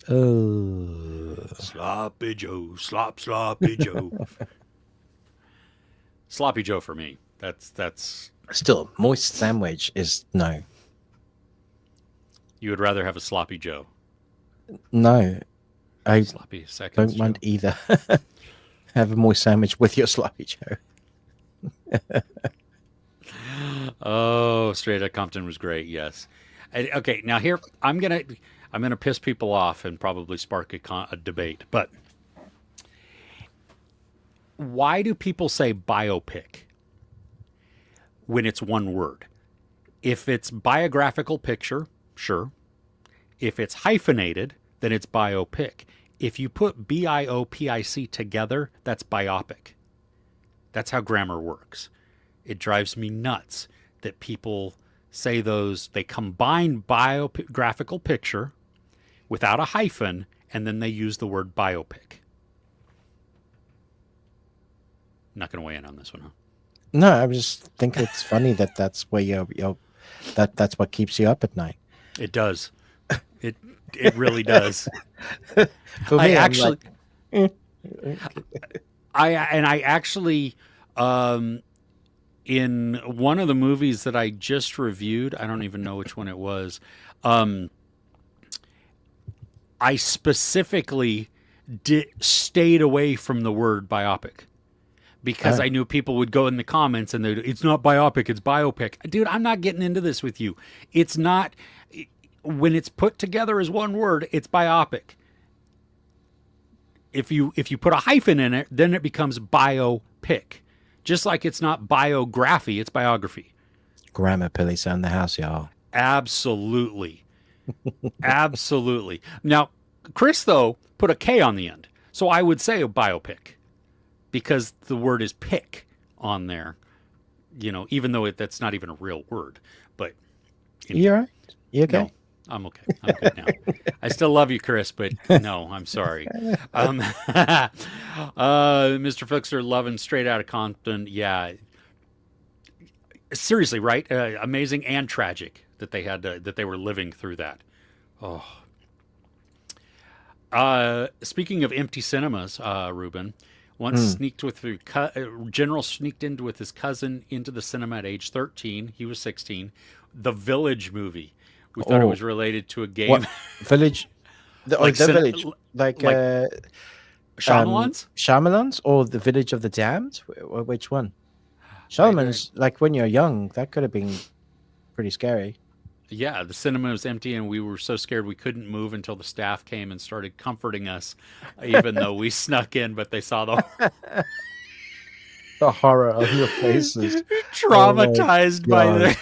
S1: Oh,
S2: Sloppy Joe, sloppy Joe. Sloppy Joe for me. That's.
S1: still moist sandwich is no.
S2: You would rather have a sloppy Joe.
S1: No, I
S2: Sloppy seconds.
S1: don't mind
S2: Joe.
S1: either. Have a moist sandwich with your sloppy Joe.
S2: Oh, Straight Outta Compton was great. Yes. Okay, now here I'm gonna piss people off and probably spark a debate. But why do people say biopic when it's one word? If it's biographical picture, sure. If it's hyphenated, then it's biopic. If you put BIOPIC together, that's biopic. That's how grammar works. It drives me nuts that people say they combine biographical picture without a hyphen and then they use the word biopic. Not going to weigh in on this one, huh?
S1: No, I just think it's funny that that's where that's what keeps you up at night.
S2: It does. It really does.
S1: For me, I'm like,
S2: I actually, in one of the movies that I just reviewed, I don't even know which one it was. I specifically stayed away from the word biopic because I knew people would go in the comments and it's not biopic, it's biopic. Dude, I'm not getting into this with you. It's not. When it's put together as one word, it's biopic. If you put a hyphen in it, then it becomes biopic. Just like it's not biography, it's biography.
S1: Grammar police in the house, y'all.
S2: Absolutely. Absolutely. Now, Chris, though, put a K on the end. So I would say a biopic because the word is pick on there, even though that's not even a real word. But
S1: you all right? You okay?
S2: No, I'm okay. I'm good now. I still love you, Chris, but no, I'm sorry. Mr. Fixer, loving Straight Outta Compton. Yeah. Seriously, right? Amazing and tragic that they had that they were living through that. Oh. Speaking of empty cinemas, Ruben, once General sneaked in with his cousin into the cinema at age 13. He was 16. The Village movie. We thought it was related to a game.
S1: What? Village? The Village? Like
S2: Shyamalan's?
S1: Shyamalan's or The Village of the Damned? Which one? Shyamalan's, like when you're young, that could have been pretty scary.
S2: Yeah, the cinema was empty and we were so scared we couldn't move until the staff came and started comforting us, even though we snuck in, but they saw
S1: the horror of your faces.
S2: Traumatized by the...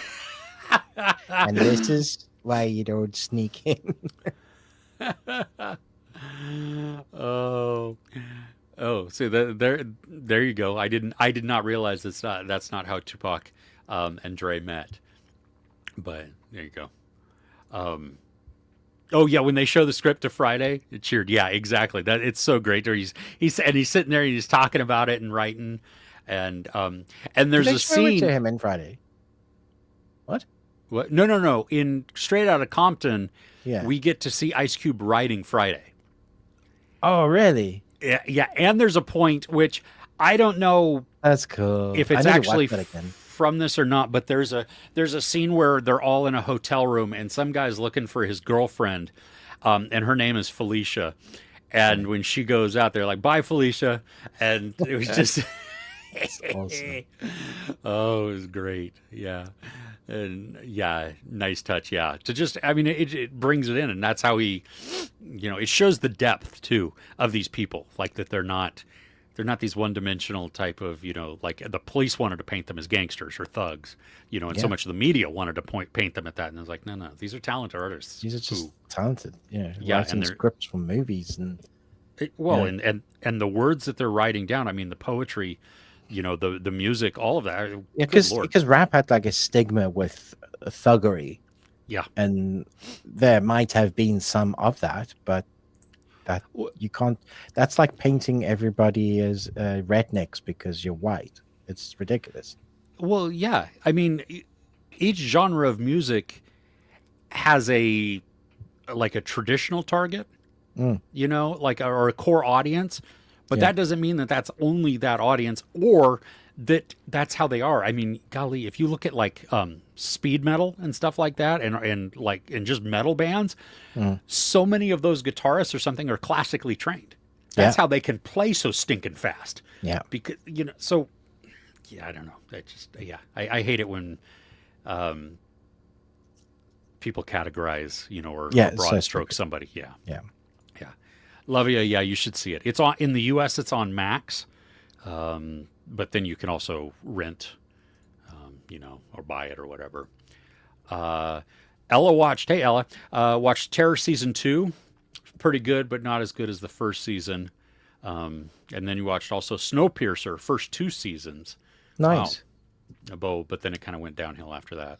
S1: And this is why you don't sneak in.
S2: Oh, see, there you go. I did not realize that's not how Tupac and Dre met. But there you go. Oh yeah, when they show the script to Friday, it cheered. Yeah, exactly. That it's so great. He's sitting there and he's talking about it and writing, and there's a scene
S1: to him in Friday. What?
S2: No. In Straight Outta Compton,
S1: yeah,
S2: we get to see Ice Cube writing Friday.
S1: Oh, really?
S2: Yeah. And there's a point which I don't know.
S1: That's cool.
S2: If it's actually from this or not, but there's a scene where they're all in a hotel room and some guy's looking for his girlfriend, and her name is Felicia. And when she goes out, they're like, "Bye, Felicia," and it was just.
S1: Awesome.
S2: Oh, it was great. Yeah. And yeah, nice touch. Yeah. To just, I mean, it brings it in, and that's how he, it shows the depth too of these people. Like that they're not these one-dimensional type of, like the police wanted to paint them as gangsters or thugs, and so much of the media wanted to paint them at that. And it's like, no, these are talented artists.
S1: These are just talented. Yeah.
S2: Writing
S1: scripts for movies and.
S2: And the words that they're writing down. I mean, the poetry. The music, all of that.
S1: Yeah, because rap had like a stigma with thuggery.
S2: Yeah.
S1: And there might have been some of that, but that you can't. That's like painting everybody as rednecks because you're white. It's ridiculous.
S2: Well, yeah. I mean, each genre of music has a traditional target, or a core audience. But that doesn't mean that that's only that audience or that's how they are. I mean, golly, if you look at like speed metal and stuff like that and just metal bands, so many of those guitarists or something are classically trained. That's how they can play so stinking fast.
S1: Yeah.
S2: Because, so yeah, I don't know. I hate it when people categorize, or broad stroke somebody. Yeah.
S1: Yeah.
S2: Love you. Yeah, you should see it. It's on in the U.S. It's on Max, but then you can also rent, or buy it or whatever. Ella watched. Hey, Ella, watched Terror season 2. Pretty good, but not as good as the first season. And then you watched also Snowpiercer, first 2 seasons.
S1: Nice.
S2: Wow. But then it kind of went downhill after that.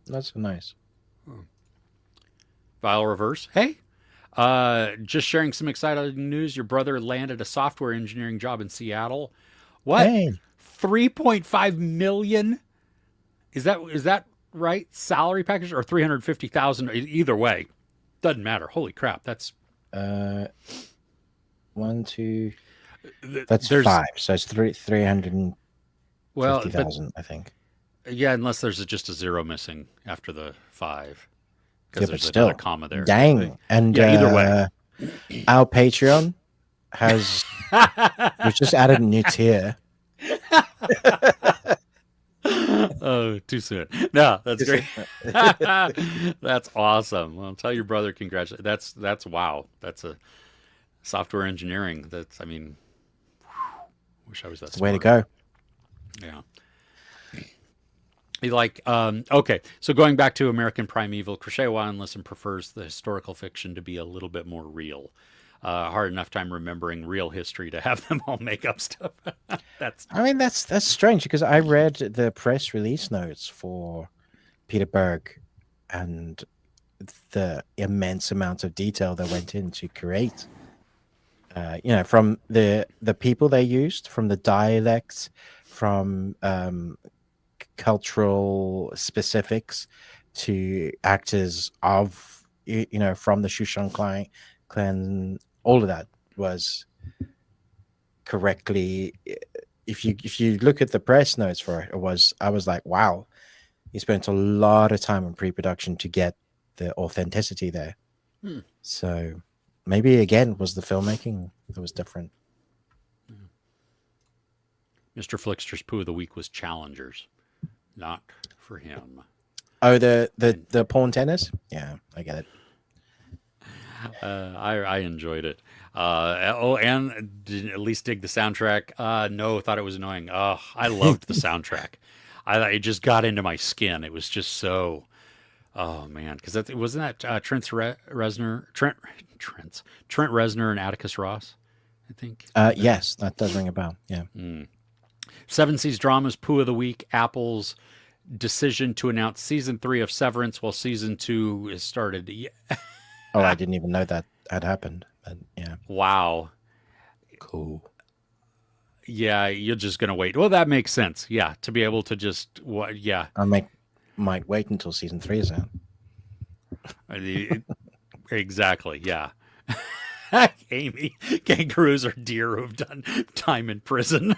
S1: That's nice.
S2: Vile Reverse. Hey. Just sharing some exciting news. Your brother landed a software engineering job in Seattle. What?
S1: Hey,
S2: 3.5 million? Is that right? Salary package or 350,000? Either way, doesn't matter. Holy crap! That's
S1: uh, one, two. That's
S2: there's
S1: five. So it's 350,000,
S2: but
S1: I think.
S2: yeah, unless there's just a zero missing after the five because
S1: Yeah, but
S2: there's another
S1: still,
S2: comma there.
S1: dang. And
S2: Yeah, either way.
S1: our Patreon has we've just added a new tier.
S2: Oh, too soon. No, that's great. That's awesome. Well, tell your brother congratulations. That's wow. That's a software engineering. That's I mean, wish I was that
S1: Way to
S2: smart.
S1: go.
S2: Yeah. Like, okay, so going back to American Primeval, Crochet Listen prefers the historical fiction to be a little bit more real. Hard enough time remembering real history to have them all make up stuff. That's
S1: I mean, that's strange because I read the press release notes for Peter Berg and the immense amount of detail that went in to create. From the people they used, from the dialects, from cultural specifics to actors of from the Shushan clan, all of that was correctly. If you look at the press notes for it, I was like, wow, he spent a lot of time in pre-production to get the authenticity there.
S2: Hmm.
S1: So maybe again was the filmmaking that was different.
S2: Mr. Flickster's poo of the week was Challengers, not for him.
S1: Oh, the porn tennis? Yeah, I get it.
S2: I enjoyed it. And did at least dig the soundtrack. No, thought it was annoying. Oh, I loved the soundtrack. It just got into my skin. It was just so. Oh man, because that wasn't that Trent Reznor and Atticus Ross, I think.
S1: Yes, that does ring a bell. Yeah.
S2: Seven Seas Dramas Poo of the Week. Apple's decision to announce season 3 of Severance while season 2 is started. Yeah.
S1: Oh, I didn't even know that had happened. But yeah.
S2: Wow.
S1: Cool.
S2: Yeah, you're just gonna wait. Well, that makes sense. Yeah, to be able to just what? Yeah,
S1: I might wait until season 3 is out.
S2: Exactly. Yeah. Amy, kangaroos are deer who've done time in prison.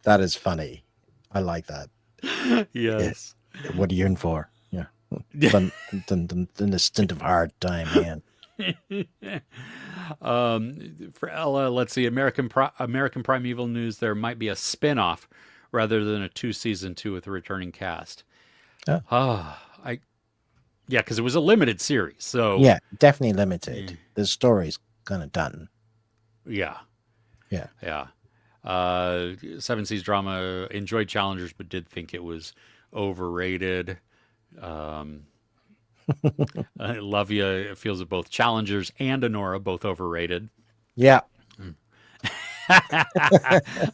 S1: That is funny. I like that.
S2: Yes.
S1: Yeah. What are you in for? Yeah. Done a stint of hard time, man.
S2: For Ella, let's see. American Primeval News. There might be a spin-off rather than a 2-season 2 with a returning cast.
S1: Oh.
S2: Yeah, because it was a limited series. So
S1: yeah, definitely limited. The story's kind of done.
S2: Yeah.
S1: Yeah.
S2: Yeah. Seven Seas Drama enjoyed Challengers, but did think it was overrated. Lovia feels that both Challengers and Honora both overrated.
S1: Yeah.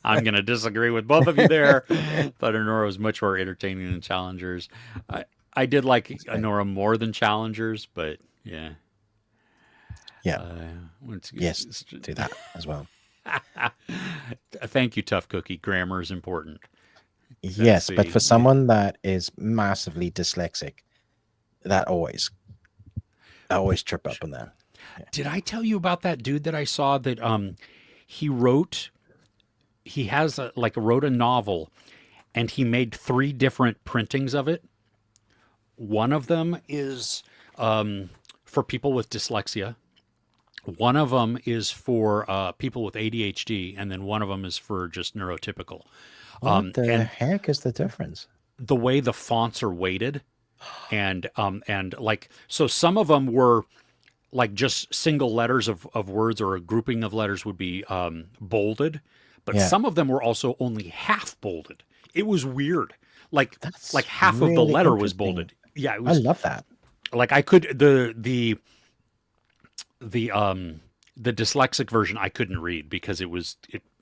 S2: I'm going to disagree with both of you there. But Honora was much more entertaining than Challengers. I did like Honora more than Challengers, but yeah.
S1: Yeah. Yes, do that as well.
S2: Thank you, Tough Cookie. Grammar is important.
S1: Yes, but for someone that is massively dyslexic, that always trip up on that.
S2: Yeah. Did I tell you about that dude that I saw that he wrote a novel and he made 3 different printings of it. One of them is for people with dyslexia. One of them is for people with ADHD, and then one of them is for just neurotypical.
S1: What the heck is the difference?
S2: The way the fonts are weighted, and like, so some of them were like just single letters of words, or a grouping of letters would be bolded, but some of them were also only half bolded. It was weird. Like half
S1: really
S2: of the letter was bolded. Yeah, it was,
S1: I love that.
S2: Like I could the dyslexic version I couldn't read because it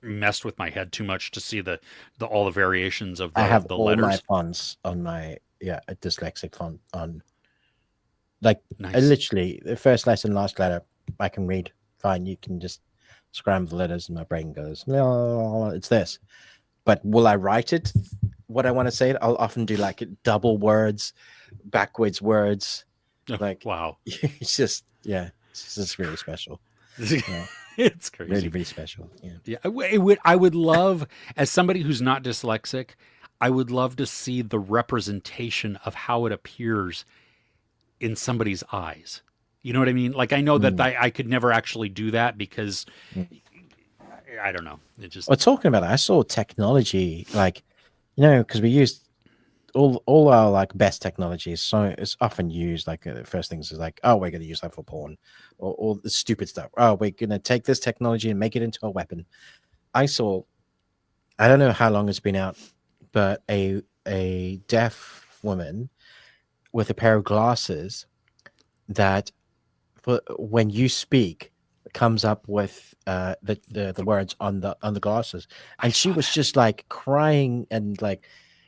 S2: messed with my head too much to see all the variations of the
S1: I have
S2: the
S1: all
S2: letters.
S1: my fonts on my a dyslexic font on Like
S2: Nice.
S1: literally, the first lesson, last letter, I can read fine. You can just scramble the letters, and my brain goes, no, it's this. But will I write it? What I want to say, I'll often do like double words, backwards words.
S2: Oh,
S1: Like
S2: wow.
S1: it's just it's just really special. Yeah,
S2: It's crazy.
S1: really, really special. Yeah.
S2: Yeah, I would love, as somebody who's not dyslexic, I would love to see the representation of how it appears in somebody's eyes. You know what I mean? Like, I know that I could never actually do that because I don't know. It just,
S1: Well, talking about it, I saw technology, like, because we used all our like best technologies, so it's often used like the first things is like, oh, we're going to use that for porn, or the stupid stuff. Oh, we're going to take this technology and make it into a weapon. I don't know how long it's been out, but a deaf woman with a pair of glasses that, for when you speak, comes up with the words on the glasses, and she was just like crying and like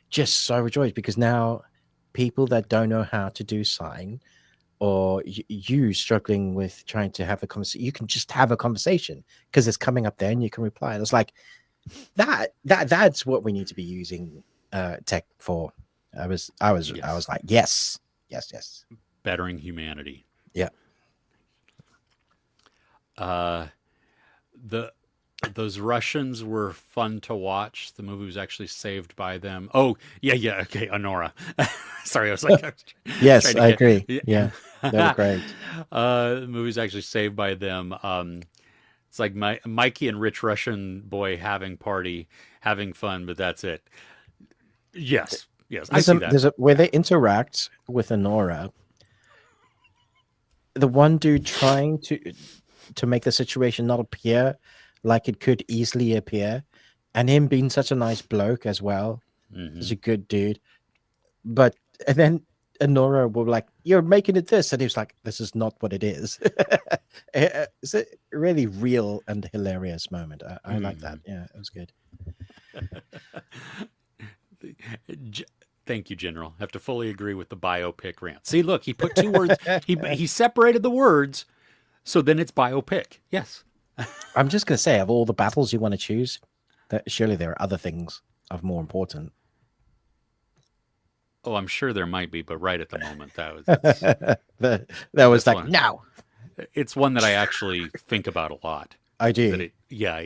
S1: just so rejoiced because now people that don't know how to do sign, or you struggling with trying to have a conversation, you can just have a conversation because it's coming up there and you can reply. And it's like that's what we need to be using tech for. I was
S2: yes,
S1: like, yes.
S2: bettering humanity.
S1: Yeah.
S2: Those Russians were fun to watch. The movie was actually saved by them. Oh, yeah, okay, Honora. Sorry, I was like,
S1: Yes,
S2: trying to
S1: I
S2: get,
S1: agree. Yeah, they were great.
S2: The movie's actually saved by them. It's like Mikey and Rich Russian boy having party, having fun, but that's it. Yes, I see that.
S1: There's a where they interact with Honora. The one dude trying to make the situation not appear like it could easily appear, and him being such a nice bloke as well. He's a good dude. But and then Honora will like, you're making it this, and he was like, this is not what it is. It's a really real and hilarious moment. I like that. Yeah, it was good.
S2: Thank you, General. I have to fully agree with the biopic rant. See, look, he put two words. He separated the words, so then it's biopic. Yes.
S1: I'm just gonna say, of all the battles you want to choose, that surely there are other things of more important.
S2: Oh, I'm sure there might be, but right at the moment, that was
S1: that was like,
S2: one.
S1: no.
S2: It's one that I actually think about a lot.
S1: I do.
S2: That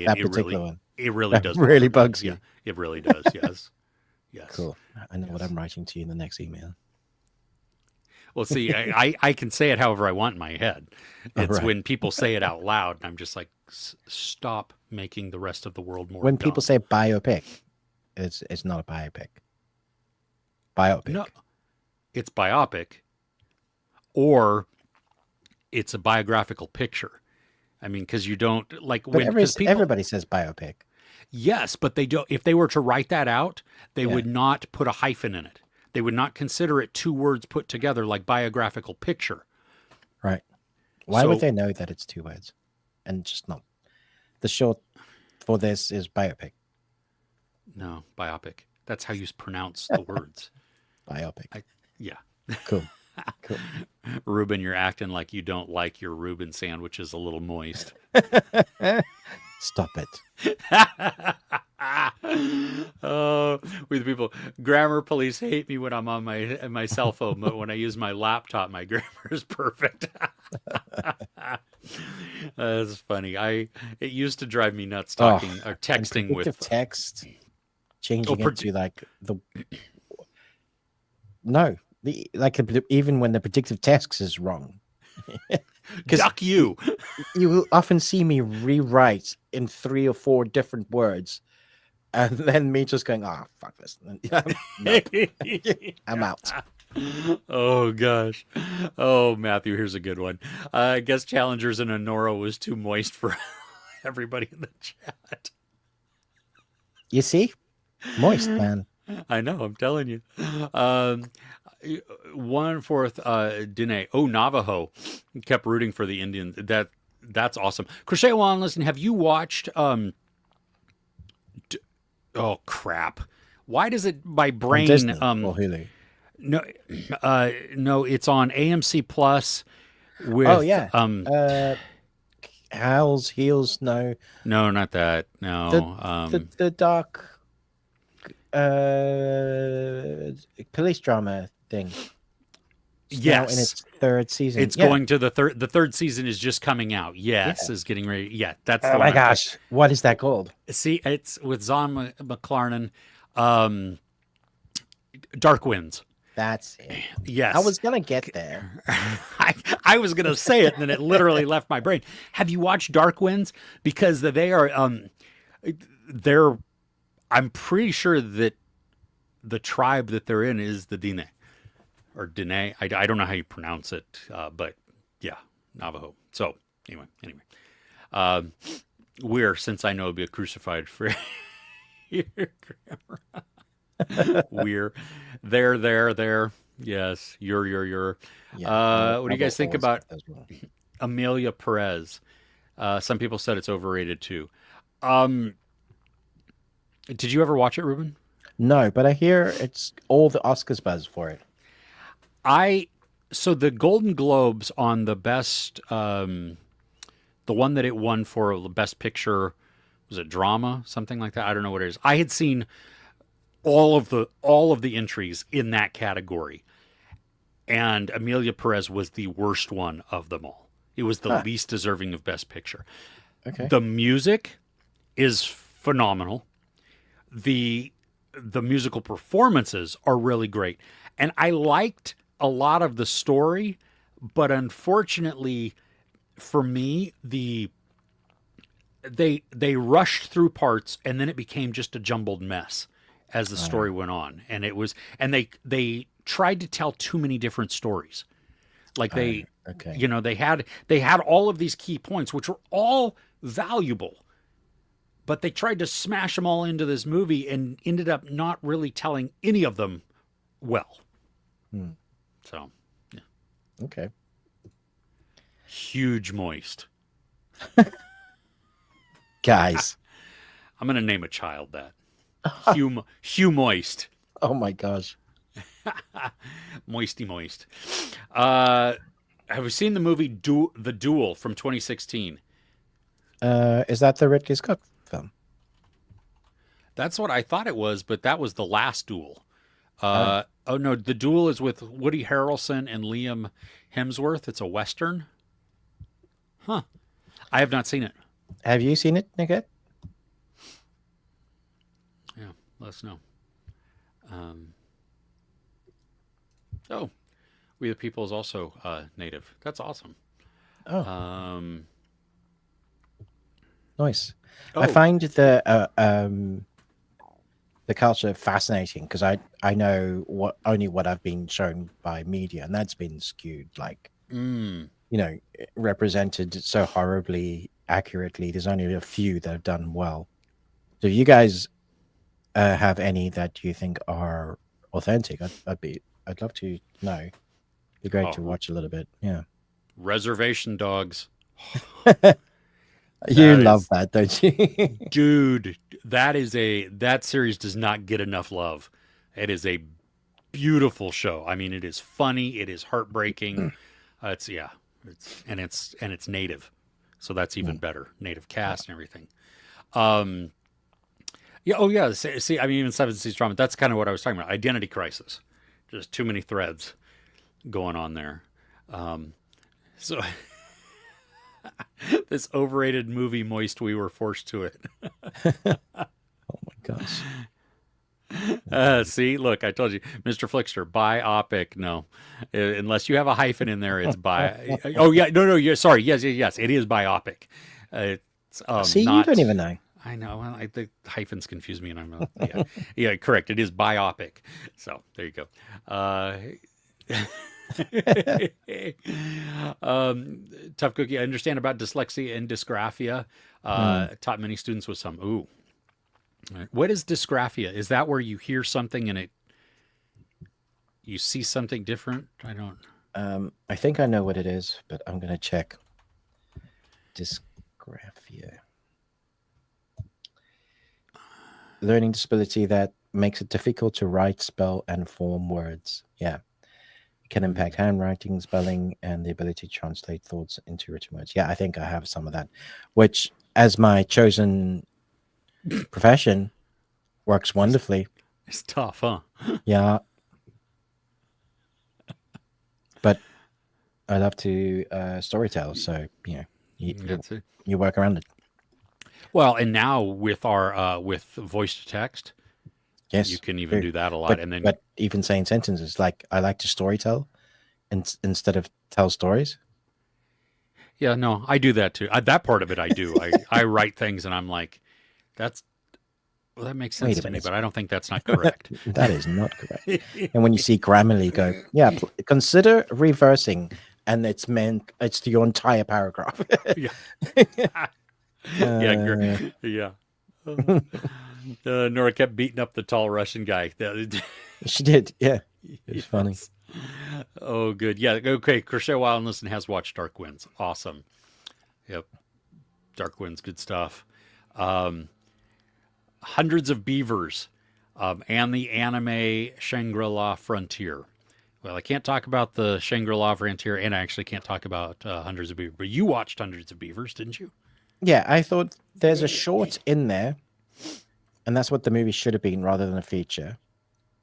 S1: that particular one.
S2: It really does.
S1: Really bugs you.
S2: Yeah, it really does. Yes. Yes.
S1: Cool. I know what I'm writing to you in the next email.
S2: Well, see, I can say it however I want in my head. It's
S1: right.
S2: when people say it out loud, and I'm just like, stop making the rest of the world more.
S1: When
S2: dumb.
S1: people say biopic, it's not a biopic. Biopic.
S2: No, it's biopic, or it's a biographical picture. I mean, because you don't like
S1: But
S2: when people,
S1: everybody says biopic.
S2: yes, but they don't. If they were to write that out, they
S1: Yeah.
S2: would not put a hyphen in it. They would not consider it two words put together like biographical picture.
S1: Right. Why
S2: So-
S1: would they know that it's two words and just not? The short for this is biopic.
S2: No, biopic. That's how you pronounce the words.
S1: Biopic.
S2: Yeah.
S1: Cool. Cool.
S2: Ruben, you're acting like you don't like your Reuben sandwiches a little moist.
S1: Stop it.
S2: Oh, with people, grammar police hate me when I'm on my cell phone, but when I use my laptop, my grammar is perfect. That's funny. It used to drive me nuts talking or texting with
S1: text, changing it to like even when the predictive text is wrong.
S2: Duck you.
S1: You will often see me rewrite in 3 or 4 different words, and then me just going, fuck this. I'm out.
S2: Oh gosh. Oh, Matthew, here's a good one. I guess Challengers in Honora was too moist for everybody in the chat.
S1: You see? Moist, man.
S2: I know, I'm telling you. 1/4 Dene. Oh, Navajo kept rooting for the Indians. That's awesome. Crochet One, listen, have you watched oh crap. Why does it my brain
S1: Disney or Hulu?
S2: No, no, it's on AMC Plus
S1: Oh
S2: with
S1: yeah. Howls Heels. No,
S2: no, not that.
S1: the
S2: No.
S1: the dark police drama thing. It's now in
S2: Yes.
S1: its third season.
S2: It's
S1: Yeah.
S2: going to the third season is just coming out. Yes,
S1: Yeah.
S2: is getting ready. Yeah, that's the
S1: Oh
S2: one
S1: my
S2: I'm thinking.
S1: gosh, what is that called?
S2: See, it's with Zon McLaren. Um, Dark Winds.
S1: That's it. I
S2: Yes.
S1: was gonna get there.
S2: I was gonna say it, and then it literally left my brain. Have you watched Dark Winds? Because they are they're I'm pretty sure that the tribe that they're in is the Dine or Dine. I don't know how you pronounce it, but yeah, Navajo. So anyway, um, we're since I know it'll be a crucified for your grammar. We're there. Yes, you're.
S1: Yeah. I
S2: What do you
S1: will
S2: guys think
S1: always
S2: about
S1: get those wrong.
S2: Amelia Perez? Some people said it's overrated too. Um, did you ever watch it, Ruben?
S1: No, but I hear it's all the Oscars buzz for it.
S2: I so the Golden Globes on the best, the one that it won for the best picture was it drama, something like that. I don't know what it is. I had seen all of the entries in that category, and Amelia Perez was the worst one of them all. It was the
S1: Huh.
S2: least deserving of best picture.
S1: Okay.
S2: The music is phenomenal. The musical performances are really great. And I liked a lot of the story, but unfortunately for me, they rushed through parts and then it became just a jumbled mess as the story went on. And it was and they tried to tell too many different stories. Like
S1: Okay.
S2: they had all of these key points which were all valuable, but they tried to smash them all into this movie and ended up not really telling any of them well.
S1: Hmm.
S2: So, yeah.
S1: Okay.
S2: Huge moist.
S1: Guys.
S2: I'm going to name a child that. Hugh Moist.
S1: Oh my gosh.
S2: Moisty Moist. Have you seen the movie The Duel from 2016?
S1: Is that the Ridley Scott film?
S2: That's what I thought it was, but that was the last duel.
S1: Oh.
S2: Oh no, The Duel is with Woody Harrelson and Liam Hemsworth. It's a Western. Huh. I have not seen it.
S1: Have you seen it, Nick?
S2: Yeah, let us know. Oh, We the People is also native. That's awesome.
S1: Oh,
S2: Um,
S1: nice.
S2: oh,
S1: I find the culture fascinating because I know only what I've been shown by media, and that's been skewed, like
S2: mm,
S1: represented so horribly accurately. There's only a few that have done well. So if you guys have any that you think are authentic, I'd love to know. It'd be great to
S2: oh,
S1: watch a little bit. Yeah.
S2: Reservation Dogs.
S1: You
S2: That
S1: love
S2: is,
S1: that, don't you?
S2: dude, that series does not get enough love. It is a beautiful show. I mean, it is funny. It is heartbreaking. It's native, so that's even better. Native cast and everything. Um, yeah. Oh yeah. See, I mean, even Seven Seas Drama. That's kind of what I was talking about. Identity crisis. Just too many threads going on there. So this overrated movie, Moist, we were forced to it.
S1: Oh my gosh.
S2: See, look, I told you, Mr. Flickster, biopic. No, unless you have a hyphen in there, it's by. Oh yeah, no, you're sorry. Yes, it is biopic. It's
S1: See, you
S2: not.
S1: don't even know.
S2: I know. Well, the hyphens confuse me, and yeah, correct. It is biopic. So there you go. Tough Cookie. I understand about dyslexia and dysgraphia. Taught many students with some. Ooh. All right. What is dysgraphia? Is that where you hear something and you see something different? I don't.
S1: I think I know what it is, but I'm gonna check. Dysgraphia. Learning disability that makes it difficult to write, spell, and form words. Yeah. It can impact handwriting, spelling, and the ability to translate thoughts into written words. Yeah, I think I have some of that, which, as my chosen profession, works wonderfully.
S2: It's tough, huh?
S1: Yeah. But I love to storytell, so
S2: That's it.
S1: you work around it.
S2: Well, and now with our with voice to text, you
S1: Yes,
S2: can even
S1: true.
S2: do that a lot. And then,
S1: Even saying sentences, like I like to storytell instead of tell stories.
S2: yeah, no, I do that too. That part of it I do. I write things and I'm like, that's well, that makes sense
S1: Wait a
S2: to me,
S1: minute,
S2: but I don't think that's not correct.
S1: that is not correct. And when you see Grammarly go, yeah, consider reversing, and it's your entire paragraph.
S2: Yeah,
S1: Uh,
S2: yeah. Nora kept beating up the tall Russian guy.
S1: she did, yeah. It's funny.
S2: Yes. Oh, good. Yeah. Okay. Crochet Wild and Listen has watched Dark Winds. Awesome. Yep. Dark Winds, good stuff. Hundreds of Beavers, and the anime Shangri-La Frontier. Well, I can't talk about the Shangri-La Frontier, and I actually can't talk about Hundreds of Beavers. But you watched Hundreds of Beavers, didn't you?
S1: Yeah, I thought there's a short in there, and that's what the movie should have been rather than a feature.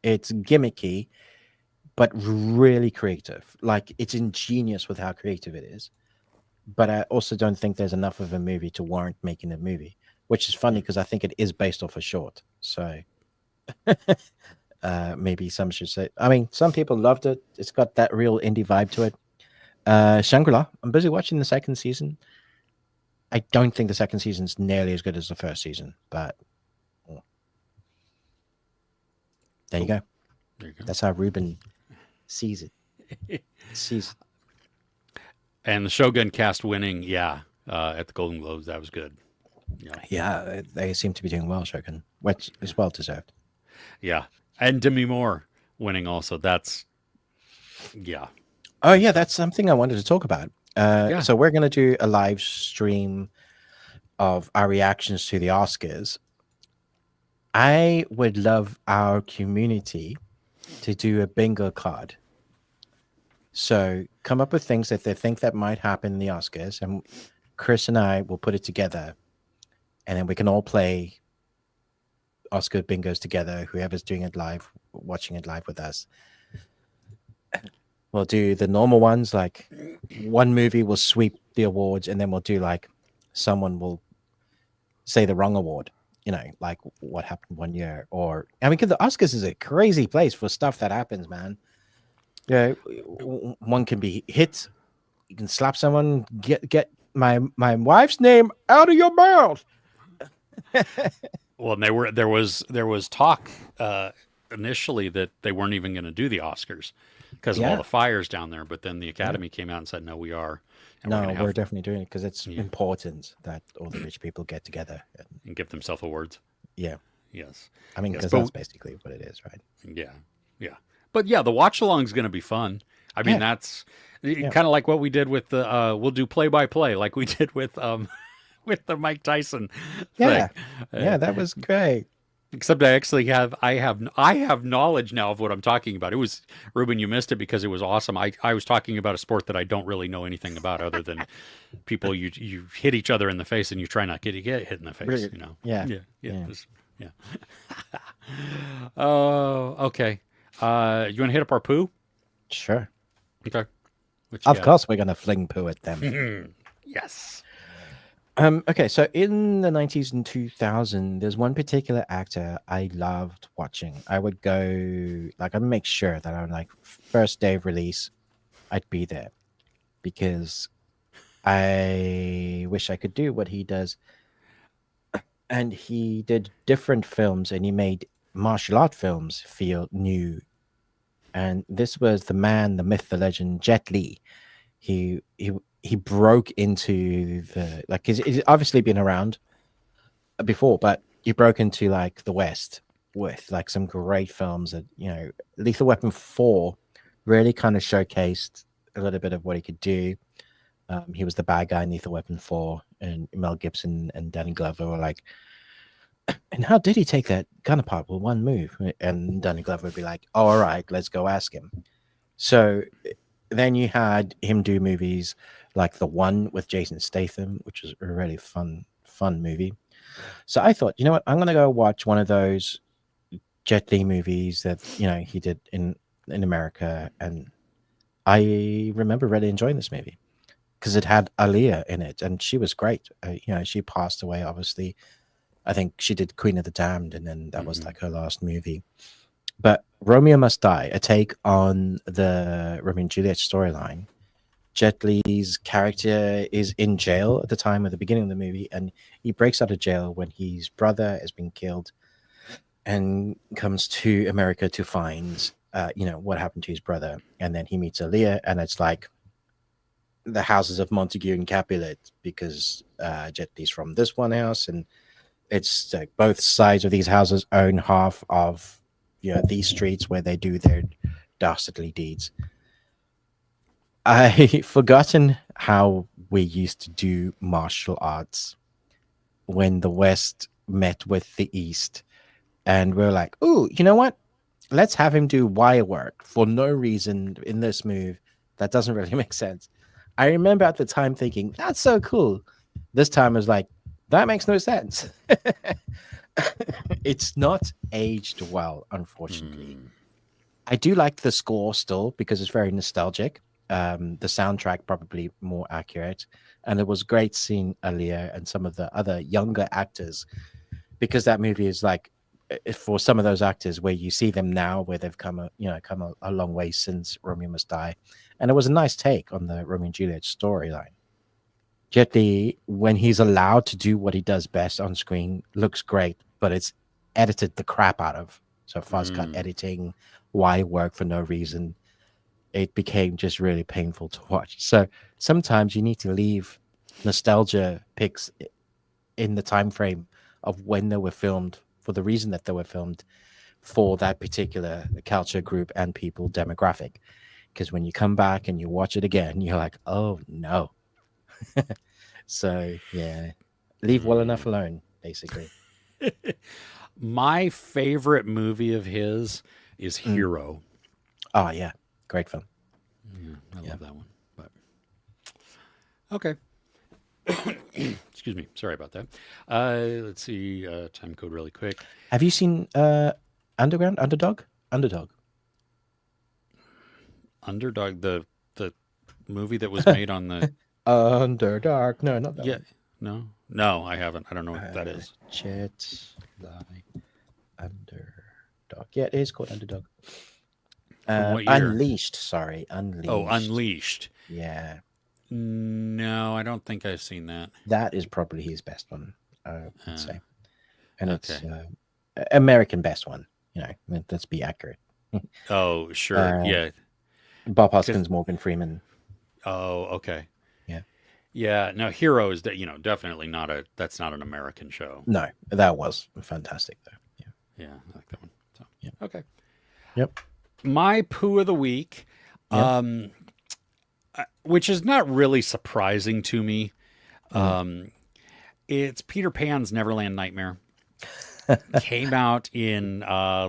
S1: It's gimmicky, but really creative. Like, it's ingenious with how creative it is. But I also don't think there's enough of a movie to warrant making a movie, which is funny because I think it is based off a short. So maybe some should say. I mean, some people loved it. It's got that real indie vibe to it. Shangri-La, I'm busy watching the second season. I don't think the second season's nearly as good as the first season, but there you go.
S2: There you go.
S1: That's how Ruben sees it.
S2: And the Shogun cast winning, yeah, at the Golden Globes, that was good.
S1: Yeah, they seem to be doing well, Shogun, which is well deserved.
S2: Yeah. And Demi Moore winning also. That's, yeah.
S1: Oh, yeah, that's something I wanted to talk about.
S2: Yeah.
S1: So we're going to do a live stream of our reactions to the Oscars. I would love our community to do a bingo card. So come up with things that they think that might happen in the Oscars, and Chris and I will put it together, and then we can all play Oscar bingos together. Whoever's doing it live, watching it live with us. We'll do the normal ones, like one movie will sweep the awards, and then we'll do like someone will say the wrong award, like what happened one year. Or I mean, because the Oscars is a crazy place for stuff that happens, man. Yeah, one can be hit. You can slap someone. Get my wife's name out of your mouth.
S2: Well, and there was talk initially that they weren't even going to do the Oscars because of all the fires down there. But then the Academy came out and said, "No, we are." And
S1: we're definitely doing it because it's important that all the rich people get together
S2: and give themselves awards.
S1: Yeah.
S2: Yes.
S1: I mean, because that's basically what it is, right?
S2: Yeah. Yeah. But yeah, the watch along is going to be fun. I mean, that's kind of like what we did with the. We'll do play by play like we did with the Mike Tyson thing.
S1: Yeah, that was great.
S2: Except I have knowledge now of what I'm talking about. It was Ruben, you missed it because it was awesome. I was talking about a sport that I don't really know anything about other than people you hit each other in the face and you try not to get hit in the face.
S1: Really?
S2: Yeah. Oh, okay. You want to hit up our poo?
S1: Sure.
S2: Okay.
S1: Of course, we're gonna fling poo at them.
S2: Yes.
S1: Okay, so in the 90s and 2000, there's one particular actor I loved watching. I would go, like, I'd make sure that on like first day of release, I'd be there because I wish I could do what he does. And he did different films, and he made martial art films feel new. And this was the man, the myth, the legend, Jet Li. He broke into the, like, he's obviously been around before, but he broke into like the West with like some great films that, Lethal Weapon 4 really kind of showcased a little bit of what he could do. He was the bad guy in Lethal Weapon 4, and Mel Gibson and Danny Glover were like And how did he take that gun apart with one move? And Danny Glover would be like, oh, all right, let's go ask him. So then you had him do movies like The One with Jason Statham, which was a really fun movie. So I thought, you know what, I'm gonna go watch one of those Jet Li movies that he did in America, and I remember really enjoying this movie because it had Aaliyah in it, and she was great. She passed away, obviously. I think she did Queen of the Damned, and then that was like her last movie. But Romeo Must Die, a take on the Romeo and Juliet storyline. Jet Li's character is in jail at the time of the beginning of the movie, and he breaks out of jail when his brother has been killed and comes to America to find, what happened to his brother. And then he meets Aaliyah, and it's like the houses of Montague and Capulet, because Jet Li's from this one house, and it's like both sides of these houses own half of these streets where they do their dastardly deeds. I forgotten how we used to do martial arts when the West met with the East, and we're like, "Oh, you know what? Let's have him do wire work for no reason in this move that doesn't really make sense." I remember at the time thinking, "That's so cool." This time I was like, "That makes no sense." It's not aged well, unfortunately. I do like the score still because it's very nostalgic. The soundtrack probably more accurate, and it was great seeing Aaliyah and some of the other younger actors, because that movie is like, for some of those actors where you see them now, where they've come a long way since Romeo Must Die, and it was a nice take on the Romeo and Juliet storyline. Jet Li, when he's allowed to do what he does best on screen, looks great, but it's edited the crap out of. So fuzz cut editing, why work for no reason. It became just really painful to watch. So sometimes you need to leave nostalgia pics in the time frame of when they were filmed, for the reason that they were filmed, for that particular culture group and people demographic. Because when you come back and you watch it again, you're like, oh no. So yeah, leave well enough alone, basically.
S2: My favorite movie of his is Hero.
S1: Oh yeah, great film.
S2: Yeah, I love that one. But okay. Excuse me. Sorry about that. Let's see. Time code really quick.
S1: Have you seen Underdog? Underdog.
S2: Underdog, the movie that was made on the
S1: Underdog. No, not that one.
S2: No, I haven't. I don't know what that is.
S1: Jet Li Underdog. Yeah, it is called Underdog.
S2: From what year?
S1: Unleashed. Sorry, Unleashed.
S2: Oh, Unleashed.
S1: Yeah,
S2: No, I don't think I've seen that.
S1: that is probably his best one, I would say, and it's
S2: okay.
S1: American best one. Let's be accurate.
S2: Oh, sure. Yeah.
S1: Bob Hoskins, Morgan Freeman.
S2: Oh, okay.
S1: Yeah.
S2: Yeah. No, Hero is definitely not that's not an American show.
S1: No, that was fantastic though. Yeah.
S2: Yeah, I like that one. So,
S1: Yeah.
S2: Okay.
S1: Yep.
S2: My poo of the week,
S1: Yep.
S2: which is not really surprising to me. It's Peter Pan's Neverland Nightmare. Came out in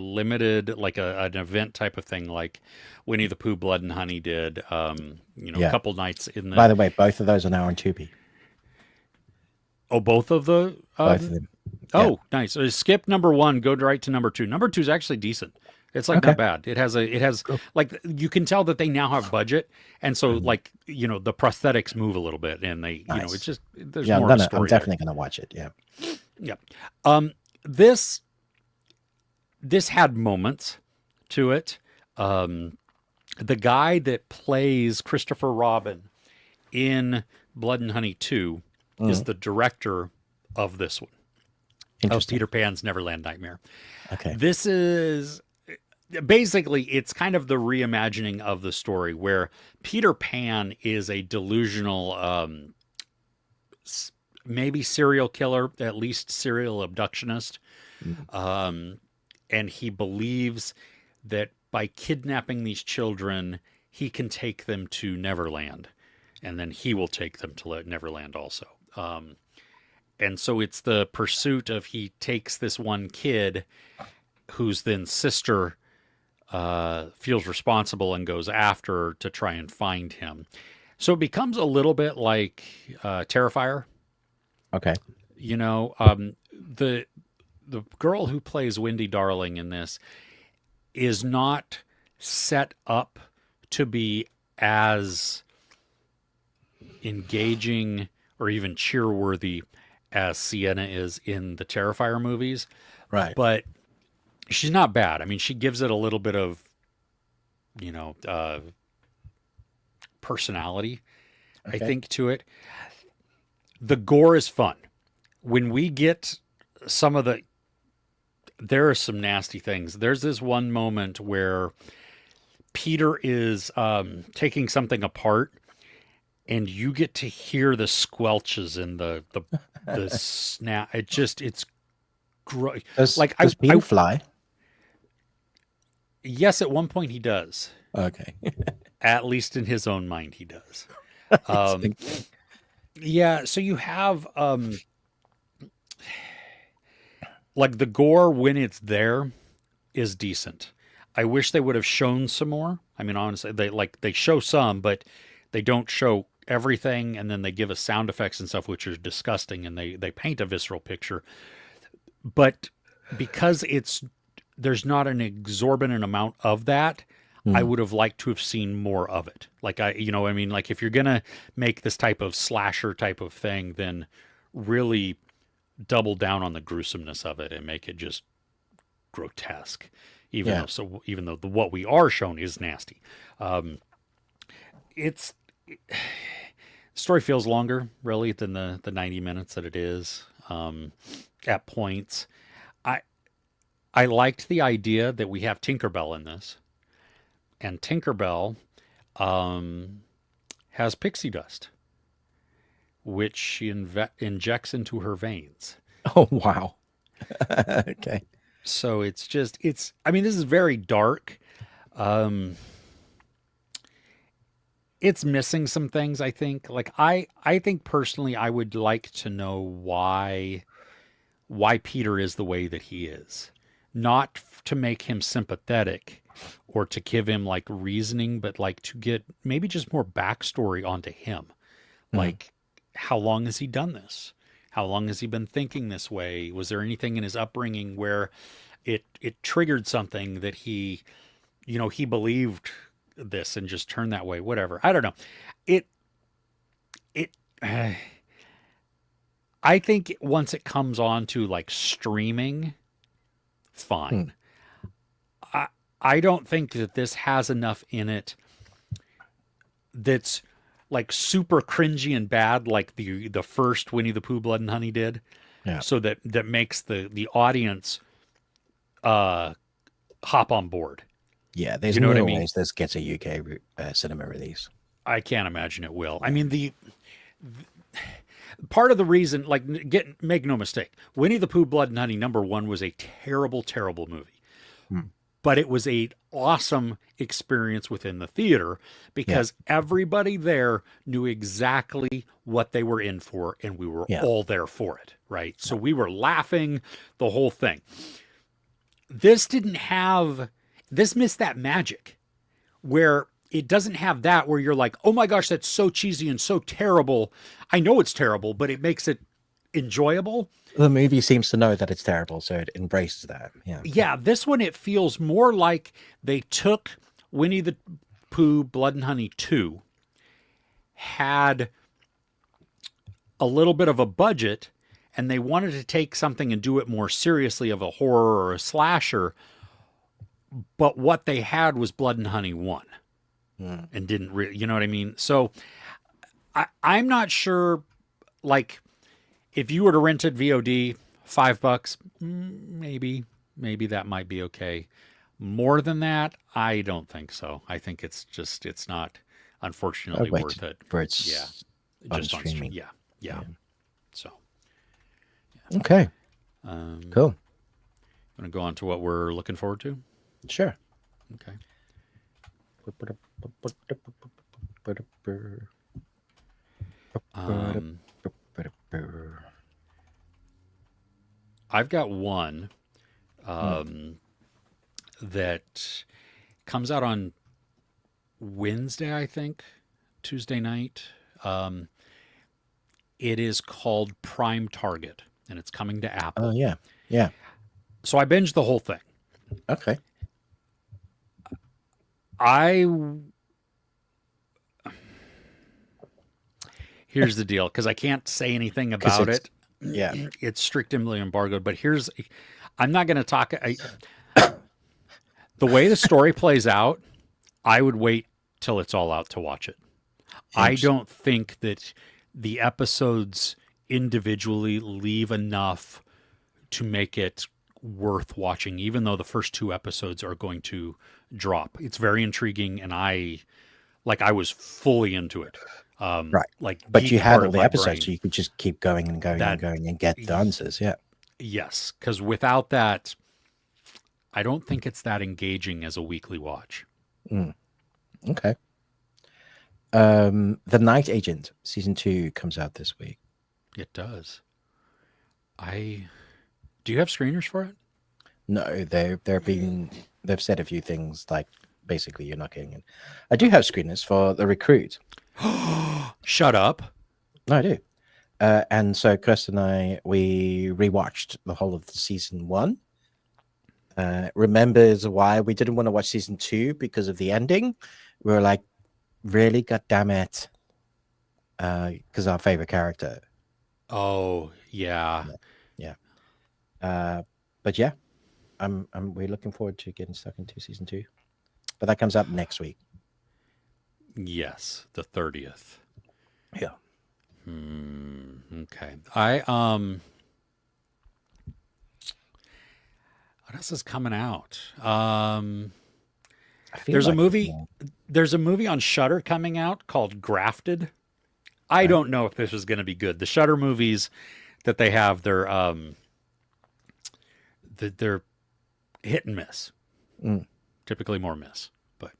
S2: limited, like an event type of thing, like Winnie the Pooh, Blood and Honey did. A couple nights in the.
S1: By the way, both of those are now on Tubi.
S2: Oh, both of the.
S1: Both of them.
S2: Oh, nice. So skip number one, go right to number two. Number two is actually decent. It's like not bad. It has
S1: Cool.
S2: like, you can tell that they now have budget, and so like the prosthetics move a little bit, and they
S1: Nice.
S2: it's just there's
S1: Yeah,
S2: more of a
S1: I'm
S2: story.
S1: definitely going to watch it. Yeah.
S2: Yeah. This had moments to it. The guy that plays Christopher Robin in Blood and Honey 2 is the director of this one, of Peter Pan's Neverland Nightmare.
S1: Okay.
S2: This is basically, it's kind of the reimagining of the story where Peter Pan is a delusional, maybe serial killer, at least serial abductionist. And he believes that by kidnapping these children, he can take them to Neverland, and then he will take them to Neverland also. And so it's the pursuit of, he takes this one kid whose then sister feels responsible and goes after her to try and find him. So it becomes a little bit like Terrifier.
S1: Okay.
S2: You know, the girl who plays Wendy Darling in this is not set up to be as engaging or even cheerworthy as Sienna is in the Terrifier movies,
S1: Right.
S2: but she's not bad. I mean, she gives it a little bit of, personality, I
S1: Okay.
S2: think, to it. The gore is fun. When we get some of there are some nasty things. There's this one moment where Peter is taking something apart, and you get to hear the squelches and the snap. It's
S1: Does
S2: like
S1: does Peter fly?
S2: yes, at one point he does.
S1: Okay.
S2: At least in his own mind, he does.
S1: Okay.
S2: Yeah, so you have like the gore when it's there is decent. I wish they would have shown some more. I mean, honestly, they show some, but they don't show everything, and then they give us sound effects and stuff, which are disgusting, and they paint a visceral picture. But because there's not an exorbitant amount of that, I
S1: Hmm.
S2: would have liked to have seen more of it. Like I mean, like if you're gonna make this type of slasher type of thing, then really double down on the gruesomeness of it and make it just grotesque.
S1: Yeah.
S2: Even though what we are shown is nasty, it's the story feels longer really than the 90 minutes that it is. At points, I I liked the idea that we have Tinkerbell in this, and Tinkerbell has pixie dust, which she injects into her veins.
S1: Oh wow. Okay.
S2: So I mean, this is very dark. Um, it's missing some things, I think. Like I think personally I would like to know why Peter is the way that he is. Not to make him sympathetic or to give him like reasoning, but like to get maybe just more backstory onto him.
S1: Hmm.
S2: Like, how long has he done this? How long has he been thinking this way? Was there anything in his upbringing where it triggered something that he believed this and just turned that way? Whatever. I don't know. It it I think once it comes on to like streaming,
S1: Hmm.
S2: fine. I I don't think that this has enough in it that's like super cringy and bad like the first Winnie the Pooh Blood and Honey did.
S1: Yeah.
S2: So that makes the audience uh hop on board.
S1: Yeah. There's
S2: You know what I
S1: no
S2: mean?
S1: ways this gets a UK cinema release.
S2: I can't imagine it will. I
S1: Yeah.
S2: mean, the part of the reason, like, make no mistake, Winnie the Pooh Blood and Honey #1 was a terrible, terrible movie,
S1: Hmm.
S2: but it was a awesome experience within the theater
S1: Yeah.
S2: because everybody there knew exactly what they were in for, and we were
S1: Yeah.
S2: all there for it, right? So we were laughing the whole thing. This didn't have this missed that magic where it doesn't have that where you're like, oh my gosh, that's so cheesy and so terrible. I know it's terrible, but it makes it enjoyable.
S1: The movie seems to know that it's terrible, so it embraces that. Yeah.
S2: Yeah, this one, it feels more like they took Winnie the Pooh Blood and Honey 2, had a little bit of a budget, and they wanted to take something and do it more seriously of a horror or a slasher, but what they had was Blood and Honey 1
S1: Hmm.
S2: and didn't really, you know what I mean? So I'm not sure, like, if you were to rent it VOD, $5, maybe that might be okay. More than that, I don't think so. I think it's not,
S1: I'll
S2: unfortunately,
S1: wait
S2: worth it.
S1: for
S2: Yeah,
S1: its on
S2: just on stream.
S1: streaming.
S2: Yeah.
S1: Yeah.
S2: So,
S1: Okay.
S2: um,
S1: Cool.
S2: want to go on to what we're looking forward to?
S1: Sure.
S2: Okay. Um, I've got one
S1: Hmm.
S2: that comes out on Wednesday, I think, Tuesday night. Um, it is called Prime Target, and it's coming to
S1: Oh
S2: Apple.
S1: yeah, yeah.
S2: So I binged the whole thing.
S1: Okay.
S2: I Here's the deal, because I can't say anything
S1: Because
S2: about
S1: it's
S2: it.
S1: yeah.
S2: It's strictly embargoed. But I'm not going to talk. The way the story plays out, I would wait till it's all out to watch it. I
S1: Interesting.
S2: don't think that the episodes individually leave enough to make it worth watching, even though the first two episodes are going to drop. It's very intriguing, and I was fully into it.
S1: Right.
S2: Like
S1: But you
S2: geek
S1: had
S2: part
S1: all
S2: of
S1: the
S2: my
S1: episodes,
S2: brain.
S1: so you could just keep going and going and
S2: That
S1: going and get the answers. Yeah.
S2: Yes, because without that, I don't think it's that engaging as a weekly watch.
S1: Mm, okay. The Night Agent season 2 comes out this week.
S2: It does. I Do you have screeners for it?
S1: No, they've said a few things like basically you're not getting it. I do have screeners for The Recruit.
S2: Shut up.
S1: No, I do. And so Chris and I we rewatched the whole of season 1. Remembers why we didn't want to watch season 2 because of the ending. We were like, really, god damn it, because our favorite character.
S2: Oh, yeah.
S1: Yeah, yeah. But yeah, we're looking forward to getting stuck into season 2. But that comes out next week.
S2: Yes, the 30th.
S1: Yeah.
S2: Okay. What else is coming out?
S1: I feel
S2: There's a
S1: like
S2: movie there's a movie on Shudder coming out called Grafted. I
S1: right.
S2: don't know if this is going to be good. The Shudder movies that they have, they're hit and miss.
S1: Mm,
S2: Typically more miss, but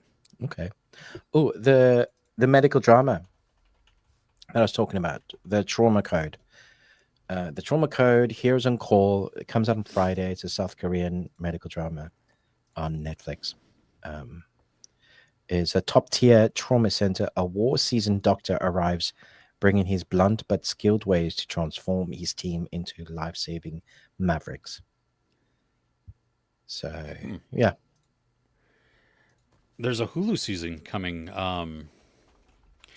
S1: okay. Oh, the medical drama that I was talking about, the Trauma Code. The Trauma Code, Heroes on Call, it comes out on Friday. It's a South Korean medical drama on Netflix. Um, is a top tier trauma center. A war seasoned doctor arrives, bringing his blunt but skilled ways to transform his team into life saving mavericks. So, yeah.
S2: there's a Hulu season coming.
S1: A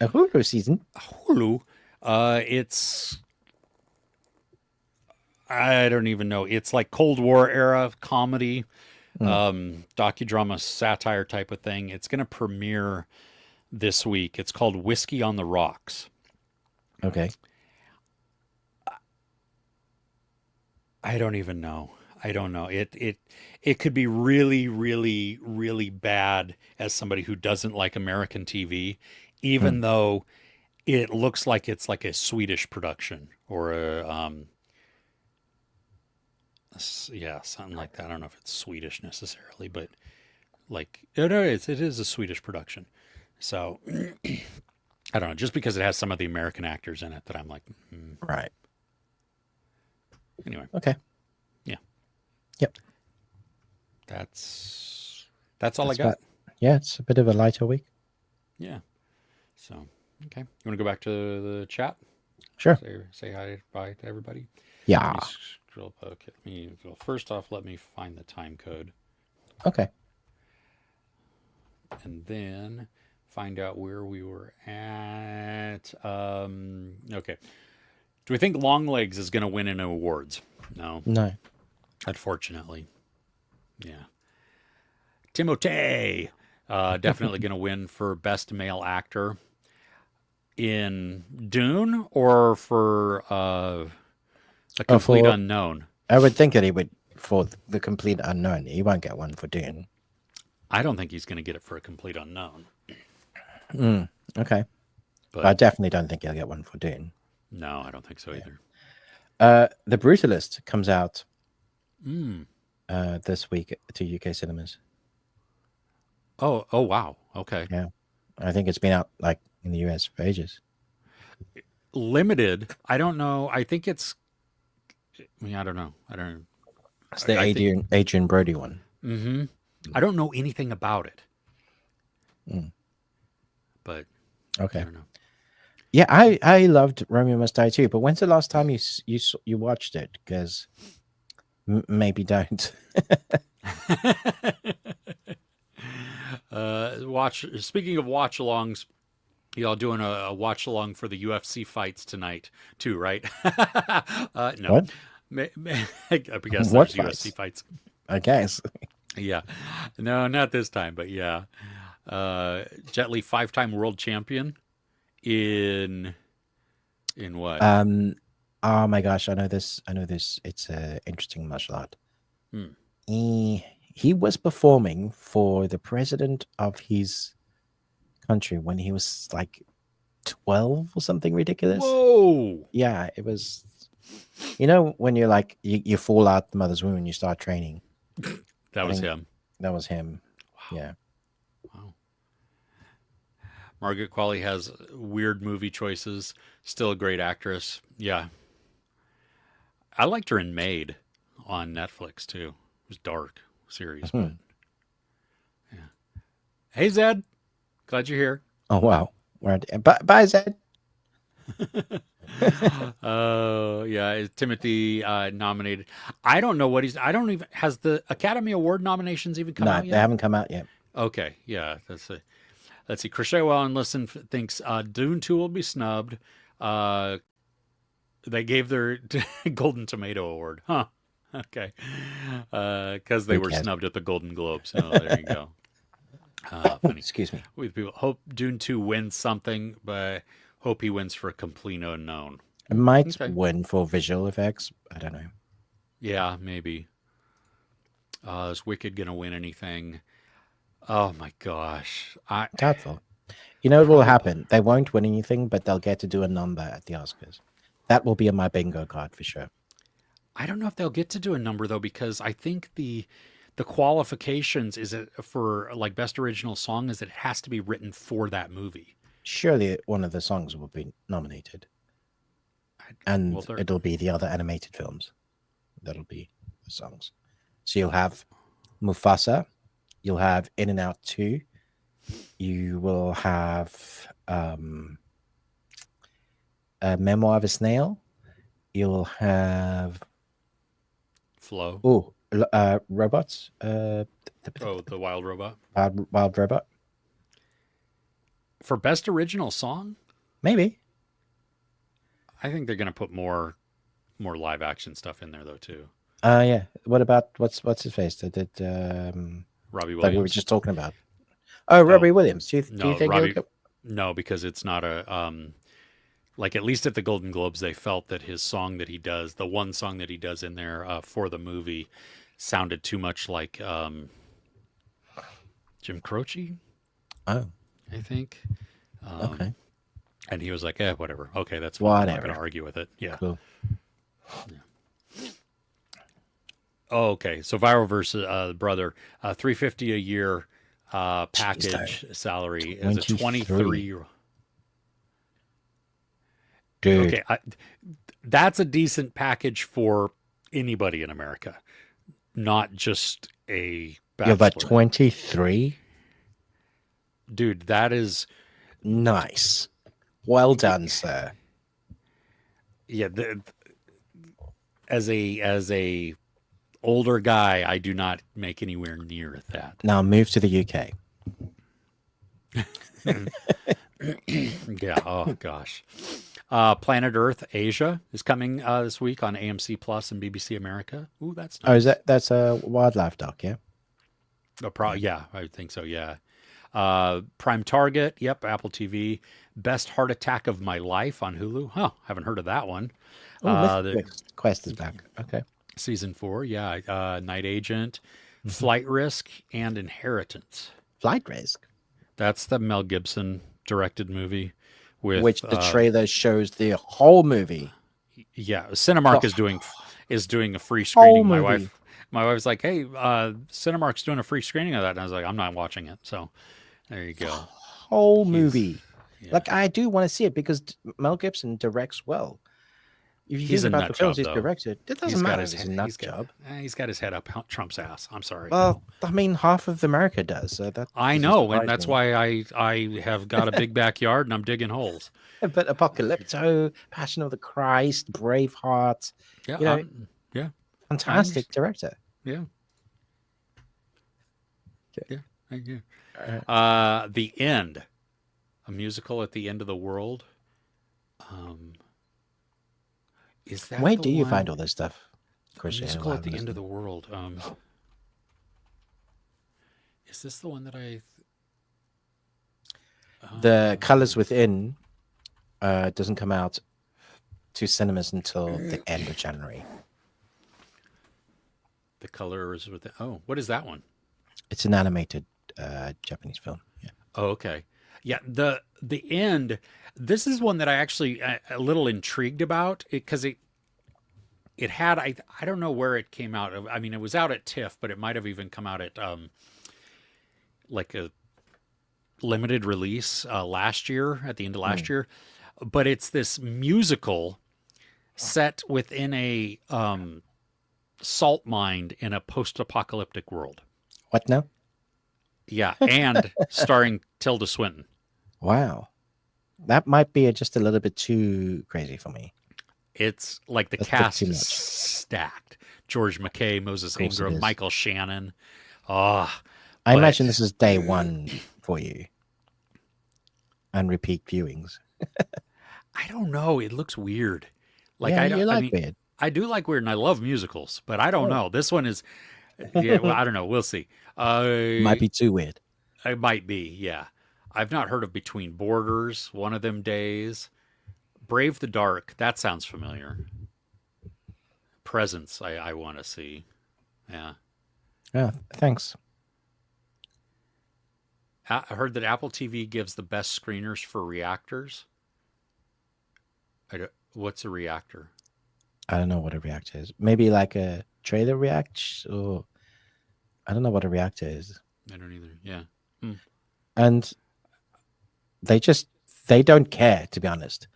S1: Hulu season.
S2: Hulu. It's I don't even know. It's like Cold War era comedy,
S1: Mm,
S2: docudrama satire type of thing. It's going to premiere this week. It's called Whiskey on the Rocks.
S1: okay.
S2: I don't even know. I don't know. It could be really, really, really bad as somebody who doesn't like American TV,
S1: Mm,
S2: even though it looks like it's like a Swedish production or yeah, something like that. I don't know if it's Swedish necessarily, but like it is a Swedish production. So I don't know, just because it has some of the American actors in it that I'm like,
S1: right.
S2: anyway,
S1: Okay.
S2: yeah,
S1: Yep.
S2: that's all I
S1: That's
S2: got.
S1: about, yeah, it's a bit of a lighter week.
S2: Yeah. So okay, you want to go back to the chat?
S1: Sure.
S2: Say hi, bye to everybody. Let
S1: Yeah.
S2: me scroll. Okay, first off, let me find the time code,
S1: Okay.
S2: and then find out where we were at. Okay. Do we think Longlegs is going to win any awards? No,
S1: No.
S2: unfortunately. Yeah. Timothée, definitely going to win for best male actor in Dune or for a
S1: Oh,
S2: complete
S1: for
S2: unknown.
S1: I would think that he would for the complete unknown. He won't get one for Dune.
S2: I don't think he's going to get it for a complete unknown.
S1: Mm, okay. But I
S2: But
S1: definitely don't think he'll get one for Dune.
S2: no, I don't think so either.
S1: The Brutalist comes out
S2: Mm.
S1: this week to UK cinemas.
S2: Oh, wow. Okay.
S1: Yeah. I think it's been out like in the US for ages.
S2: Limited. I don't know. I think I mean, I don't know. I don't.
S1: It's the
S2: I think.
S1: Adrian Brody one.
S2: Mm-hmm. I don't know anything about it,
S1: Mm,
S2: but I
S1: okay.
S2: don't know.
S1: Yeah, I loved Romeo Must Die too. But when's the last time you watched it? Because maybe don't.
S2: Watch. Speaking of watch-alongs, y'all doing a watch-along for the UFC fights tonight too, right? No,
S1: What?
S2: I guess
S1: What
S2: there's UFC
S1: fights?
S2: fights.
S1: I guess.
S2: Yeah, no, not this time, but yeah. Jet Li, 5-time world champion in what?
S1: Oh my gosh, I know this. I know this. It's a interesting martial art.
S2: Hmm.
S1: He was performing for the president of his country when he was like 12 or something ridiculous.
S2: Whoa!
S1: Yeah, it was. When you're like you fall out the mother's womb and you start training.
S2: That
S1: I
S2: was
S1: think
S2: him.
S1: that was him.
S2: Wow.
S1: Yeah.
S2: Wow. Margaret Qualley has weird movie choices. Still a great actress. Yeah. I liked her in Maid on Netflix too. It was dark series, but
S1: Mhm.
S2: yeah. Hey Zed, glad you're here.
S1: Oh wow. Bye, Zed.
S2: Yeah, is Timothy nominated? I don't know what he's. I don't even. Has the Academy Award nominations even come
S1: No,
S2: out
S1: they
S2: yet?
S1: haven't come out yet.
S2: Okay, yeah, that's it. Let's see. Crochet Well and Listen thinks Dune 2 will be snubbed. Uh, they gave their Golden Tomato Award, huh? Okay, because they
S1: Who
S2: were
S1: cares?
S2: snubbed at the Golden Globes. Oh, there you go. Funny.
S1: Excuse me.
S2: We people hope Dune 2 wins something, but hope he wins for a complete unknown.
S1: It might
S2: Okay.
S1: win for visual effects. I don't know.
S2: Yeah, maybe. Is Wicked gonna win anything? Oh my gosh. I
S1: Doubtful. You know what will
S2: probably
S1: happen? They won't win anything, but they'll get to do a number at the Oscars. That will be on my bingo card for sure.
S2: I don't know if they'll get to do a number though, because I think the qualifications is it for like best original song is it has to be written for that movie.
S1: Surely one of the songs will be nominated, and
S2: Well, they're
S1: it'll be the other animated films. That'll be the songs. So you'll have Mufasa, you'll have In and Out 2, you will have a Memoir of a Snail, you'll have
S2: Flow.
S1: robots,
S2: Oh, the Wild Robot.
S1: Wild Robot,
S2: For best original song,
S1: maybe.
S2: I think they're gonna put more live action stuff in there though too.
S1: Yeah. What about what's his face that did
S2: Robbie
S1: that we were
S2: Williams.
S1: just talking about? Oh, Robbie
S2: Oh
S1: Williams. Do you
S2: no,
S1: think he'll
S2: Robbie.
S1: go?
S2: No, because it's not a like at least at the Golden Globes they felt that his song that he does, the one song that he does in there for the movie, sounded too much like Jim Croce,
S1: Oh,
S2: I think.
S1: okay.
S2: And he was like, whatever. Okay, that's fine. I'm not going
S1: Whatever.
S2: to argue with it. Yeah.
S1: Cool.
S2: Oh, okay. So Viral versus Brother, 350 a year package
S1: though.
S2: salary is a
S1: 23.
S2: 23.
S1: Dude.
S2: Okay, that's a decent package for anybody in America, not just a
S1: You're about
S2: bachelor.
S1: 23?
S2: Dude, that is
S1: Nice. Well done, sir.
S2: yeah. As a older guy, I do not make anywhere near that.
S1: Now move to the UK.
S2: Yeah. Oh gosh. Planet Earth Asia is coming this week on AMC Plus and BBC America. Ooh, that's nice.
S1: Oh, that's a wildlife doc, yeah?
S2: Yeah, I think so. Yeah. Prime Target. Yep. Apple TV. Best Heart Attack of My Life on Hulu. Huh. Haven't heard of that one.
S1: Oh,
S2: The
S1: Mythic Quest is back. Okay.
S2: season 4. Yeah. Night Agent, Flight Risk, and Inheritance.
S1: Flight Risk,
S2: That's the Mel Gibson directed movie with
S1: which the trailer shows the whole movie.
S2: yeah. Cinemark
S1: Oh.
S2: is doing a free
S1: Whole
S2: screening.
S1: movie.
S2: My wife's like, hey, Cinemark's doing a free screening of that, and I was like, I'm not watching it. So there you go.
S1: Whole
S2: He's-
S1: movie.
S2: yeah.
S1: Like, I do want to see it because Mel Gibson directs well. if you
S2: He's
S1: think
S2: a
S1: about the
S2: nut
S1: films
S2: job,
S1: he's
S2: though.
S1: directed, it doesn't
S2: He's got
S1: matter.
S2: his
S1: It's a
S2: head.
S1: nut job.
S2: He's got his head up Trump's ass. I'm sorry.
S1: Well, I mean, half of America does, so that
S2: I
S1: doesn't
S2: know, and
S1: surprise
S2: that's
S1: me.
S2: why I have got a big backyard and I'm digging holes.
S1: But Apocalypto, Passion of the Christ, Braveheart,
S2: Yeah,
S1: you know,
S2: yeah, I
S1: fantastic
S2: understand.
S1: director.
S2: Yeah,
S1: Okay.
S2: yeah, yeah.
S1: Uh,
S2: The End, a musical at the end of the world. Um, is that
S1: where
S2: the
S1: do you find
S2: one?
S1: all this stuff,
S2: A
S1: Christian?
S2: musical at the end of the world. Is this the one that I?
S1: The Colors Within doesn't come out to cinemas until the end of January.
S2: The Colors with the. Oh, what is that one?
S1: It's an animated Japanese film. Yeah.
S2: Oh, okay. Yeah, the End. This is one that I actually a little intrigued about because it had I don't know where it came out. I mean, it was out at TIFF, but it might have even come out at like a limited release last year at the end of last year. But it's this musical set within a salt mine in a post-apocalyptic world.
S1: What now?
S2: Yeah, and starring Tilda Swinton.
S1: Wow. That might be just a little bit too crazy for me.
S2: It's like the
S1: That's a bit
S2: cast
S1: too
S2: is
S1: much.
S2: stacked. George McKay, Moses
S1: Of course it
S2: Ingram,
S1: is.
S2: Michael Shannon. Oh,
S1: I
S2: but
S1: imagine this is day one for you. And repeat viewings.
S2: I don't know. It looks weird. Like
S1: Yeah,
S2: I
S1: you
S2: don't. I
S1: like
S2: mean,
S1: weird.
S2: I do like weird, and I love musicals, but I don't
S1: Oh.
S2: know. This one is. Yeah, well, I don't know. We'll see.
S1: Might be too weird.
S2: It might be. Yeah, I've not heard of Between Borders. One of them days. Brave the Dark. That sounds familiar. Presence. I want to see. Yeah.
S1: Yeah, thanks.
S2: I heard that Apple TV gives the best screeners for reactors. What's a reactor?
S1: I don't know what a reactor is. Maybe like a trailer react, or I don't know what a reactor is.
S2: I don't either. Yeah.
S1: And they don't care, to be honest.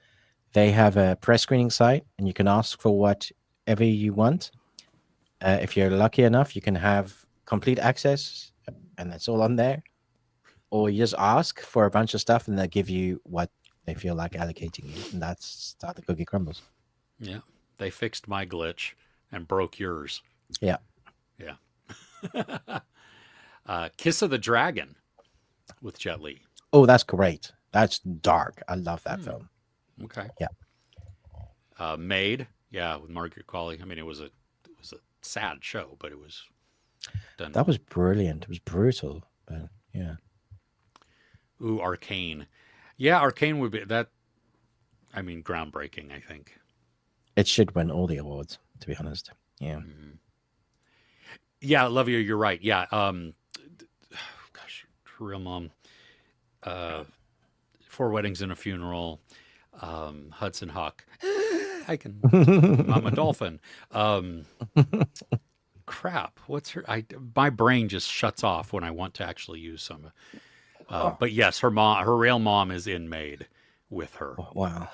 S1: They have a press screening site, and you can ask for whatever you want. If you're lucky enough, you can have complete access, and that's all on there. Or you just ask for a bunch of stuff, and they'll give you what they feel like allocating you, and that's how the cookie crumbles.
S2: Yeah. They fixed my glitch and broke yours.
S1: Yeah.
S2: Yeah. Kiss of the Dragon with Jet Li.
S1: Oh, that's great. That's dark. I love that film.
S2: Okay.
S1: Yeah.
S2: Maid. Yeah, with Margaret Qualley. I mean, it was a sad show, but it was done.
S1: That was brilliant. It was brutal, but yeah.
S2: Ooh, Arcane. Yeah, Arcane would be that. I mean, groundbreaking. I think.
S1: It should win all the awards, to be honest. Yeah.
S2: Yeah, Olivia, you're right. Yeah. Gosh, Real Mom. Four Weddings and a Funeral. Hudson Hawk. I can. I'm a dolphin. Crap. What's her? My brain just shuts off when I want to actually use some. But yes, her real mom is in Maid with her.
S1: Wow.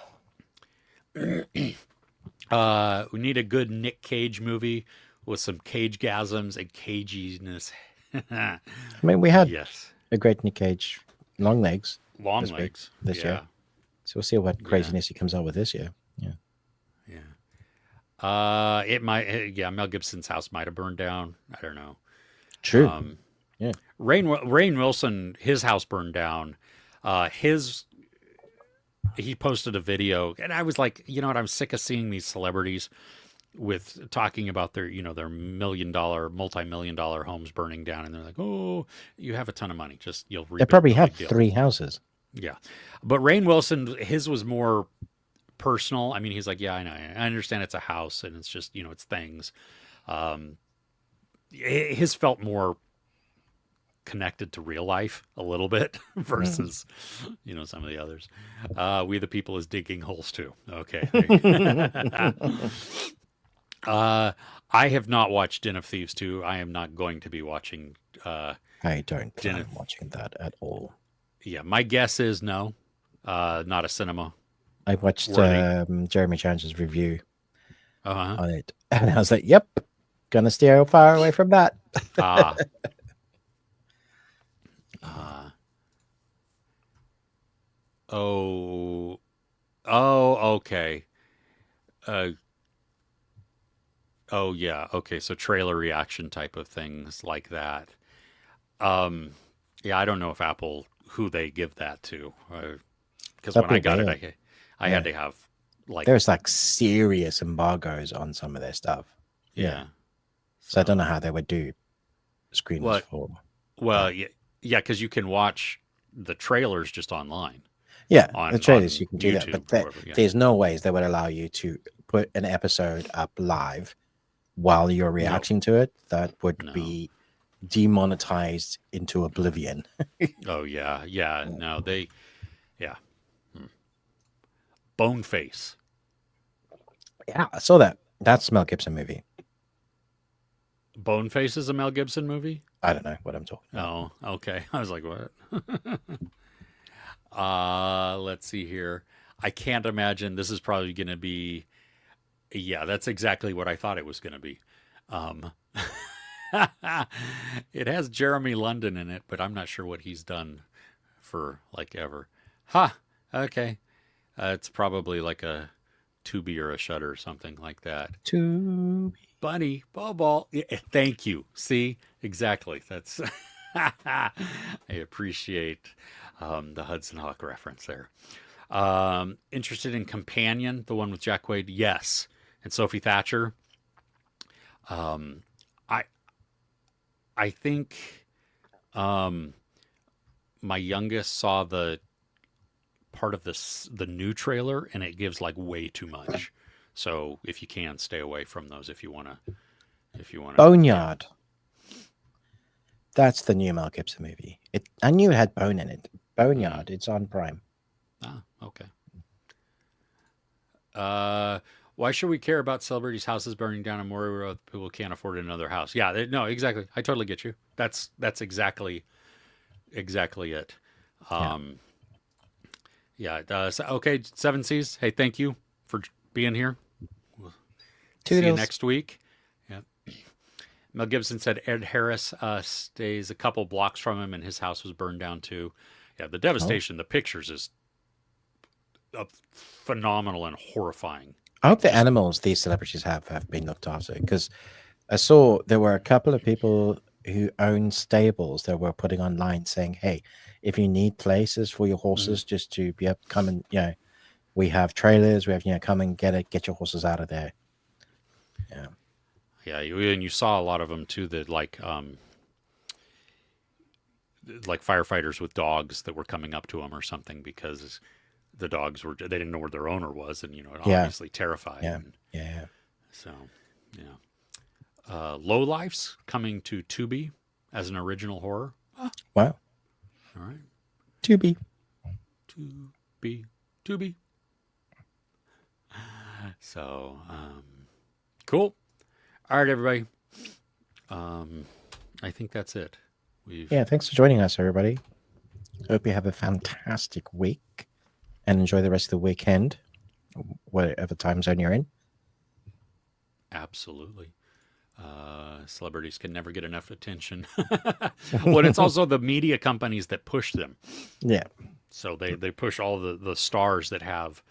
S2: We need a good Nick Cage movie with some cage-gasms and caginess.
S1: I mean, we had
S2: Yes.
S1: a great Nick Cage, Long Legs,
S2: Long
S1: this week,
S2: legs.
S1: this
S2: yeah.
S1: year. So we'll see what craziness he comes out with this year. Yeah.
S2: Yeah. It might. Yeah. Mel Gibson's house might have burned down. I don't know.
S1: True. Yeah.
S2: Rainn Wilson, his house burned down. He posted a video, and I was like, you know what? I'm sick of seeing these celebrities with talking about their, their multi-million-dollar homes burning down, and they're like, oh, you have a ton of money, just you'll
S1: They
S2: rebuild,
S1: probably
S2: no
S1: had
S2: big deal.
S1: 3 houses.
S2: Yeah, but Rainn Wilson, his was more personal. I mean, he's like, yeah, I know, I understand it's a house, and it's just, it's things. His felt more connected to real life a little bit versus some of the others. We the People is digging holes too. Okay. I have not watched Den of Thieves 2. I am not going to be watching
S1: I don't plan on watching that at all.
S2: Yeah, my guess is no. Not a cinema.
S1: I watched
S2: Worthy.
S1: Jeremy Jones's review
S2: Uh-huh.
S1: on it. And I was like, yep, gonna steer far away from that.
S2: Ah. Uh, oh. Oh, okay. Uh, oh, yeah. Okay, so trailer reaction type of things like that. Um, yeah, I don't know if Apple, who they give that to. Because when I
S1: Apple
S2: got it,
S1: will.
S2: I
S1: Yeah.
S2: had to have, like,
S1: There's like serious embargoes on some of their stuff.
S2: yeah.
S1: So I don't know how they would do screeners
S2: What?
S1: for
S2: Well,
S1: that.
S2: yeah, because you can watch the trailers just online
S1: Yeah, the trailers
S2: on
S1: you can do that,
S2: YouTube
S1: but
S2: or whatever. Yeah.
S1: there's no ways they would allow you to put an episode up live while you're
S2: No,
S1: reacting to it. That would
S2: no.
S1: be demonetized into oblivion.
S2: Oh, yeah. Yeah. No, yeah. Boneface.
S1: Yeah, I saw that. That's Mel Gibson movie.
S2: Boneface is a Mel Gibson movie?
S1: I don't know what I'm talking about.
S2: Oh, okay. I was like, what? Let's see here. I can't imagine this is probably going to be. Yeah, that's exactly what I thought it was going to be. Um, it has Jeremy London in it, but I'm not sure what he's done for like ever. Ha! Okay. It's probably like a Tubi or a Shutter or something like that.
S1: To
S2: Bunny, ball. Yeah, thank you. See, exactly. That's. I appreciate the Hudson Hawk reference there. Interested in Companion, the one with Jack Quaid? Yes, and Sophie Thatcher. Um, I I think my youngest saw the part of the new trailer, and it gives like way too much. So if you can, stay away from those if you want to.
S1: Boneyard. That's the new Mel Gibson movie. I knew it had bone in it. Boneyard. It's on Prime.
S2: Ah, okay. Why should we care about celebrities' houses burning down and more road? People can't afford another house. Yeah, no, exactly. I totally get you. That's exactly it. Yeah. Okay, Seven Seas. Hey, thank you for being here. We'll see you
S1: Toodles.
S2: next week. Yeah. Mel Gibson said Ed Harris stays a couple blocks from him, and his house was burned down too. Yeah, the devastation. The pictures is phenomenal and horrifying.
S1: I hope the animals these celebrities have been looked after, because I saw there were a couple of people who own stables that were putting online saying, hey, if you need places for your horses just to be able to come and, we have trailers, we have, come and get your horses out of there. Yeah.
S2: Yeah, and you saw a lot of them too that like firefighters with dogs that were coming up to them or something because the dogs they didn't know where their owner was, and obviously terrified.
S1: Yeah.
S2: So, Low Life's coming to Tubi as an original horror.
S1: Wow.
S2: All right.
S1: Tubi.
S2: So, cool. All right, everybody. I think that's it.
S1: Thanks for joining us, everybody. Hope you have a fantastic week and enjoy the rest of the weekend, whatever time zone you're in.
S2: Absolutely. Celebrities can never get enough attention. Well, it's also the media companies that push them.
S1: Yeah.
S2: So they push all the stars that have,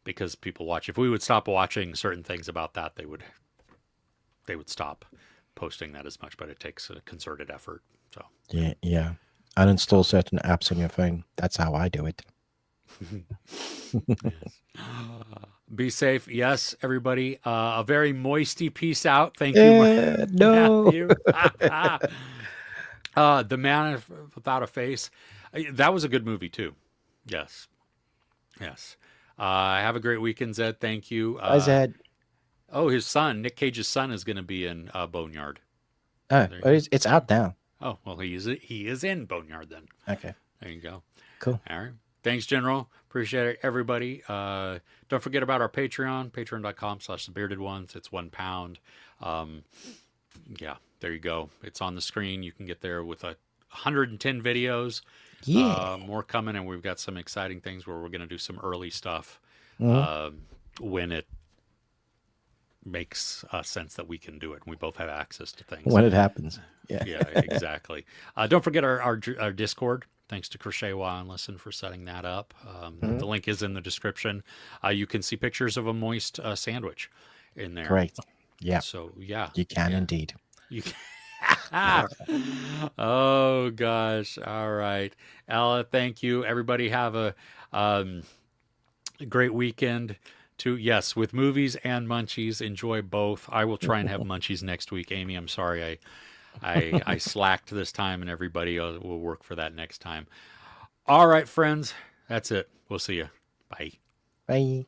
S2: because people watch. If we would stop watching certain things about that, they would stop posting that as much, but it takes a concerted effort. So
S1: Yeah. Uninstall certain apps on your phone. That's how I do it.
S2: Yes. Be safe. Yes, everybody. A very moisty peace out. Thank you.
S1: No.
S2: Matthew. The Man Without a Face. That was a good movie too. Yes. Have a great weekend, Zed. Thank you.
S1: Bye, Zed.
S2: Oh, his son, Nick Cage's son, is going to be in Boneyard.
S1: Oh, it's out now.
S2: Oh, well, he is in Boneyard then.
S1: Okay.
S2: There you go.
S1: Cool.
S2: All right. Thanks, General. Appreciate it, everybody. Don't forget about our Patreon, patreon.com/thebeardedones. It's £1. Yeah, there you go. It's on the screen. You can get there with 110 videos.
S1: Yeah.
S2: More coming, and we've got some exciting things where we're going to do some early stuff
S1: Mhm.
S2: when it makes sense that we can do it. And we both have access to things.
S1: When it happens. Yeah.
S2: Yeah, exactly. Don't forget our Discord. Thanks to Crochet While and Listen for setting that up. The link is in the description. You can see pictures of a moist sandwich in there.
S1: Correct. Yeah.
S2: So yeah,
S1: You can indeed.
S2: you can. Oh gosh. All right, Ella. Thank you. Everybody have a great weekend. Yes, with movies and Munchies, enjoy both. I will try and have Munchies next week. Amy, I'm sorry I slacked this time, and everybody will work for that next time. All right, friends, that's it. We'll see you. Bye.
S1: Bye.